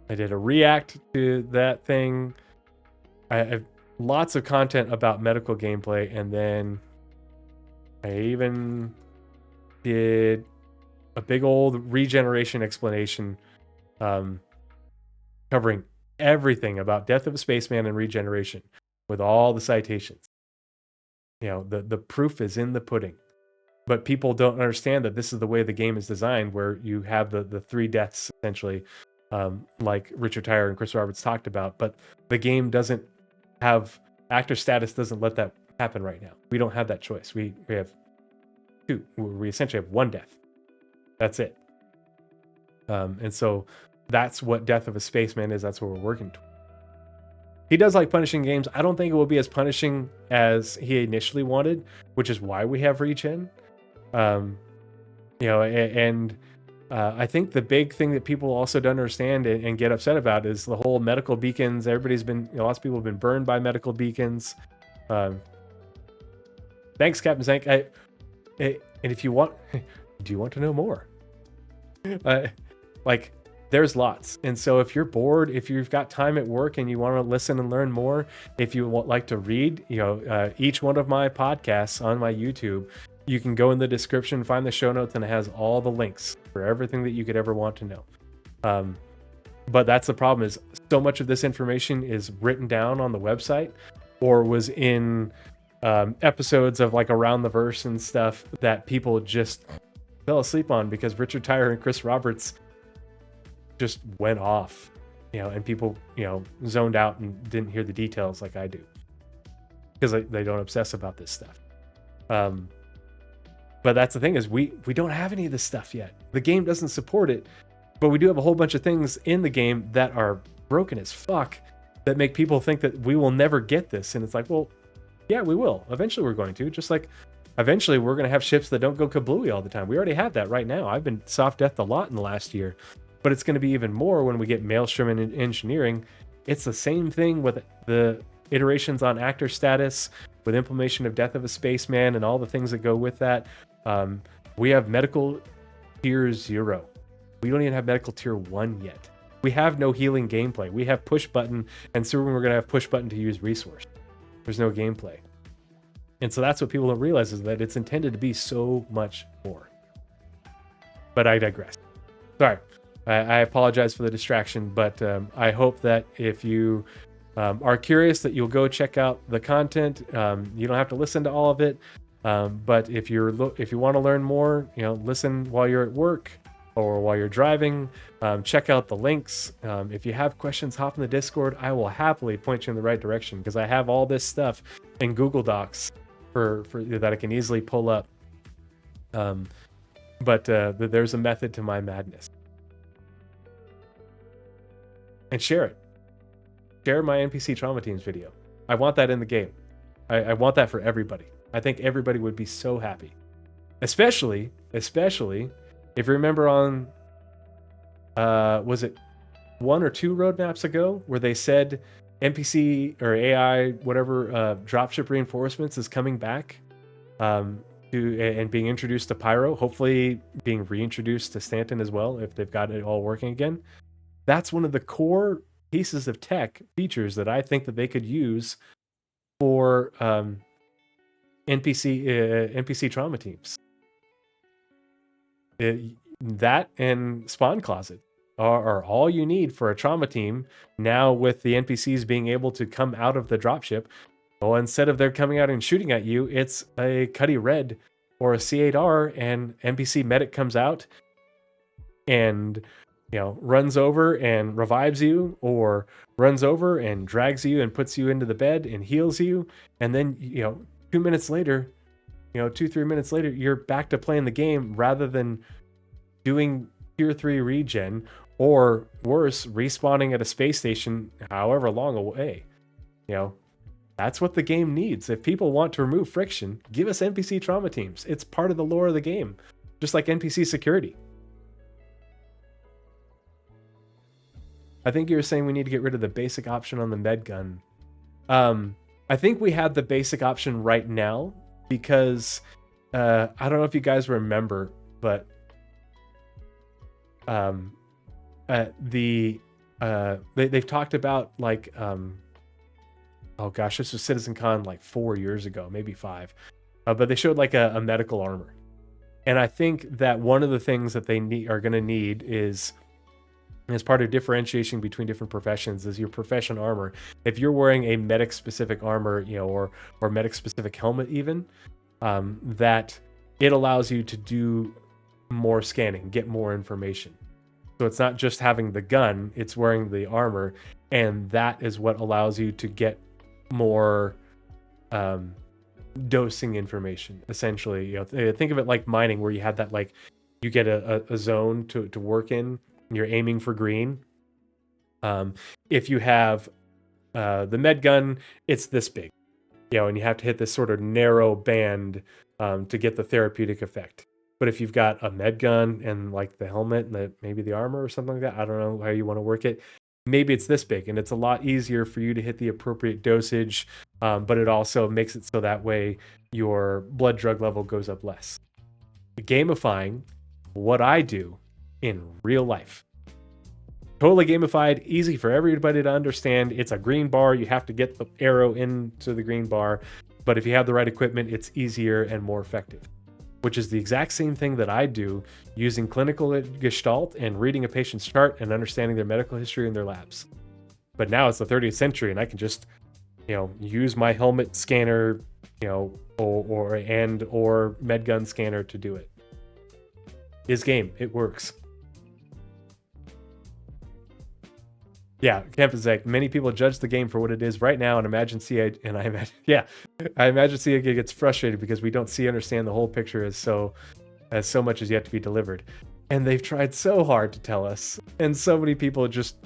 did a react to that thing. I have lots of content about medical gameplay, and then I even did a big old regeneration explanation, covering everything about Death of a Spaceman and regeneration with all the citations. The proof is in the pudding. But people don't understand that this is the way the game is designed, where you have the 3 deaths, essentially, like Richard Tyler and Chris Roberts talked about. But the game doesn't have, actor status doesn't let that happen right now. We don't have that choice. We have 2. We essentially have 1 death. That's it. And so that's what Death of a Spaceman is. That's what we're working towards. He does like punishing games. I don't think it will be as punishing as he initially wanted, which is why we have regen. I think the big thing that people also don't understand and get upset about is the whole medical beacons. Everybody's been, lots of people have been burned by medical beacons. Thanks, Captain Zank. And if you want, do you want to know more? There's lots. And so if you're bored, if you've got time at work and you want to listen and learn more, if you like to read, each one of my podcasts on my YouTube, you can go in the description, find the show notes, and it has all the links for everything that you could ever want to know. But that's the problem, is so much of this information is written down on the website or was in episodes of like Around the Verse and stuff that people just fell asleep on because Richard Tyler and Chris Roberts just went off, and people, zoned out and didn't hear the details like I do, because they don't obsess about this stuff. But that's the thing, is we don't have any of this stuff yet. The game doesn't support it, but we do have a whole bunch of things in the game that are broken as fuck that make people think that we will never get this. And it's like, well, Yeah, we will. Eventually we're going to. Just like eventually we're going to have ships that don't go kablooey all the time. We already have that right now. I've been soft deathed a lot in the last year. But it's going to be even more when we get Maelstrom in engineering. It's the same thing with the iterations on actor status, with implementation of Death of a Spaceman and all the things that go with that. We have medical tier 0. We don't even have medical tier 1 yet. We have no healing gameplay. We have push button, and soon we're going to have push button to use resource. There's no gameplay. And so that's what people don't realize, is that it's intended to be so much more. But I digress. Sorry. I apologize for the distraction, but I hope that if you are curious, that you'll go check out the content. You don't have to listen to all of it, but if you want to learn more, listen while you're at work or while you're driving. Check out the links. If you have questions, hop in the Discord. I will happily point you in the right direction, because I have all this stuff in Google Docs for that I can easily pull up. But there's a method to my madness. And share it. Share my NPC Trauma Teams video. I want that in the game. I want that for everybody. I think everybody would be so happy. Especially if you remember on, was it 1 or 2 roadmaps ago, where they said NPC or AI, whatever, dropship reinforcements is coming back and being introduced to Pyro, hopefully being reintroduced to Stanton as well, if they've got it all working again. That's one of the core pieces of tech features that I think that they could use for NPC trauma teams. That and spawn closet are all you need for a trauma team now, with the NPCs being able to come out of the dropship. Well, instead of they're coming out and shooting at you, it's a Cuddy Red or a C8R, and NPC medic comes out and runs over and revives you, or runs over and drags you and puts you into the bed and heals you. And then, 2 minutes later, 2-3 minutes later, you're back to playing the game, rather than doing tier 3 regen, or worse, respawning at a space station however long away. That's what the game needs. If people want to remove friction, give us NPC trauma teams. It's part of the lore of the game, just like NPC security. I think you were saying we need to get rid of the basic option on the med gun. I think we have the basic option right now, because I don't know if you guys remember, but they've talked about, like, oh gosh, this was CitizenCon like 4 years ago, maybe 5, but they showed like a medical armor. And I think that one of the things that they are going to need is, as part of differentiation between different professions, is your profession armor. If you're wearing a medic specific armor, or medic specific helmet even, that it allows you to do more scanning, get more information. So it's not just having the gun, it's wearing the armor, and that is what allows you to get more dosing information, essentially. Think of it like mining, where you have that, like, you get a zone to work in, and you're aiming for green. If you have the med gun, it's this big, and you have to hit this sort of narrow band to get the therapeutic effect. But if you've got a med gun and like the helmet and maybe the armor or something like that, I don't know how you want to work it, maybe it's this big, and it's a lot easier for you to hit the appropriate dosage, but it also makes it so that way your blood drug level goes up less. Gamifying what I do in real life. Totally gamified, easy for everybody to understand. It's a green bar. You have to get the arrow into the green bar, but if you have the right equipment, it's easier and more effective. Which is the exact same thing that I do using clinical gestalt and reading a patient's chart and understanding their medical history in their labs. But now it's the 30th century, and I can just, use my helmet scanner, or medgun scanner to do it. Is game. It works. Yeah, Kemp is like, many people judge the game for what it is right now, and I imagine CA gets frustrated because we don't understand the whole picture as so much is yet to be delivered. And they've tried so hard to tell us, and so many people just,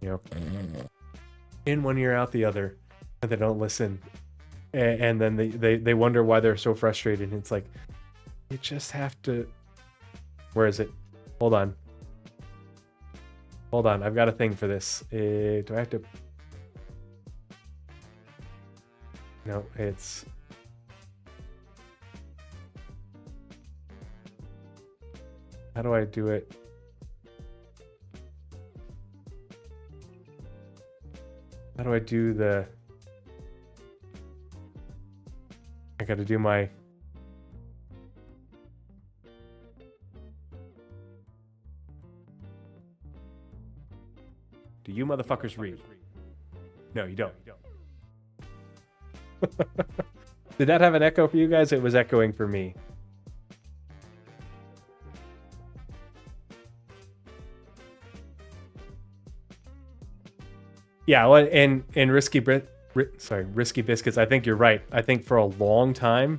in one ear out the other, and they don't listen. and then they wonder why they're so frustrated. And it's like, you just have to. Where is it? Hold on. I've got a thing for this. Do I have to? No, it's. How do I do it? How do I do the... I gotta do my... Do you motherfuckers read? No, you don't. Did that have an echo for you guys? It was echoing for me. Yeah, well, and Risky Biscuits, I think you're right. I think for a long time,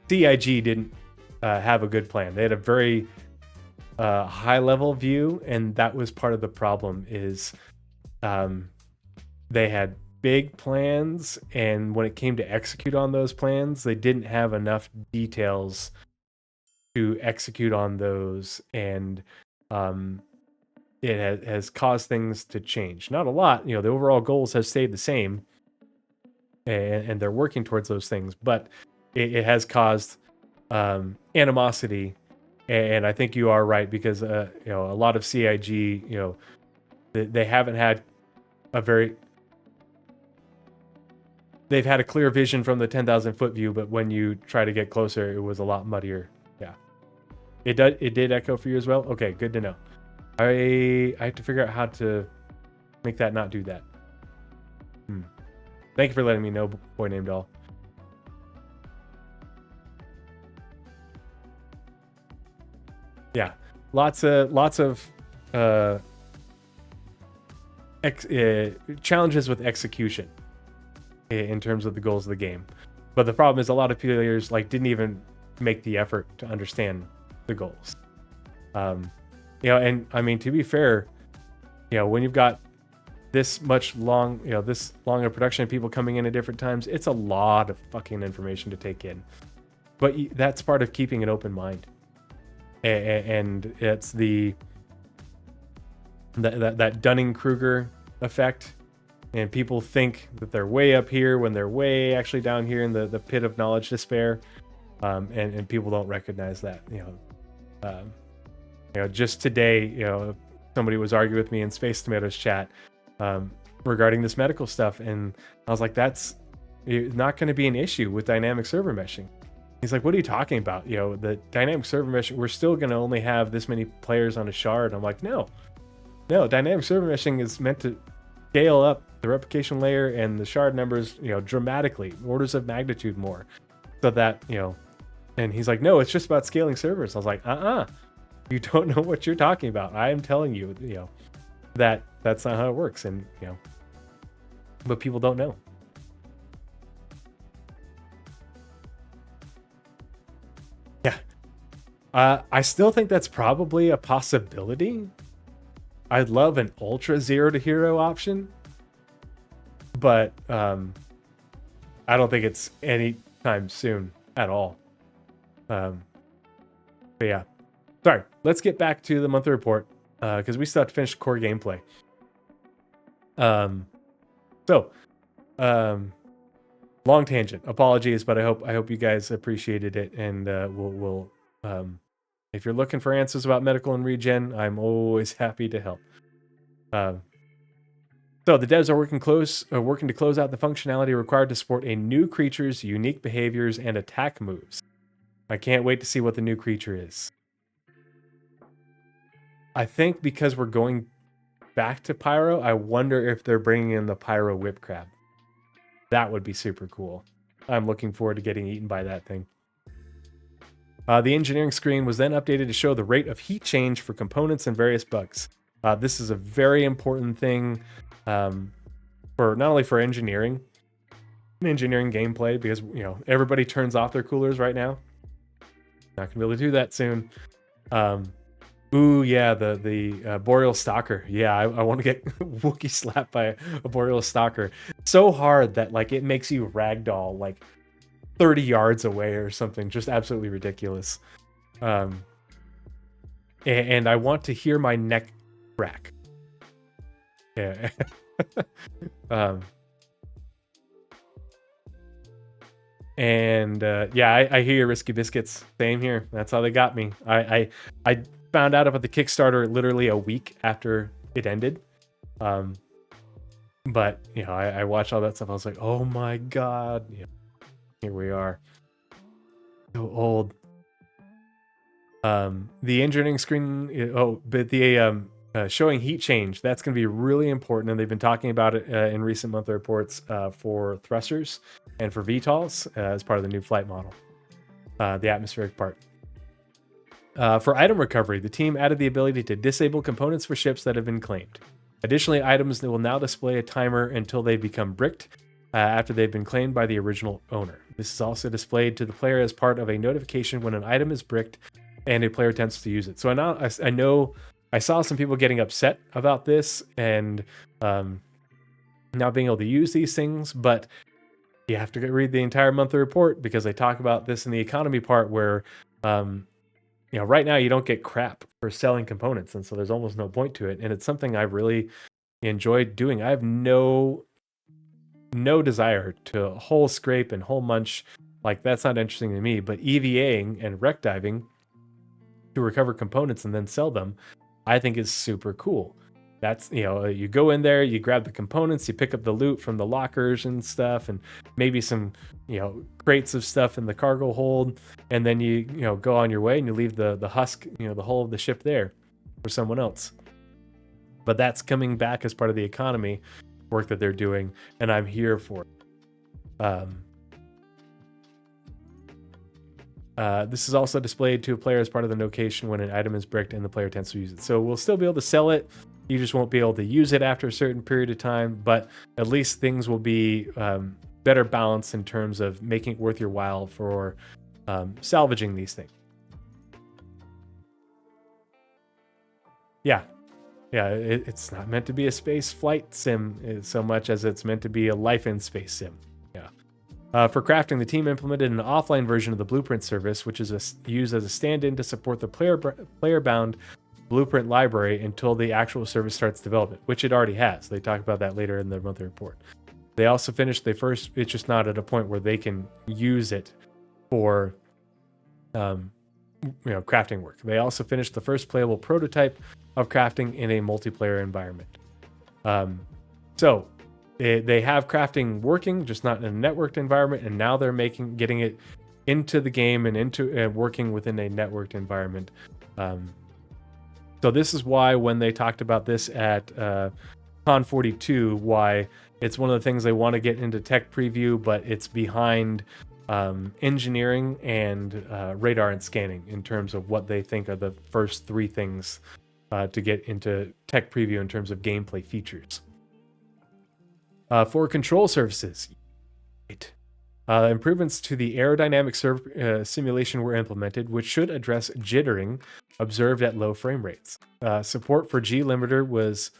CIG didn't have a good plan. They had a very high-level view, and that was part of the problem. Is they had big plans, and when it came to execute on those plans, they didn't have enough details to execute on those, and it has caused things to change. Not a lot, the overall goals have stayed the same, and they're working towards those things, but it has caused animosity. And I think you are right, because a lot of CIG, they haven't had they've had a clear vision from the 10,000 foot view, but when you try to get closer, it was a lot muddier. Yeah, it did echo for you as well. Okay, good to know. I have to figure out how to make that not do that. Thank you for letting me know, Boy Named Doll. Yeah, lots of challenges with execution in terms of the goals of the game. But the problem is a lot of players didn't even make the effort to understand the goals. And I mean, to be fair, when you've got this much long a production of people coming in at different times, it's a lot of fucking information to take in. But that's part of keeping an open mind. And it's that Dunning-Kruger effect, and people think that they're way up here when they're way actually down here in the pit of knowledge despair, and people don't recognize that. Just today, somebody was arguing with me in Space Tomatoes chat regarding this medical stuff, and I was like, that's not going to be an issue with dynamic server meshing. He's like, what are you talking about? The dynamic server meshing, we're still going to only have this many players on a shard. I'm like, no, dynamic server meshing is meant to scale up the replication layer and the shard numbers, dramatically, orders of magnitude more, so that, and he's like, no, it's just about scaling servers. I was like, you don't know what you're talking about. I am telling you, that's not how it works. And, but people don't know. Yeah. I still think that's probably a possibility. I'd love an ultra zero to hero option, but I don't think it's anytime soon at all. But yeah. Sorry, let's get back to the monthly report, because we still have to finish core gameplay. Long tangent. Apologies, but I hope you guys appreciated it, and we'll if you're looking for answers about medical and regen, I'm always happy to help. So the devs are working to close out the functionality required to support a new creature's unique behaviors and attack moves. I can't wait to see what the new creature is. I think because we're going back to Pyro, I wonder if they're bringing in the Pyro Whip Crab. That would be super cool. I'm looking forward to getting eaten by that thing. The engineering screen was then updated to show the rate of heat change for components and various bugs. This is a very important thing for not only for engineering gameplay, because everybody turns off their coolers right now. Not gonna be able to do that soon. Ooh, yeah, the Boreal Stalker. Yeah, I want to get Wookiee slapped by a Boreal Stalker so hard that like it makes you ragdoll like 30 yards away or something. Just absolutely ridiculous. And I want to hear my neck crack. Yeah. Yeah, I hear your Risky Biscuits. Same here. That's how they got me. I found out about the Kickstarter literally a week after it ended. But you know, I watched all that stuff. I was like, oh my god. Yeah, here we are. So old. The engineering screen. But the showing heat change, that's going to be really important, and they've been talking about it in recent monthly reports for thrusters and for VTOLs as part of the new flight model, the atmospheric part. For item recovery, the team added the ability to disable components for ships that have been claimed. Additionally, items that will now display a timer until they become bricked after they've been claimed by the original owner. This is also displayed to the player as part of a notification when an item is bricked and a player attempts to use it. So I know I saw some people getting upset about this and not being able to use these things, but you have to read the entire monthly report because they talk about this in the economy part where, you know, right now you don't get crap for selling components, and so there's almost no point to it. And it's something I really enjoyed doing. I have no desire to hole scrape and hole munch. Like, that's not interesting to me. But EVAing and wreck diving to recover components and then sell them, I think is super cool. That's, you know, you go in there, you grab the components, you pick up the loot from the lockers and stuff, and maybe some, you know, crates of stuff in the cargo hold, and then you know, go on your way and you leave the husk, you know, the hull of the ship there for someone else. But that's coming back as part of the economy work that they're doing, and I'm here for it. This is also displayed to a player as part of the notation when an item is bricked and the player tends to use it. So we'll still be able to sell it. You just won't be able to use it after a certain period of time, but at least things will be better balanced in terms of making it worth your while for salvaging these things. Yeah, it's not meant to be a space flight sim so much as it's meant to be a life in space sim. Yeah. For crafting, the team implemented an offline version of the blueprint service, which is used as a stand-in to support the player-bound blueprint library until the actual service starts development, which it already has. They talk about that later in the monthly report. They also finished it's just not at a point where they can use it for crafting work. They also finished the first playable prototype of crafting in a multiplayer environment. So they have crafting working, just not in a networked environment, and now they're getting it into the game and into working within a networked environment. So this is why when they talked about this at Con 42, why it's one of the things they want to get into tech preview, but it's behind engineering and radar and scanning in terms of what they think are the first three things to get into tech preview in terms of gameplay features. For control surfaces, improvements to the aerodynamic simulation were implemented, which should address jittering observed at low frame rates. Support for G limiter was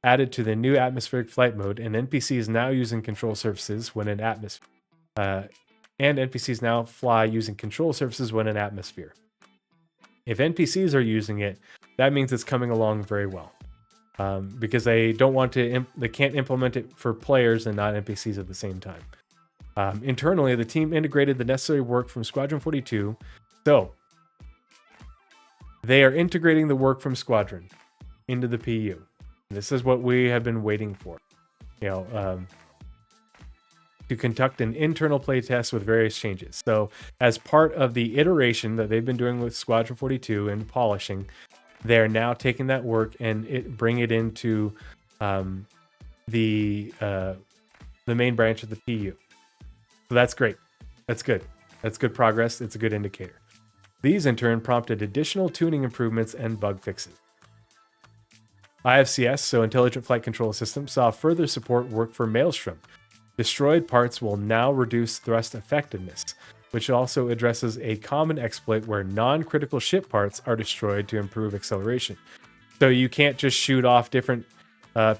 added to the new atmospheric flight mode, and NPCs now using control surfaces when in atmosphere. And NPCs now fly using control surfaces when in atmosphere. If NPCs are using it, that means it's coming along very well. Because they don't want to, they can't implement it for players and not NPCs at the same time. Internally, the team integrated the necessary work from Squadron 42. So they are integrating the work from Squadron into the PU. This is what we have been waiting for. To conduct an internal playtest with various changes. So as part of the iteration that they've been doing with Squadron 42 and polishing, they're now taking that work and bring it into the main branch of the PU. So that's great. That's good. That's good progress. It's a good indicator. These in turn prompted additional tuning improvements and bug fixes. IFCS, so Intelligent Flight Control System, saw further support work for Maelstrom. Destroyed parts will now reduce thrust effectiveness, which also addresses a common exploit where non-critical ship parts are destroyed to improve acceleration. So you can't just shoot off different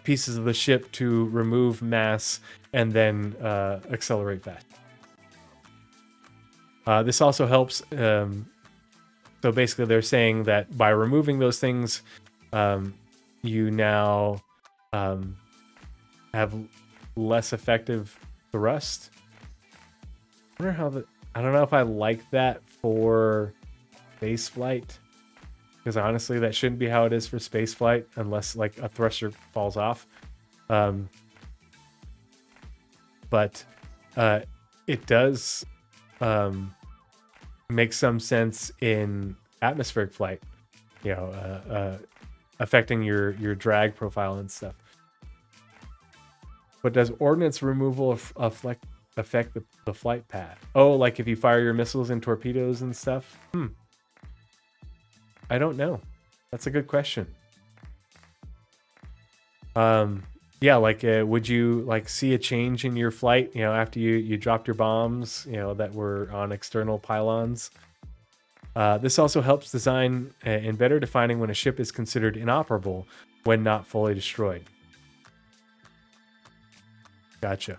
pieces of the ship to remove mass and then accelerate fast. This also helps. So basically, they're saying that by removing those things, you now have less effective thrust. I wonder how I don't know if I like that for space flight, because honestly, that shouldn't be how it is for space flight unless like a thruster falls off. But it does make some sense in atmospheric flight, affecting your drag profile and stuff. But does ordnance removal affect the flight path? Oh, like if you fire your missiles and torpedoes and stuff? I don't know. That's a good question. Yeah, like would you like see a change in your flight, after you dropped your bombs, that were on external pylons? This also helps design and better defining when a ship is considered inoperable when not fully destroyed. Gotcha.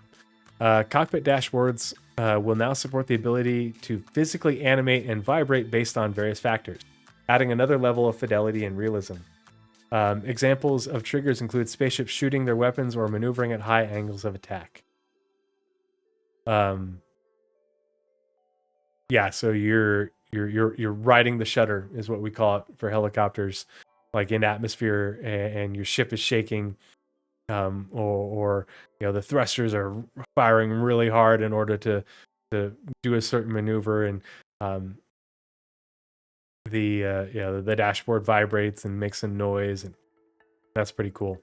Cockpit dashboards will now support the ability to physically animate and vibrate based on various factors, adding another level of fidelity and realism. Examples of triggers include spaceships shooting their weapons or maneuvering at high angles of attack. Yeah, so you're riding the shutter is what we call it for helicopters, like in atmosphere, and your ship is shaking, or the thrusters are firing really hard in order to do a certain maneuver, and the dashboard vibrates and makes a noise, and that's pretty cool.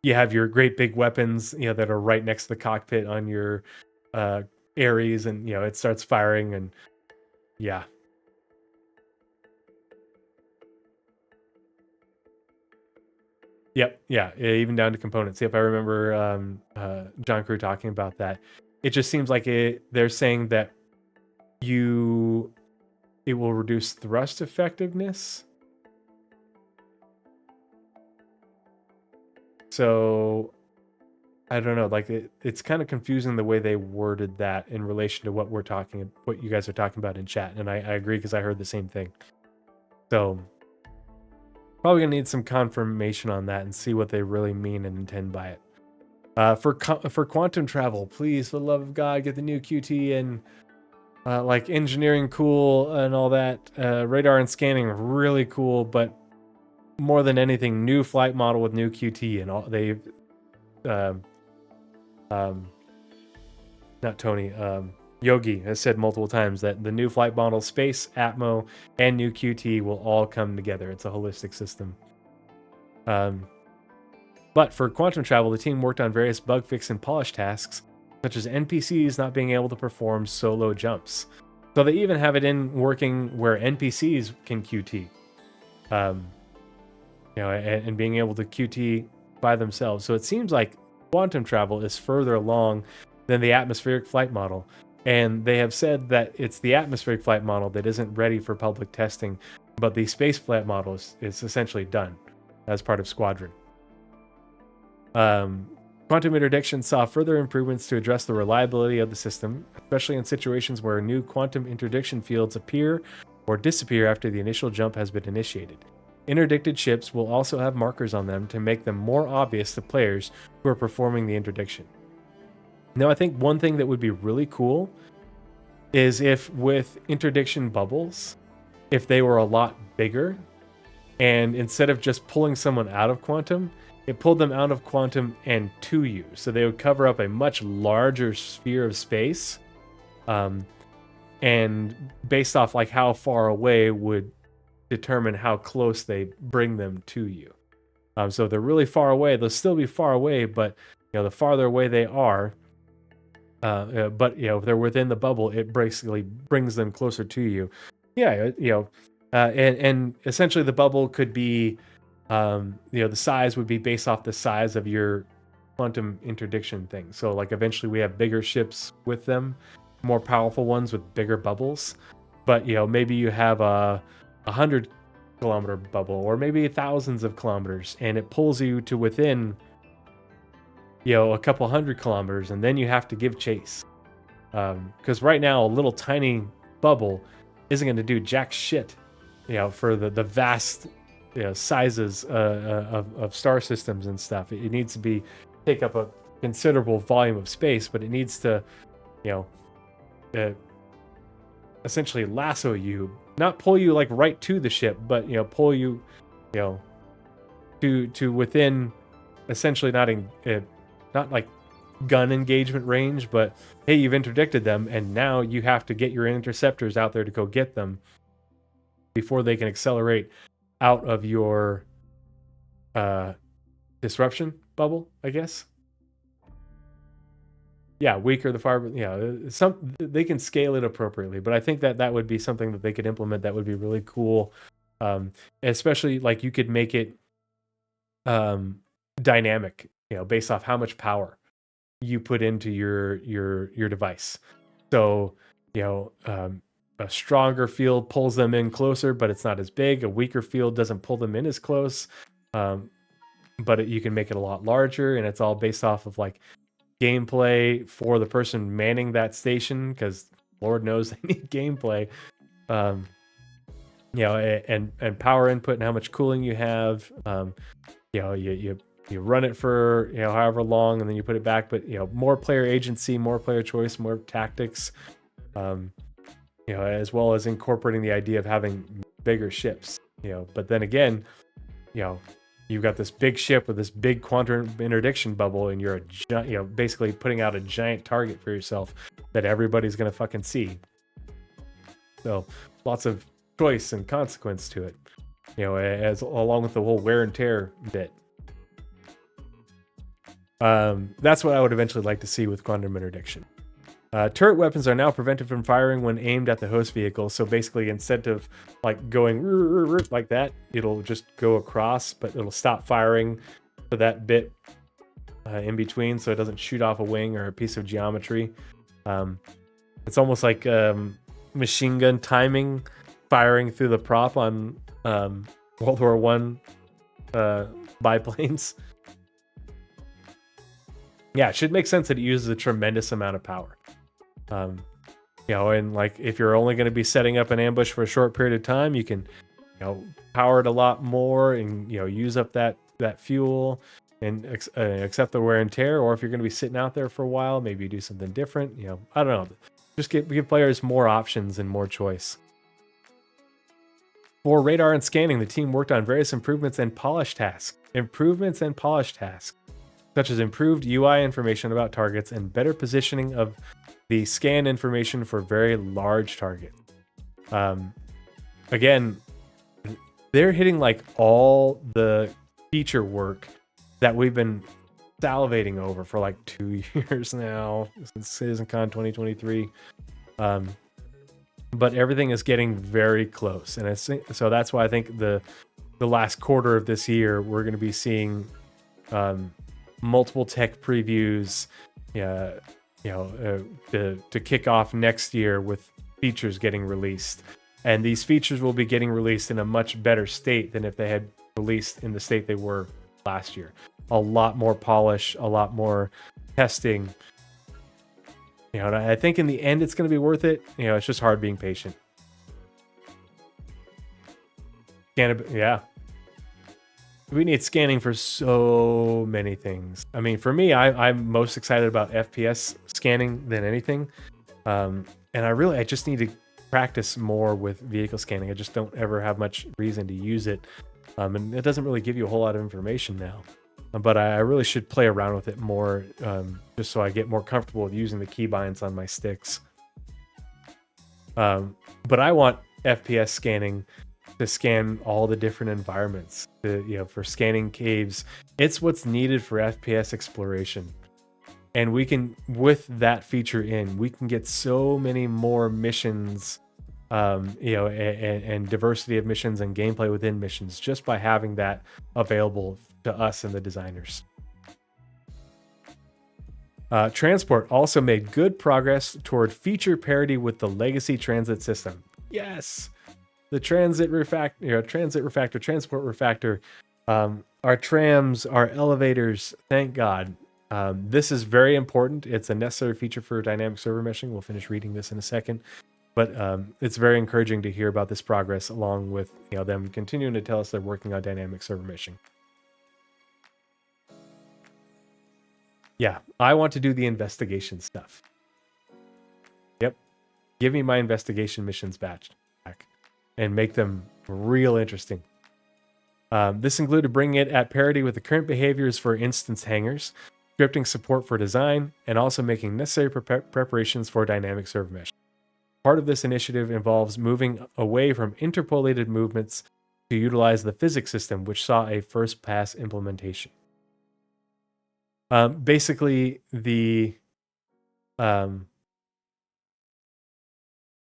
You have your great big weapons, that are right next to the cockpit on your Ares, and it starts firing, and yeah. Yep, yeah, even down to components. Yep, I remember John Crew talking about that. It just seems like they're saying that it will reduce thrust effectiveness. So I don't know, like it's kind of confusing the way they worded that in relation to what you guys are talking about in chat, and I agree because I heard the same thing. So probably gonna need some confirmation on that and see what they really mean and intend by it. For quantum travel, please, for the love of God, get the new QT and like engineering cool and all that. Radar and scanning really cool, but more than anything, new flight model with new QT and all. They've not Tony, Yogi has said multiple times that the new flight model, space, Atmo, and new QT will all come together. It's a holistic system. But for quantum travel, the team worked on various bug fix and polish tasks, such as NPCs not being able to perform solo jumps. So they even have it in working where NPCs can QT. And being able to QT by themselves. So it seems like quantum travel is further along than the atmospheric flight model. And they have said that it's the atmospheric flight model that isn't ready for public testing, but the space flight model is essentially done as part of Squadron. Quantum interdiction saw further improvements to address the reliability of the system, especially in situations where new quantum interdiction fields appear or disappear after the initial jump has been initiated. Interdicted ships will also have markers on them to make them more obvious to players who are performing the interdiction. Now, I think one thing that would be really cool is if with interdiction bubbles, if they were a lot bigger, and instead of just pulling someone out of quantum, it pulled them out of quantum and to you. So they would cover up a much larger sphere of space. And based off like how far away would determine how close they bring them to you. So if they're really far away, they'll still be far away, but the farther away they are, but if they're within the bubble, it basically brings them closer to you. Yeah, and essentially the bubble could be, the size would be based off the size of your quantum interdiction thing. So like eventually we have bigger ships with them, more powerful ones with bigger bubbles. But maybe you have a 100-kilometer bubble, or maybe thousands of kilometers, and it pulls you to within a couple 100 kilometers, and then you have to give chase. Because right now a little tiny bubble isn't going to do jack shit for the vast sizes of star systems and stuff. It needs to take up a considerable volume of space, but it needs to essentially lasso you, not pull you like right to the ship, but pull you to within, essentially not like gun engagement range, but hey, you've interdicted them, and now you have to get your interceptors out there to go get them before they can accelerate out of your disruption bubble, I guess. Yeah, weaker the fire. They can scale it appropriately, but I think that would be something that they could implement that would be really cool. Especially like you could make it dynamic, based off how much power you put into your device. So a stronger field pulls them in closer, but it's not as big. A weaker field doesn't pull them in as close, but you can make it a lot larger, and it's all based off of like gameplay for the person manning that station, because Lord knows they need gameplay. And power input and how much cooling you have. You run it for however long, and then you put it back. But more player agency, more player choice, more tactics. As well as incorporating the idea of having bigger ships. But then again, you've got this big ship with this big quantum interdiction bubble, and you're basically putting out a giant target for yourself that everybody's gonna fucking see. So lots of choice and consequence to it, as along with the whole wear and tear bit. That's what I would eventually like to see with quantum interdiction. Turret weapons are now prevented from firing when aimed at the host vehicle. So basically, instead of like going like that, it'll just go across, but it'll stop firing for that bit in between, so it doesn't shoot off a wing or a piece of geometry. It's almost like machine gun timing, firing through the prop on World War I biplanes. Yeah, it should make sense that it uses a tremendous amount of power. And like if you're only going to be setting up an ambush for a short period of time, you can, power it a lot more and use up that fuel and accept the wear and tear. Or if you're going to be sitting out there for a while, maybe you do something different. I don't know. Just give players more options and more choice. For radar and scanning, the team worked on various improvements and polish tasks, such as improved UI information about targets and better positioning of the scan information for very large targets. Again, they're hitting like all the feature work that we've been salivating over for like 2 years now, since CitizenCon 2023. But everything is getting very close, and so that's why I think the last quarter of this year we're going to be seeing multiple tech previews, to kick off next year with features getting released. And these features will be getting released in a much better state than if they had released in the state they were last year. A lot more polish, a lot more testing. And I think in the end it's going to be worth it. It's just hard being patient. Yeah. We need scanning for so many things. I mean, for me, I'm most excited about FPS scanning than anything. And I just need to practice more with vehicle scanning. I just don't ever have much reason to use it. And it doesn't really give you a whole lot of information now. But I really should play around with it more, just so I get more comfortable with using the keybinds on my sticks. But I want FPS scanning to scan all the different environments, for scanning caves. It's what's needed for FPS exploration. And we can, with that feature in, we can get so many more missions, and diversity of missions and gameplay within missions just by having that available to us and the designers. Transport also made good progress toward feature parity with the legacy transit system. Yes, the transport refactor, our trams, our elevators. Thank God. This is very important. It's a necessary feature for dynamic server meshing. We'll finish reading this in a second, but it's very encouraging to hear about this progress, along with them continuing to tell us they're working on dynamic server meshing. Yeah, I want to do the investigation stuff. Yep. Give me my investigation missions back and make them real interesting. This included bringing it at parity with the current behaviors for instance hangars, scripting support for design, and also making necessary preparations for dynamic server mesh. Part of this initiative involves moving away from interpolated movements to utilize the physics system, which saw a first pass implementation. Basically, the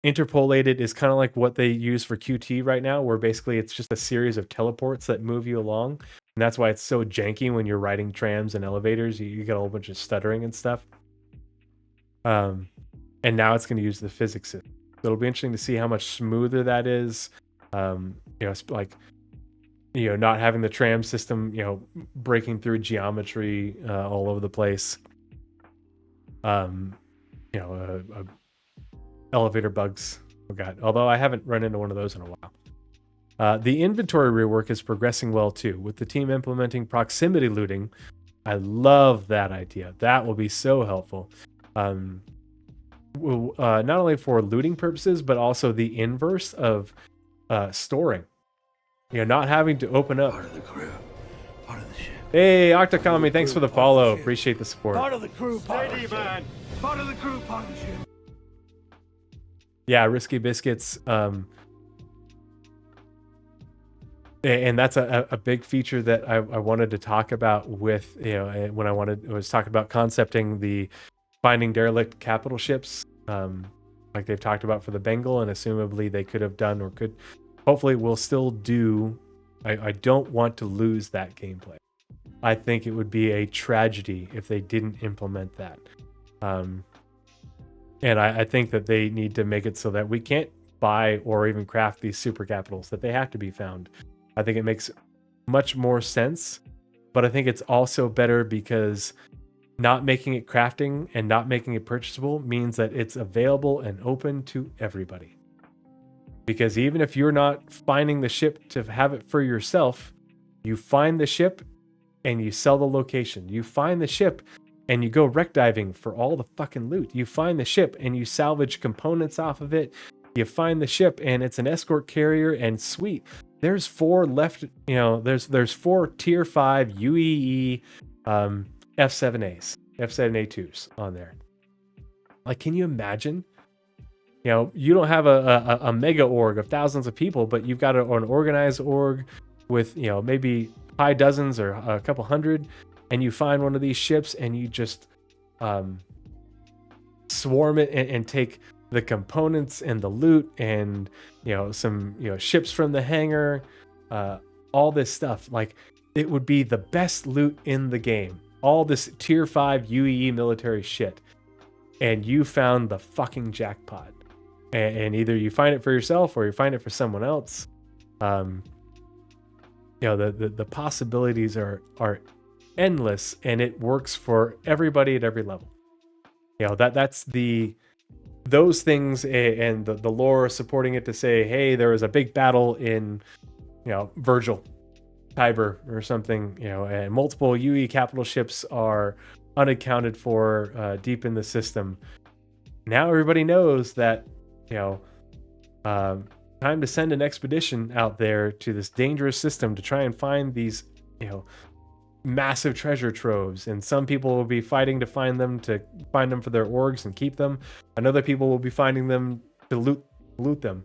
interpolated is kind of like what they use for QT right now, where basically it's just a series of teleports that move you along. And that's why it's so janky when you're riding trams and elevators. You get a whole bunch of stuttering and stuff. And now it's going to use the physics system. So it'll be interesting to see how much smoother that is. Not having the tram system, breaking through geometry all over the place. Elevator bugs. Oh god. Although I haven't run into one of those in a while. The inventory rework is progressing well too, with the team implementing proximity looting. I love that idea. That will be so helpful. Not only for looting purposes, but also the inverse of storing. Not having to open up. Part of the crew, part of the ship. Hey, Octokami, thanks for the follow. Appreciate the support. Part of the crew, part of the ship. Part of the crew, part of the ship. Yeah, Risky Biscuits. And that's a big feature that I wanted to talk about with, when I was talking about concepting the finding derelict capital ships, like they've talked about for the Bengal, and assumably they could have done or could, hopefully will still do. I don't want to lose that gameplay. I think it would be a tragedy if they didn't implement that. And I think that they need to make it so that we can't buy or even craft these super capitals, that they have to be found. I think it makes much more sense, but I think it's also better because not making it crafting and not making it purchasable means that it's available and open to everybody. Because even if you're not finding the ship to have it for yourself, you find the ship and you sell the location. You find the ship and you go wreck diving for all the fucking loot. You find the ship and you salvage components off of it. You find the ship and it's an escort carrier, and sweet. There's 4 left, there's 4 tier 5 UEE F7As, F7A2s on there. Like, can you imagine? You don't have a mega org of thousands of people, but you've got an organized org with, maybe high dozens or a couple hundred, and you find one of these ships and you just swarm it and take the components and the loot and, some, ships from the hangar, all this stuff. Like, it would be the best loot in the game. All this tier 5 UEE military shit. And you found the fucking jackpot. And either you find it for yourself or you find it for someone else. The possibilities are endless, and it works for everybody at every level. That's those things, and the lore supporting it to say, hey, there was a big battle in, Virgil, Tiber or something, and multiple UE capital ships are unaccounted for deep in the system. Now everybody knows that, time to send an expedition out there to this dangerous system to try and find these, massive treasure troves. And some people will be fighting to find them for their orgs and keep them, and other people will be finding them to loot them,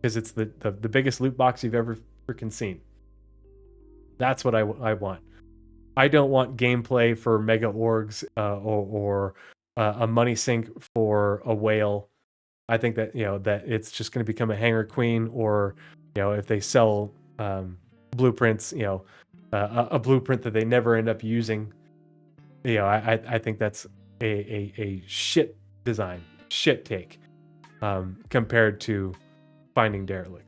because it's the biggest loot box you've ever freaking seen. That's what I want. I don't want gameplay for mega orgs or a money sink for a whale. I think that that it's just going to become a hangar queen, or if they sell blueprints, a blueprint that they never end up using. I think that's a shit design, shit take, compared to Finding Derelict.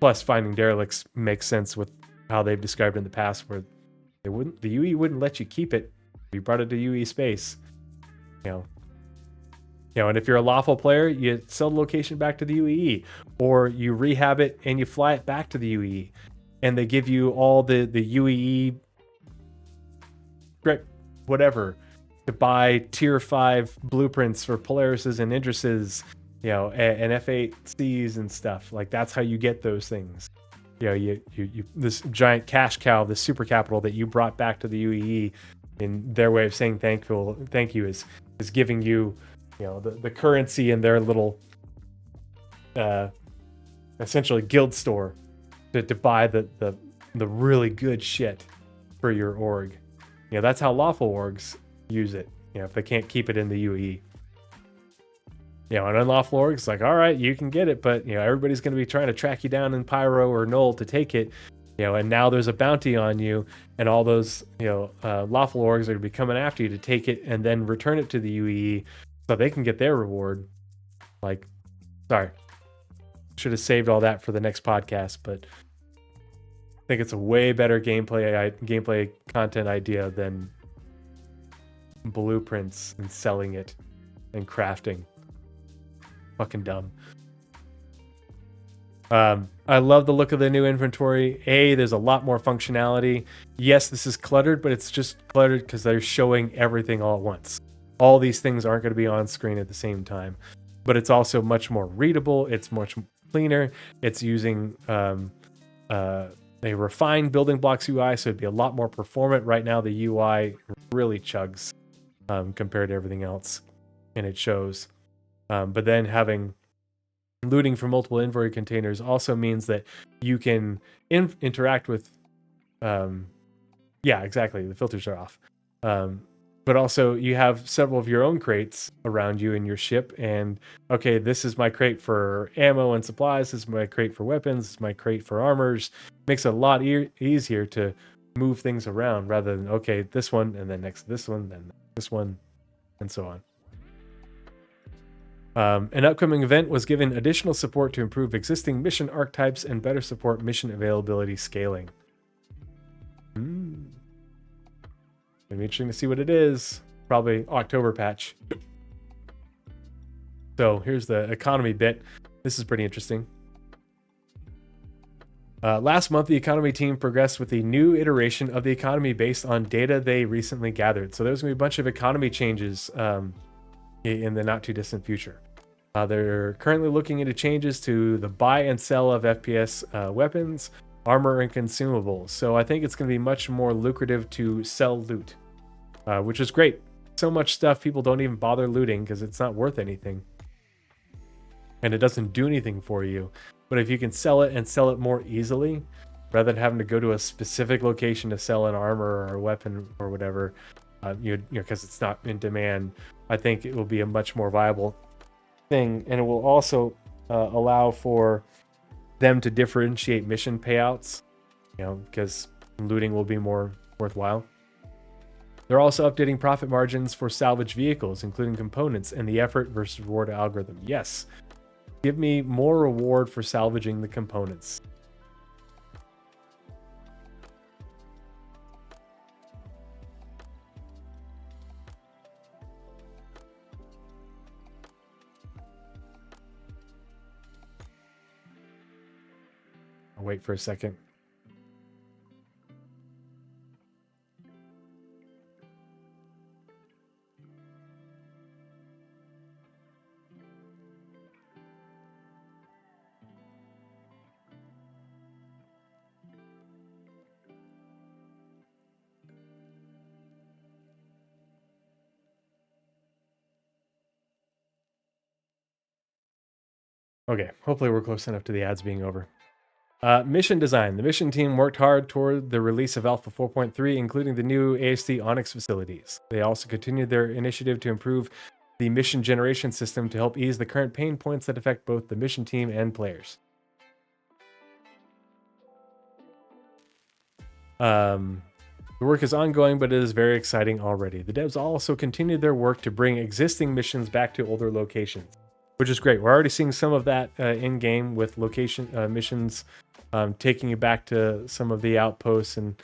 Plus, Finding Derelicts makes sense with how they've described in the past, where the UE wouldn't let you keep it. You brought it to UE space, and if you're a lawful player, you sell the location back to the UEE, or you rehab it and you fly it back to the UEE, and they give you all the UEE script, whatever, to buy tier 5 blueprints for Polarises and Idrises, and F8Cs and stuff. Like, that's how you get those things. You this giant cash cow, this super capital that you brought back to the UEE, in their way of saying thank you is giving you, the currency in their little essentially guild store to buy the really good shit for your org. That's how lawful orgs use it, if they can't keep it in the UE. An unlawful org's like, all right, you can get it, but everybody's going to be trying to track you down in Pyro or Null to take it, and now there's a bounty on you, and all those lawful orgs are going to be coming after you to take it and then return it to the UE so they can get their reward. Like, sorry, should have saved all that for the next podcast, but I think it's a way better gameplay content idea than blueprints and selling it and crafting. Fucking dumb. I love the look of the new inventory. There's a lot more functionality. Yes, this is cluttered, but it's just cluttered because they're showing everything all at once. All these things aren't going to be on screen at the same time, but it's also much more readable. It's much cleaner. It's using a refined building blocks UI, so it'd be a lot more performant. Right now, the UI really chugs compared to everything else, and it shows. But then having looting from multiple inventory containers also means that you can interact with, exactly, the filters are off. But also you have several of your own crates around you in your ship, and okay, this is my crate for ammo and supplies, this is my crate for weapons, this is my crate for armors. Makes it a lot easier to move things around rather than, okay, this one, and then next to this one, then this one, and so on. An upcoming event was given additional support to improve existing mission archetypes and better support mission availability scaling. It'll be interesting to see what it is. Probably October patch. So here's the economy bit. This is pretty interesting. Last month, the economy team progressed with a new iteration of the economy based on data they recently gathered. So there's going to be a bunch of economy changes in the not too distant future. They're currently looking into changes to the buy and sell of FPS weapons, armor, and consumables. So I think it's going to be much more lucrative to sell loot, which is great. So much stuff people don't even bother looting because it's not worth anything. And it doesn't do anything for you. But if you can sell it and sell it more easily, rather than having to go to a specific location to sell an armor or a weapon or whatever, because it's not in demand, I think it will be a much more viable thing. And it will also allow for them to differentiate mission payouts, because looting will be more worthwhile. They're also updating profit margins for salvage vehicles, including components, and the effort versus reward algorithm. Yes. Give me more reward for salvaging the components. I'll wait for a second. Okay, hopefully we're close enough to the ads being over. Mission design. The mission team worked hard toward the release of Alpha 4.3, including the new AST Onyx facilities. They also continued their initiative to improve the mission generation system to help ease the current pain points that affect both the mission team and players. The work is ongoing, but it is very exciting already. The devs also continued their work to bring existing missions back to older locations, which is great. We're already seeing some of that in-game with location missions, taking you back to some of the outposts and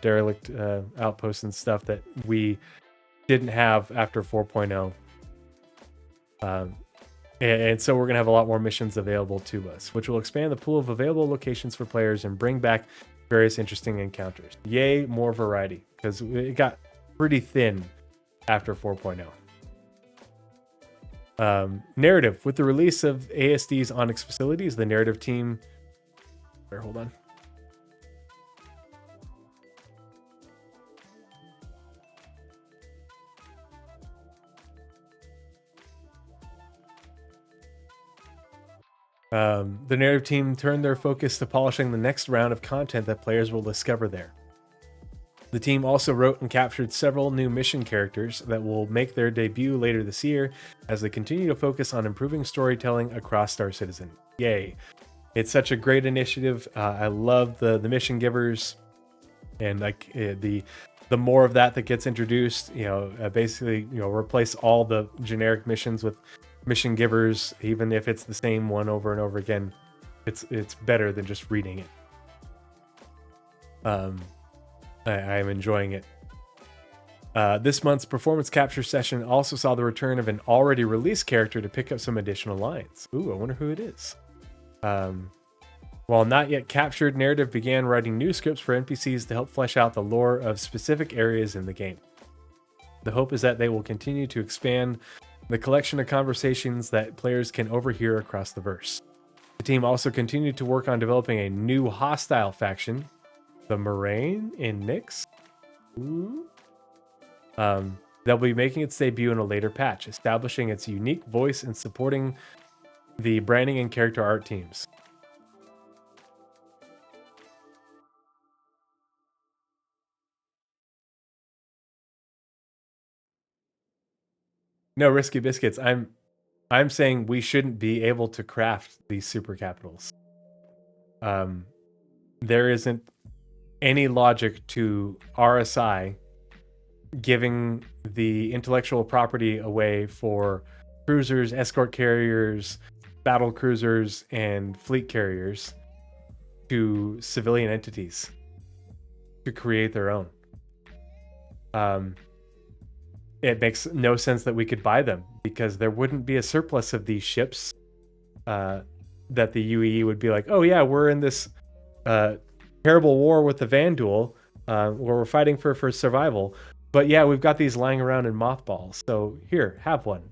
derelict outposts and stuff that we didn't have after 4.0. And so we're going to have a lot more missions available to us, which will expand the pool of available locations for players and bring back various interesting encounters. Yay, more variety, because it got pretty thin after 4.0. Narrative. With the release of ASD's Onyx facilities, the narrative team... Hold on. The narrative team turned their focus to polishing the next round of content that players will discover there. The team also wrote and captured several new mission characters that will make their debut later this year as they continue to focus on improving storytelling across Star Citizen. Yay. It's such a great initiative. I love the mission givers, and like the more of that gets introduced, basically, replace all the generic missions with mission givers, even if it's the same one over and over again. It's better than just reading it. I am enjoying it. This month's performance capture session also saw the return of an already released character to pick up some additional lines. Ooh, I wonder who it is. While not yet captured, narrative began writing new scripts for NPCs to help flesh out the lore of specific areas in the game. The hope is that they will continue to expand the collection of conversations that players can overhear across the verse. The team also continued to work on developing a new hostile faction, the Moraine in Nyx. Ooh. They'll be making its debut in a later patch, establishing its unique voice and supporting the branding and character art teams. No, Risky Biscuits. I'm saying we shouldn't be able to craft these super capitals. There isn't any logic to RSI giving the intellectual property away for cruisers, escort carriers, battle cruisers, and fleet carriers to civilian entities to create their own. It makes no sense that we could buy them, because there wouldn't be a surplus of these ships that the UEE would be like, oh yeah, we're in this terrible war with the Vanduul where we're fighting for survival. But yeah, we've got these lying around in mothballs. So here, have one.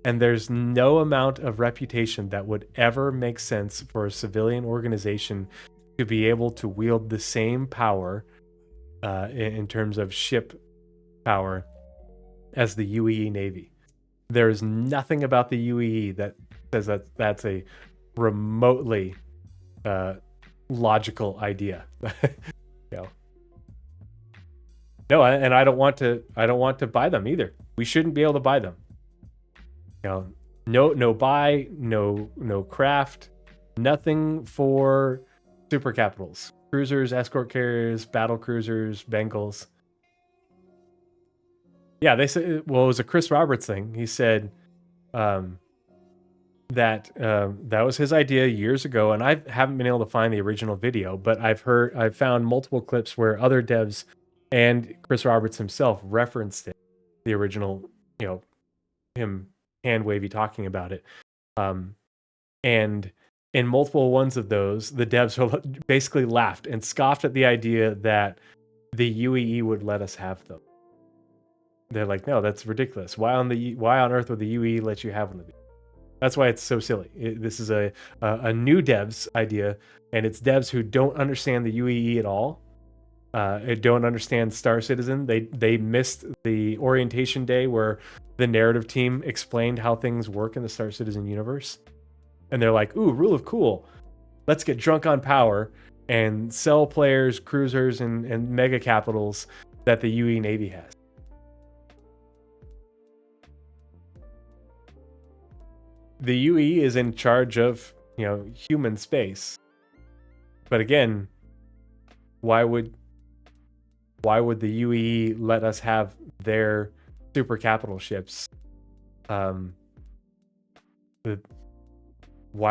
And there's no amount of reputation that would ever make sense for a civilian organization to be able to wield the same power in terms of ship power as the UEE Navy. There's nothing about the UEE that says that that's a remotely logical idea. No, and I don't want to buy them either. We shouldn't be able to buy them. No buy, no craft, nothing for super capitals, cruisers, escort carriers, battle cruisers, Bengals. Yeah, they said, well, it was a Chris Roberts thing. He said that was his idea years ago, and I haven't been able to find the original video, but I've found multiple clips where other devs and Chris Roberts himself referenced it, the original, him hand wavy talking about it. And in multiple ones of those, the devs basically laughed and scoffed at the idea that the UEE would let us have them. They're like, no, that's ridiculous. Why on earth would the UEE let you have one of these? That's why it's so silly. This is a new devs idea, and it's devs who don't understand the UEE at all. Don't understand Star Citizen. They missed the orientation day where the narrative team explained how things work in the Star Citizen universe. And they're like, ooh, rule of cool. Let's get drunk on power and sell players cruisers and mega capitals that the UE Navy has. The UE is in charge of, human space. But again, why would why would the UE let us have their super capital ships? Why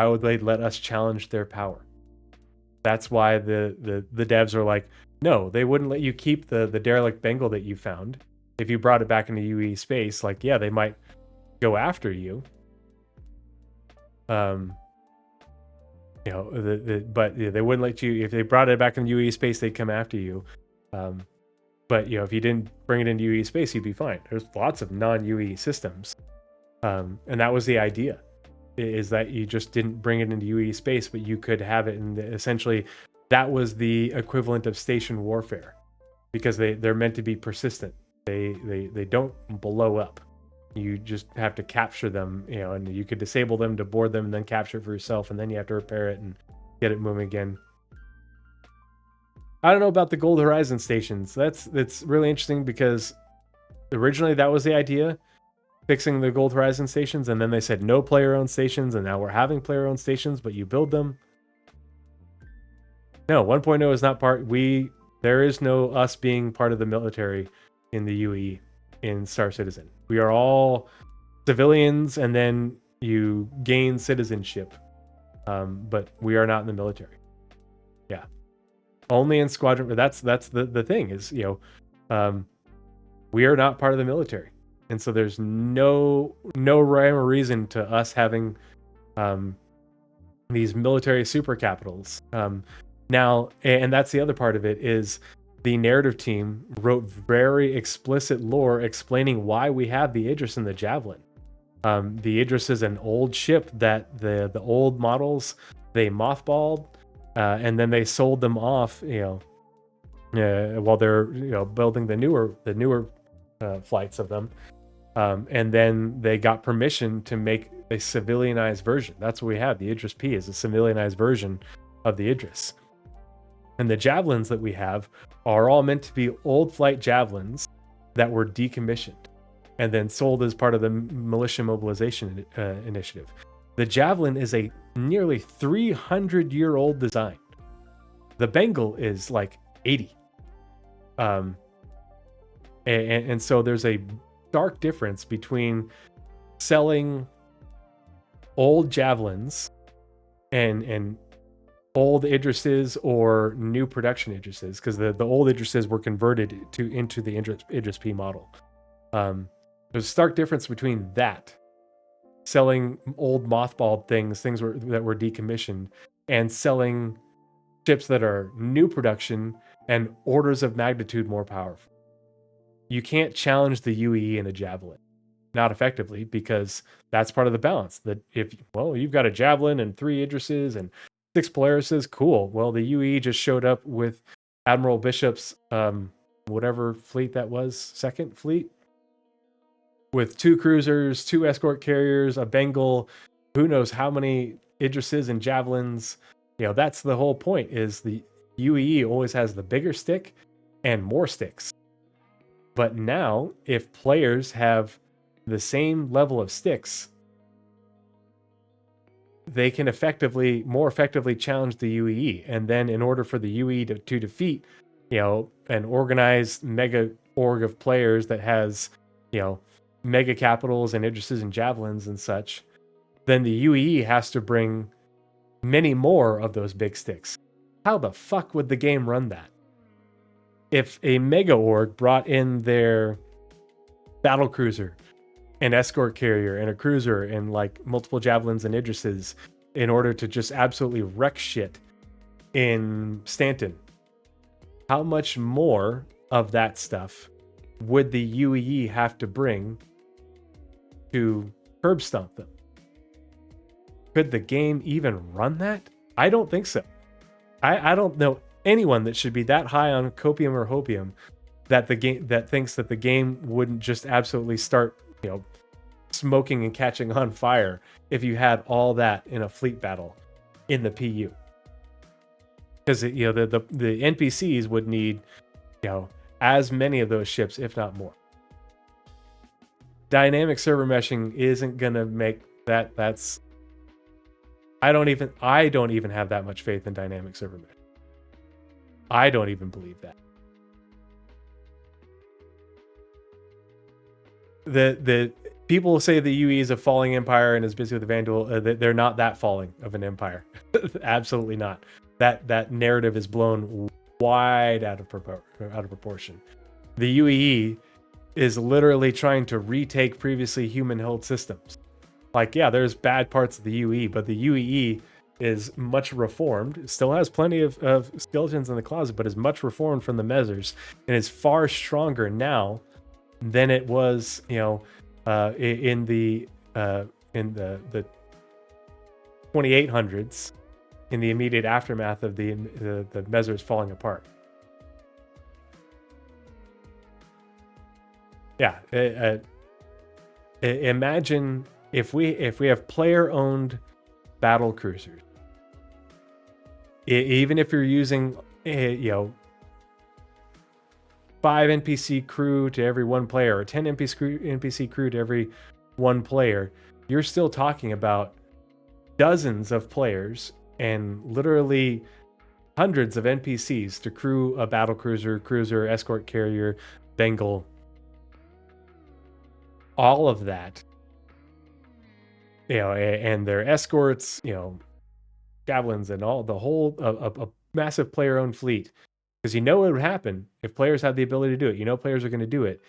would they let us challenge their power? That's why the devs are like, no, they wouldn't let you keep the derelict Bengal that you found. If you brought it back into UE space, like, yeah, they might go after you. You know, but yeah, they wouldn't let you, if they brought it back in UE space, they'd come after you. But you know, if you didn't bring it into UE space, you'd be fine. There's lots of non-UE systems, and that was the idea, is that you just didn't bring it into UE space, but you could have it. And essentially, that was the equivalent of station warfare, because they're meant to be persistent. They don't blow up. You just have to capture them, you know, and you could disable them to board them and then capture it for yourself, and then you have to repair it and get it moving again. I don't know about the Gold Horizon stations. That's really interesting, because originally that was the idea, fixing the Gold Horizon stations, and then they said no player-owned stations, and now we're having player-owned stations, but you build them. No, 1.0 is not part. There is no us being part of the military in the UE in Star Citizen. We are all civilians, and then you gain citizenship, but we are not in the military. Yeah, only in Squadron. That's the thing is, you know, we are not part of the military, and so there's no rhyme or reason to us having these military super capitals. Now, and that's the other part of it, is the narrative team wrote very explicit lore explaining why we have the Idris and the Javelin. The Idris is an old ship that the old models, they mothballed, and then they sold them off, you know, while they're, you know, building the newer flights of them, and then they got permission to make a civilianized version. That's what we have. The Idris P is a civilianized version of the Idris. And the Javelins that we have are all meant to be old flight Javelins that were decommissioned and then sold as part of the militia mobilization initiative. The Javelin is a nearly 300-year-old design. The Bengal is like 80. And so there's a stark difference between selling old Javelins and old Idrises or new production Idrises, because the old Idrises were converted into the Idris P model. There's a stark difference between that, selling old mothballed things that were decommissioned, and selling ships that are new production and orders of magnitude more powerful. You can't challenge the UE in a Javelin, not effectively, because that's part of the balance. That if, well, you've got a Javelin and 3 Idrises and 6 Polarises, cool. Well, the UE just showed up with Admiral Bishop's whatever fleet that was, second fleet, with 2 cruisers, 2 escort carriers, a Bengal, who knows how many Idrises and Javelins. You know, that's the whole point, is the UE always has the bigger stick and more sticks. But now, if players have the same level of sticks, they can more effectively challenge the UE. And then in order for the UE to defeat, you know, an organized mega org of players that has, you know, mega capitals and Idrises and Javelins and such, then the UE has to bring many more of those big sticks. How the fuck would the game run that? If a mega org brought in their battle cruiser, an escort carrier, and a cruiser, and like multiple Javelins and Idrises in order to just absolutely wreck shit in Stanton, how much more of that stuff would the UE have to bring to curb stomp them? Could the game even run that? I don't think so. I don't know anyone that should be that high on copium or hopium that thinks that the game wouldn't just absolutely start, you know, smoking and catching on fire if you had all that in a fleet battle in the PU. Because, you know, the NPCs would need, you know, as many of those ships, if not more. Dynamic server meshing isn't gonna make that. That's I don't even have that much faith in dynamic server mesh. I don't even believe that. the people say the UE is a falling empire and is busy with the Vandal. They're not that falling of an empire. Absolutely not. That narrative is blown wide out of proportion. The UEE is literally trying to retake previously human-held systems. Like, yeah, there's bad parts of the UE, but the UEE is much reformed. It still has plenty of skeletons in the closet, but is much reformed from the Mezzers and is far stronger now than it was, in the 2800s, in the immediate aftermath of the Mezzers falling apart. Yeah, imagine if we have player-owned battle cruisers, even if you're using 5 NPC crew to every one player, or 10 NPC crew to every one player, you're still talking about dozens of players and literally hundreds of NPCs to crew a battle cruiser, escort carrier, Bengal. All of that, and their escorts, javelins, and all the whole a massive player-owned fleet. Because it would happen if players had the ability to do it. Players are going to do it.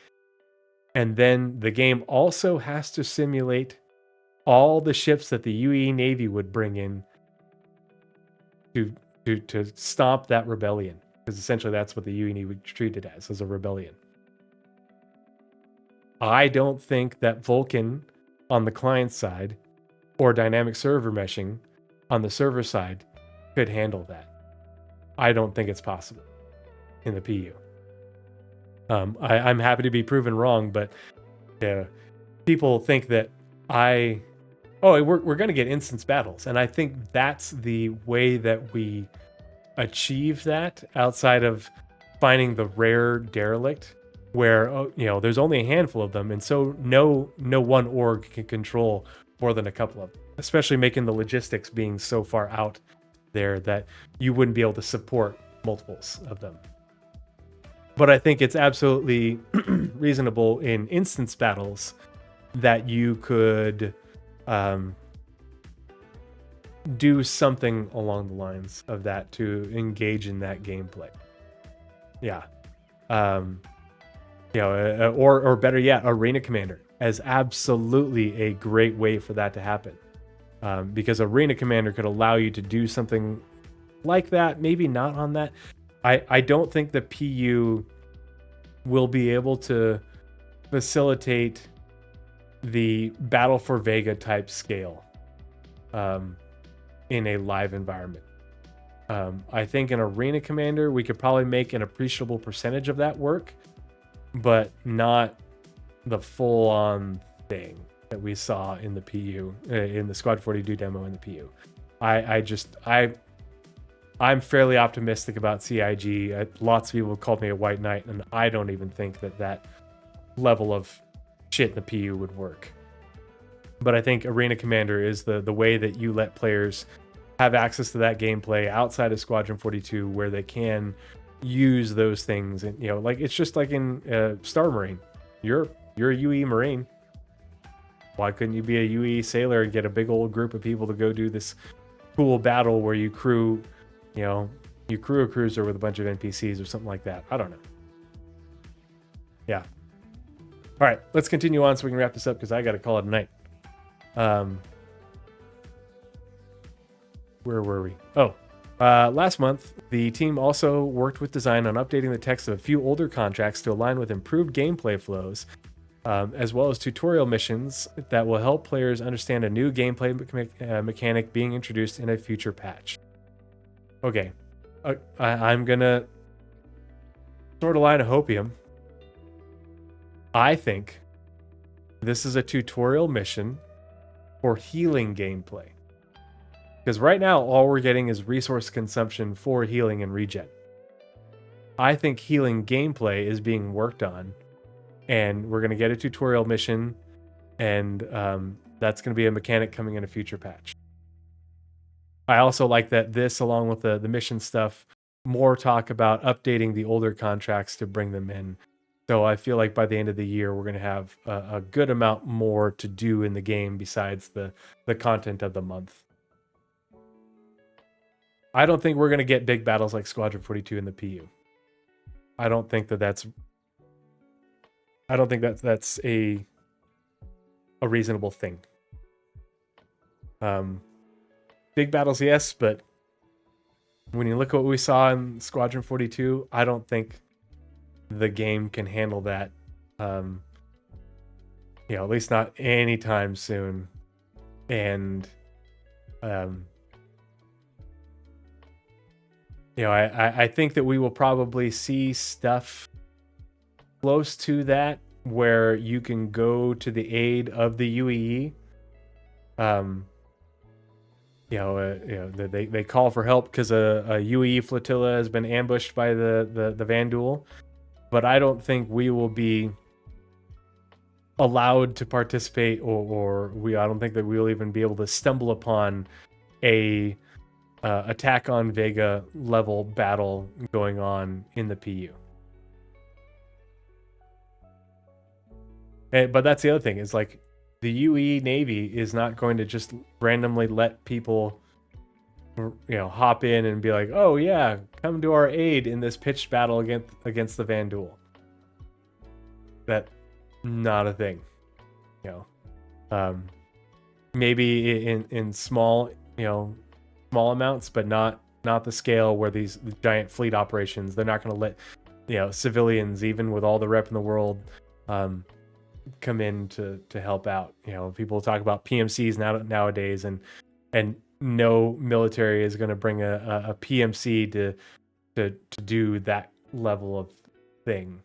And then the game also has to simulate all the ships that the UE Navy would bring in to stop that rebellion. Because essentially that's what the UE Navy would treat it as a rebellion. I don't think that Vulkan on the client side or dynamic server meshing on the server side could handle that. I don't think it's possible in the PU. I'm happy to be proven wrong, but people think that we're going to get instance battles. And I think that's the way that we achieve that, outside of finding the rare derelict where there's only a handful of them, and so no one org can control more than a couple of them, especially making the logistics being so far out there that you wouldn't be able to support multiples of them. But I think it's absolutely reasonable in instance battles that you could do something along the lines of that to engage in that gameplay. Yeah. Or better yet, Arena Commander is absolutely a great way for that to happen. Because Arena Commander could allow you to do something like that, maybe not on that. I don't think the PU will be able to facilitate the Battle for Vega type scale in a live environment. I think in Arena Commander, we could probably make an appreciable percentage of that work, but not the full-on thing that we saw in the PU, in the Squad 42 demo in the PU. I'm fairly optimistic about CIG. Lots of people called me a white knight, and I don't even think that level of shit in the PU would work. But I think Arena Commander is the way that you let players have access to that gameplay outside of Squadron 42, where they can use those things. And like it's just like in Star Marine. You're a UE Marine. Why couldn't you be a UE sailor and get a big old group of people to go do this cool battle where you crew a cruiser with a bunch of NPCs or something like that? I don't know. Yeah. All right, let's continue on so we can wrap this up, because I got to call it a night. Where were we? Last month, the team also worked with design on updating the text of a few older contracts to align with improved gameplay flows, as well as tutorial missions that will help players understand a new gameplay mechanic being introduced in a future patch. Okay, I'm gonna sort of line of hopium. I think this is a tutorial mission for healing gameplay. Because right now, all we're getting is resource consumption for healing and regen. I think healing gameplay is being worked on, and we're going to get a tutorial mission, and that's going to be a mechanic coming in a future patch. I also like that this, along with the mission stuff, more talk about updating the older contracts to bring them in So I feel like by the end of the year, we're going to have a good amount more to do in the game besides the content of the month. I don't think we're going to get big battles like Squadron 42 in the PU. I don't think that's a reasonable thing. Big battles, yes, but when you look at what we saw in Squadron 42, I don't think the game can handle that. At least not anytime soon. And I think that we will probably see stuff close to that where you can go to the aid of the UEE. They call for help because a UEE flotilla has been ambushed by the Vanduul, but I don't think we will be allowed to participate, I don't think that we'll even be able to stumble upon a attack on Vega level battle going on in the PU. But that's the other thing, is like the UE Navy is not going to just randomly let people hop in and be like, oh yeah, come to our aid in this pitched battle against the Vanduul. That's not a thing. Maybe in small amounts, but not the scale where these giant fleet operations, they're not going to let civilians, even with all the rep in the world, come in to help out. People talk about PMCs nowadays, and no military is going to bring a PMC to do that level of thing.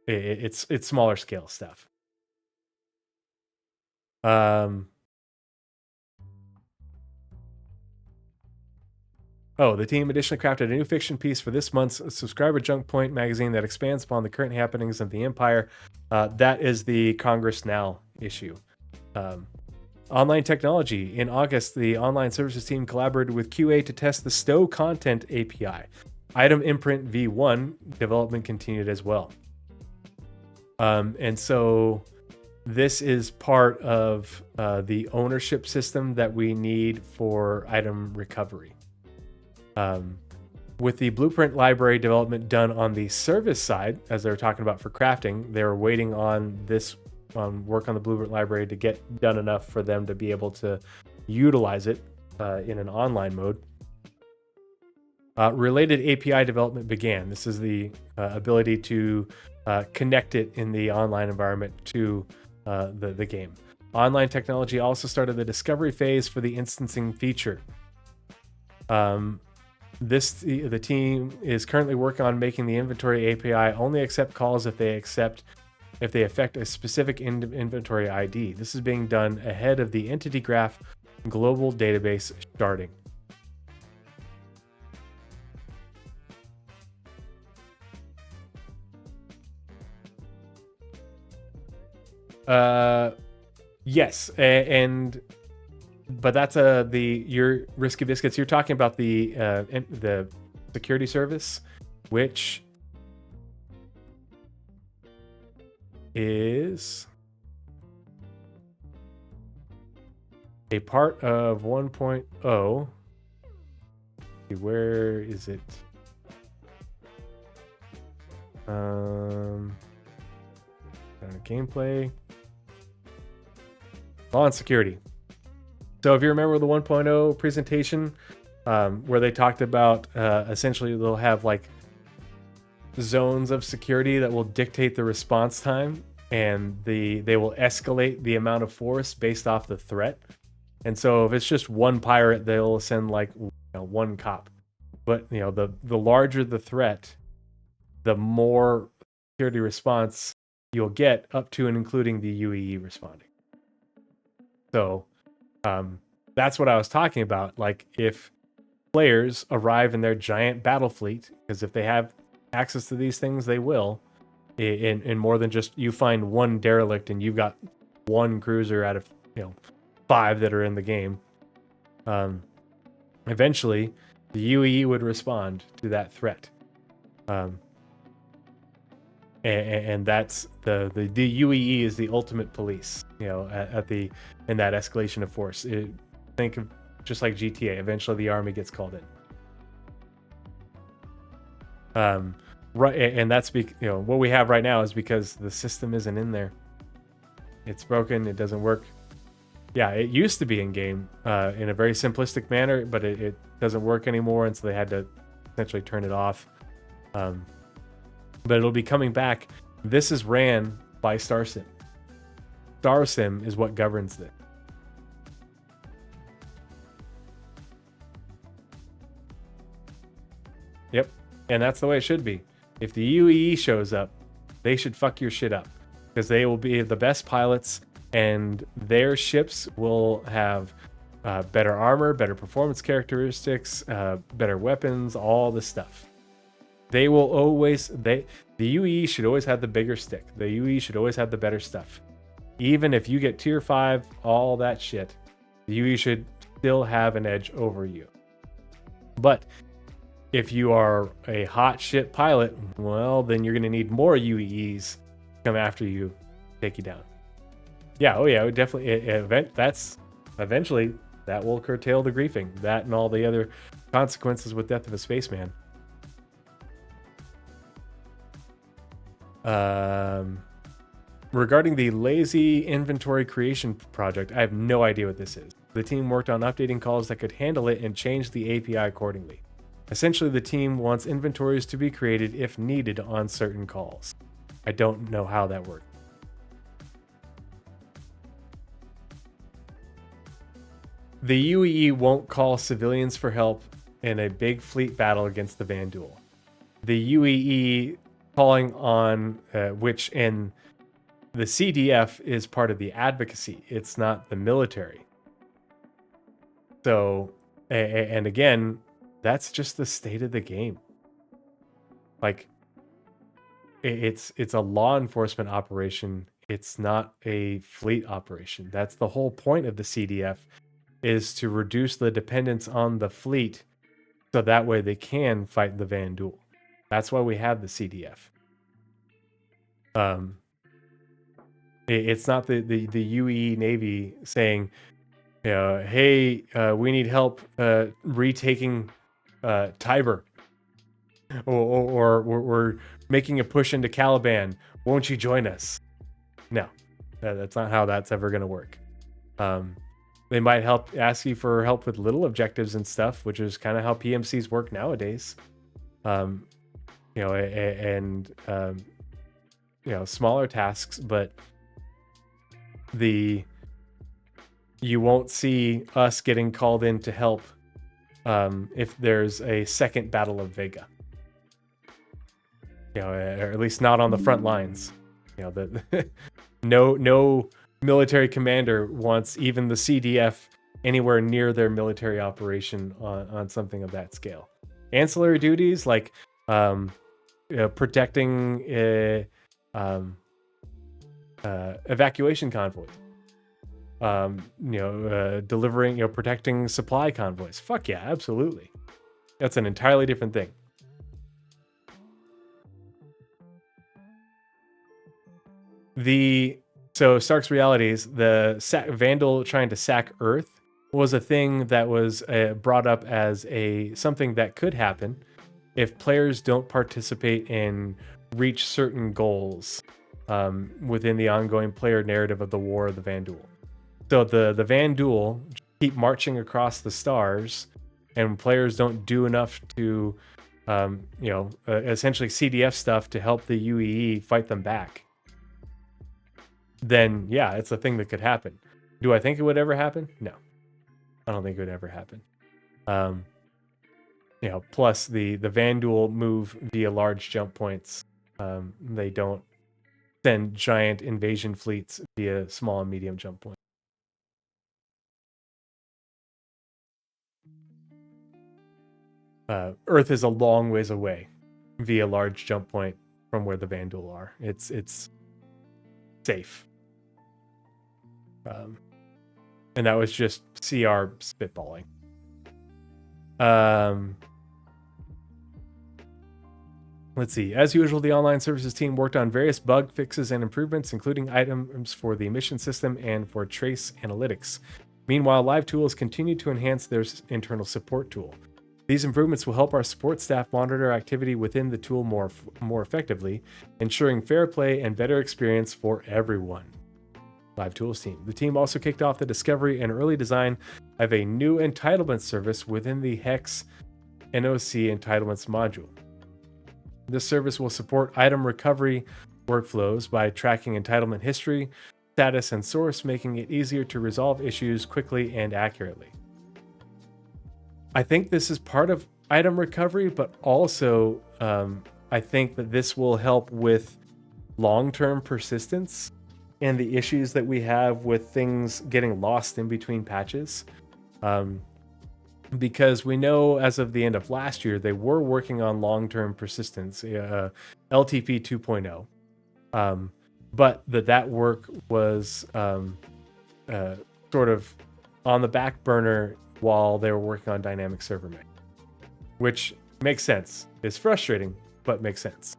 It's smaller scale stuff. The team additionally crafted a new fiction piece for this month's subscriber Junk Point magazine that expands upon the current happenings of the Empire. That is the Congress Now issue. Online technology. In August, the online services team collaborated with QA to test the Stow Content API. Item Imprint V1 development continued as well. And so this is part of the ownership system that we need for item recovery. With the blueprint library development done on the service side, as they were talking about for crafting, they were waiting on this work on the blueprint library to get done enough for them to be able to utilize it in an online mode. Related API development began. This is the ability to connect it in the online environment to the game. Online technology also started the discovery phase for the instancing feature. The team is currently working on making the inventory API only accept calls if they affect a specific inventory ID. This is being done ahead of the Entity Graph global database starting. Yes, but that's your Risky Biscuits. You're talking about the security service, which is a part of 1.0. Where is it? Gameplay. On security. So if you remember the 1.0 presentation, where they talked about essentially they'll have like zones of security that will dictate the response time, and they will escalate the amount of force based off the threat. And so if it's just one pirate, they'll send like one cop. But the larger the threat, the more security response you'll get, up to and including the UEE responding. So that's what I was talking about. Like if players arrive in their giant battle fleet, because if they have access to these things, they will, in more than just you find one derelict and you've got one cruiser out of 5 that are in the game. Eventually, the UEE would respond to that threat. and that's the UEE is the ultimate police. In that escalation of force. Think of just like GTA. Eventually, the army gets called in. Right, and that's what we have right now is because the system isn't in there. It's broken. It doesn't work. Yeah, it used to be in game in a very simplistic manner, but it doesn't work anymore, and so they had to essentially turn it off. But it'll be coming back. This is ran by Star Sim. Star Sim is what governs this. Yep, and that's the way it should be. If the UEE shows up, they should fuck your shit up because they will be the best pilots, and their ships will have better armor, better performance characteristics, better weapons, all this stuff. They will always the UEE should always have the bigger stick. The UEE should always have the better stuff. Even if you get tier 5, all that shit, the UEE should still have an edge over you. But if you are a hot shit pilot, well, then you're going to need more UEEs to come after you, take you down. Yeah, oh yeah, definitely. Eventually that will curtail the griefing. That and all the other consequences with Death of a Spaceman. Regarding the lazy inventory creation project, I have no idea what this is. The team worked on updating calls that could handle it and change the API accordingly. Essentially, the team wants inventories to be created if needed on certain calls. I don't know how that works. The UEE won't call civilians for help in a big fleet battle against the Vanduul. The UEE calling on which in the CDF is part of the advocacy. It's not the military. So, and again, that's just the state of the game. Like, it's a law enforcement operation. It's not a fleet operation. That's the whole point of the CDF, is to reduce the dependence on the fleet so that way they can fight the Vanduul. That's why we have the CDF. It's not the UEE Navy saying, hey, we need help retaking Tiber, or we're making a push into Caliban. Won't you join us? No, that's not how that's ever going to work. They might ask you for help with little objectives and stuff, which is kind of how PMCs work nowadays. Smaller tasks, but you won't see us getting called in to help if there's a second Battle of Vega. Or at least not on the front lines. No military commander wants even the CDF anywhere near their military operation on something of that scale. Ancillary duties like protecting evacuation convoys, delivering, protecting supply convoys. Fuck yeah, absolutely. That's an entirely different thing. So Stark's Realities, the Vanduul trying to sack Earth was a thing that was brought up as something that could happen if players don't participate and reach certain goals within the ongoing player narrative of the War of the Vanduul. So the Vanduul keep marching across the stars, and players don't do enough to, essentially CDF stuff to help the UEE fight them back. Then yeah, it's a thing that could happen. Do I think it would ever happen? No, I don't think it would ever happen. Plus the Vanduul move via large jump points. They don't send giant invasion fleets via small and medium jump points. Earth is a long ways away via large jump point from where the Vanduul are. It's safe. And that was just CR spitballing. Let's see. As usual, the online services team worked on various bug fixes and improvements, including items for the mission system and for trace analytics. Meanwhile, Live Tools continued to enhance their internal support tool. These improvements will help our support staff monitor activity within the tool more effectively, ensuring fair play and better experience for everyone. Live Tools team. The team also kicked off the discovery and early design of a new entitlement service within the Hex NOC entitlements module. This service will support item recovery workflows by tracking entitlement history, status, and source, making it easier to resolve issues quickly and accurately. I think this is part of item recovery, but also I think that this will help with long-term persistence and the issues that we have with things getting lost in between patches. Because we know as of the end of last year, they were working on long-term persistence, LTP 2.0. But that work was sort of on the back burner while they were working on dynamic server mesh, which makes sense. It's frustrating, but makes sense.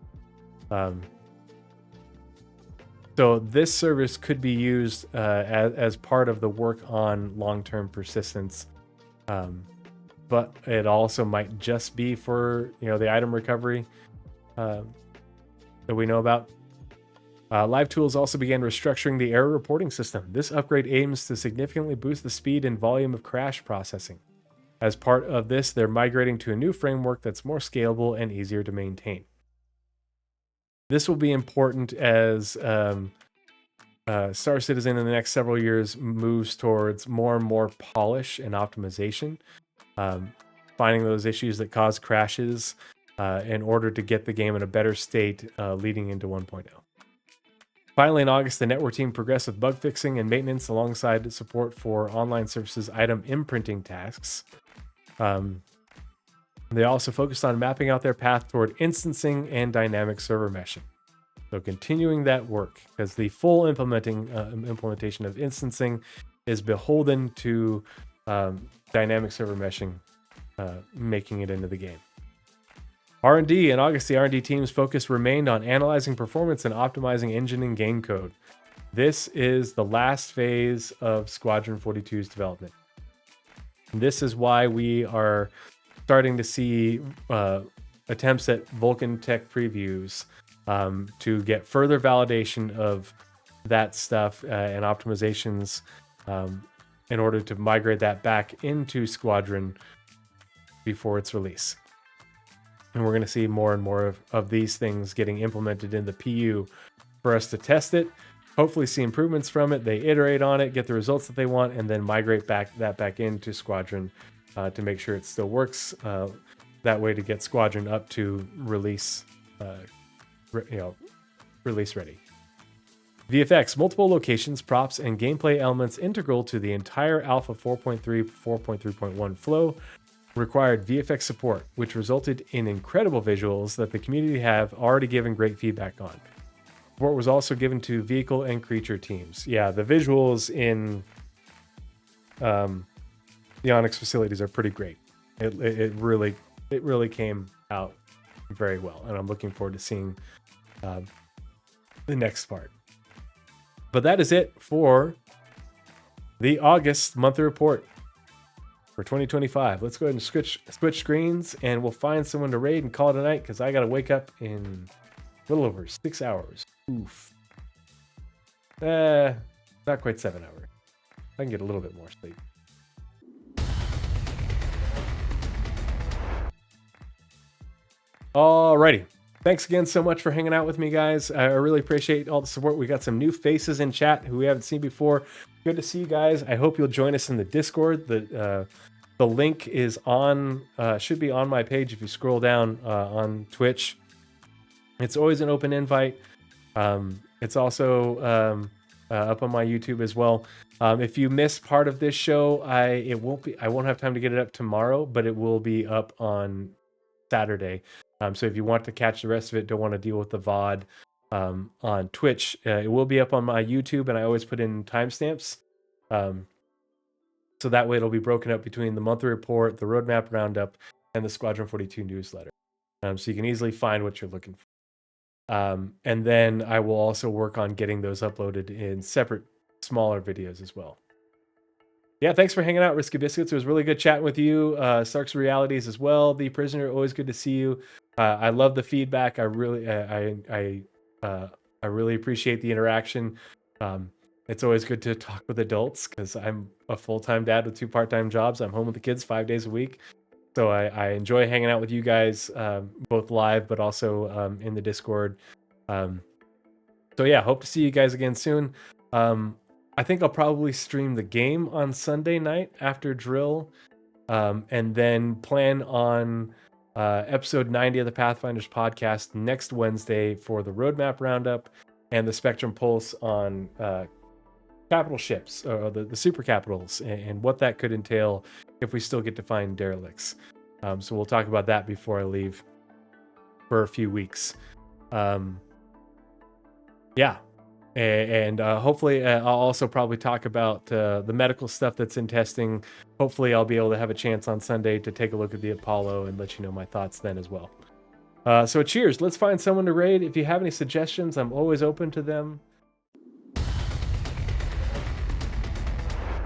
So this service could be used as part of the work on long-term persistence, but it also might just be for the item recovery that we know about. Live Tools also began restructuring the error reporting system. This upgrade aims to significantly boost the speed and volume of crash processing. As part of this, they're migrating to a new framework that's more scalable and easier to maintain. This will be important as Star Citizen in the next several years moves towards more and more polish and optimization, finding those issues that cause crashes in order to get the game in a better state leading into 1.0. Finally, in August, the network team progressed with bug fixing and maintenance alongside support for online services item imprinting tasks. They also focused on mapping out their path toward instancing and dynamic server meshing. So continuing that work, because the full implementation of instancing is beholden to dynamic server meshing making it into the game. R&D. In August, the R&D team's focus remained on analyzing performance and optimizing engine and game code. This is the last phase of Squadron 42's development. This is why we are starting to see attempts at Vulkan Tech previews to get further validation of that stuff and optimizations in order to migrate that back into Squadron before its release. And we're going to see more and more of these things getting implemented in the PU for us to test it, hopefully see improvements from it. They iterate on it, get the results that they want, and then migrate that back into Squadron to make sure it still works that way to get Squadron up to release ready. VFX, multiple locations, props, and gameplay elements integral to the entire Alpha 4.3, 4.3.1 flow required VFX support, which resulted in incredible visuals that the community have already given great feedback on. Support was also given to vehicle and creature teams. Yeah, the visuals in the Onyx facilities are pretty great. It really came out very well, and I'm looking forward to seeing the next part. But that is it for the August monthly report for 2025. Let's go ahead and switch screens, and we'll find someone to raid and call it a night, because I got to wake up in a little over 6 hours. Oof. Not quite 7 hours. I can get a little bit more sleep. Alrighty. Thanks again so much for hanging out with me, guys. I really appreciate all the support. We got some new faces in chat who we haven't seen before. Good to see you guys. I hope you'll join us in the Discord. The link is on, should be on my page if you scroll down on Twitch. It's always an open invite. It's also up on my YouTube as well. If you miss part of this show, I won't have time to get it up tomorrow, but it will be up on Saturday. So if you want to catch the rest of it, don't want to deal with the VOD on Twitch, it will be up on my YouTube, and I always put in timestamps. So that way it'll be broken up between the monthly report, the Roadmap Roundup, and the Squadron 42 newsletter. so you can easily find what you're looking for. And then I will also work on getting those uploaded in separate, smaller videos as well. Yeah, thanks for hanging out, Risky Biscuits. It was really good chatting with you. Stark's Realities as well. The Prisoner, always good to see you. I love the feedback. I really appreciate the interaction. It's always good to talk with adults because I'm a full-time dad with 2 part-time jobs. I'm home with the kids 5 days a week. So I enjoy hanging out with you guys, both live, but also in the Discord. So yeah, hope to see you guys again soon. I think I'll probably stream the game on Sunday night after drill, and then plan on episode 90 of the Pathfinders podcast next Wednesday for the Roadmap Roundup and the Spectrum Pulse on capital ships, or the super capitals, and what that could entail if we still get to find derelicts. So we'll talk about that before I leave for a few weeks. Yeah. And hopefully I'll also probably talk about the medical stuff that's in testing. Hopefully I'll be able to have a chance on Sunday to take a look at the Apollo and let you know my thoughts then as well. So cheers. Let's find someone to raid. If you have any suggestions, I'm always open to them.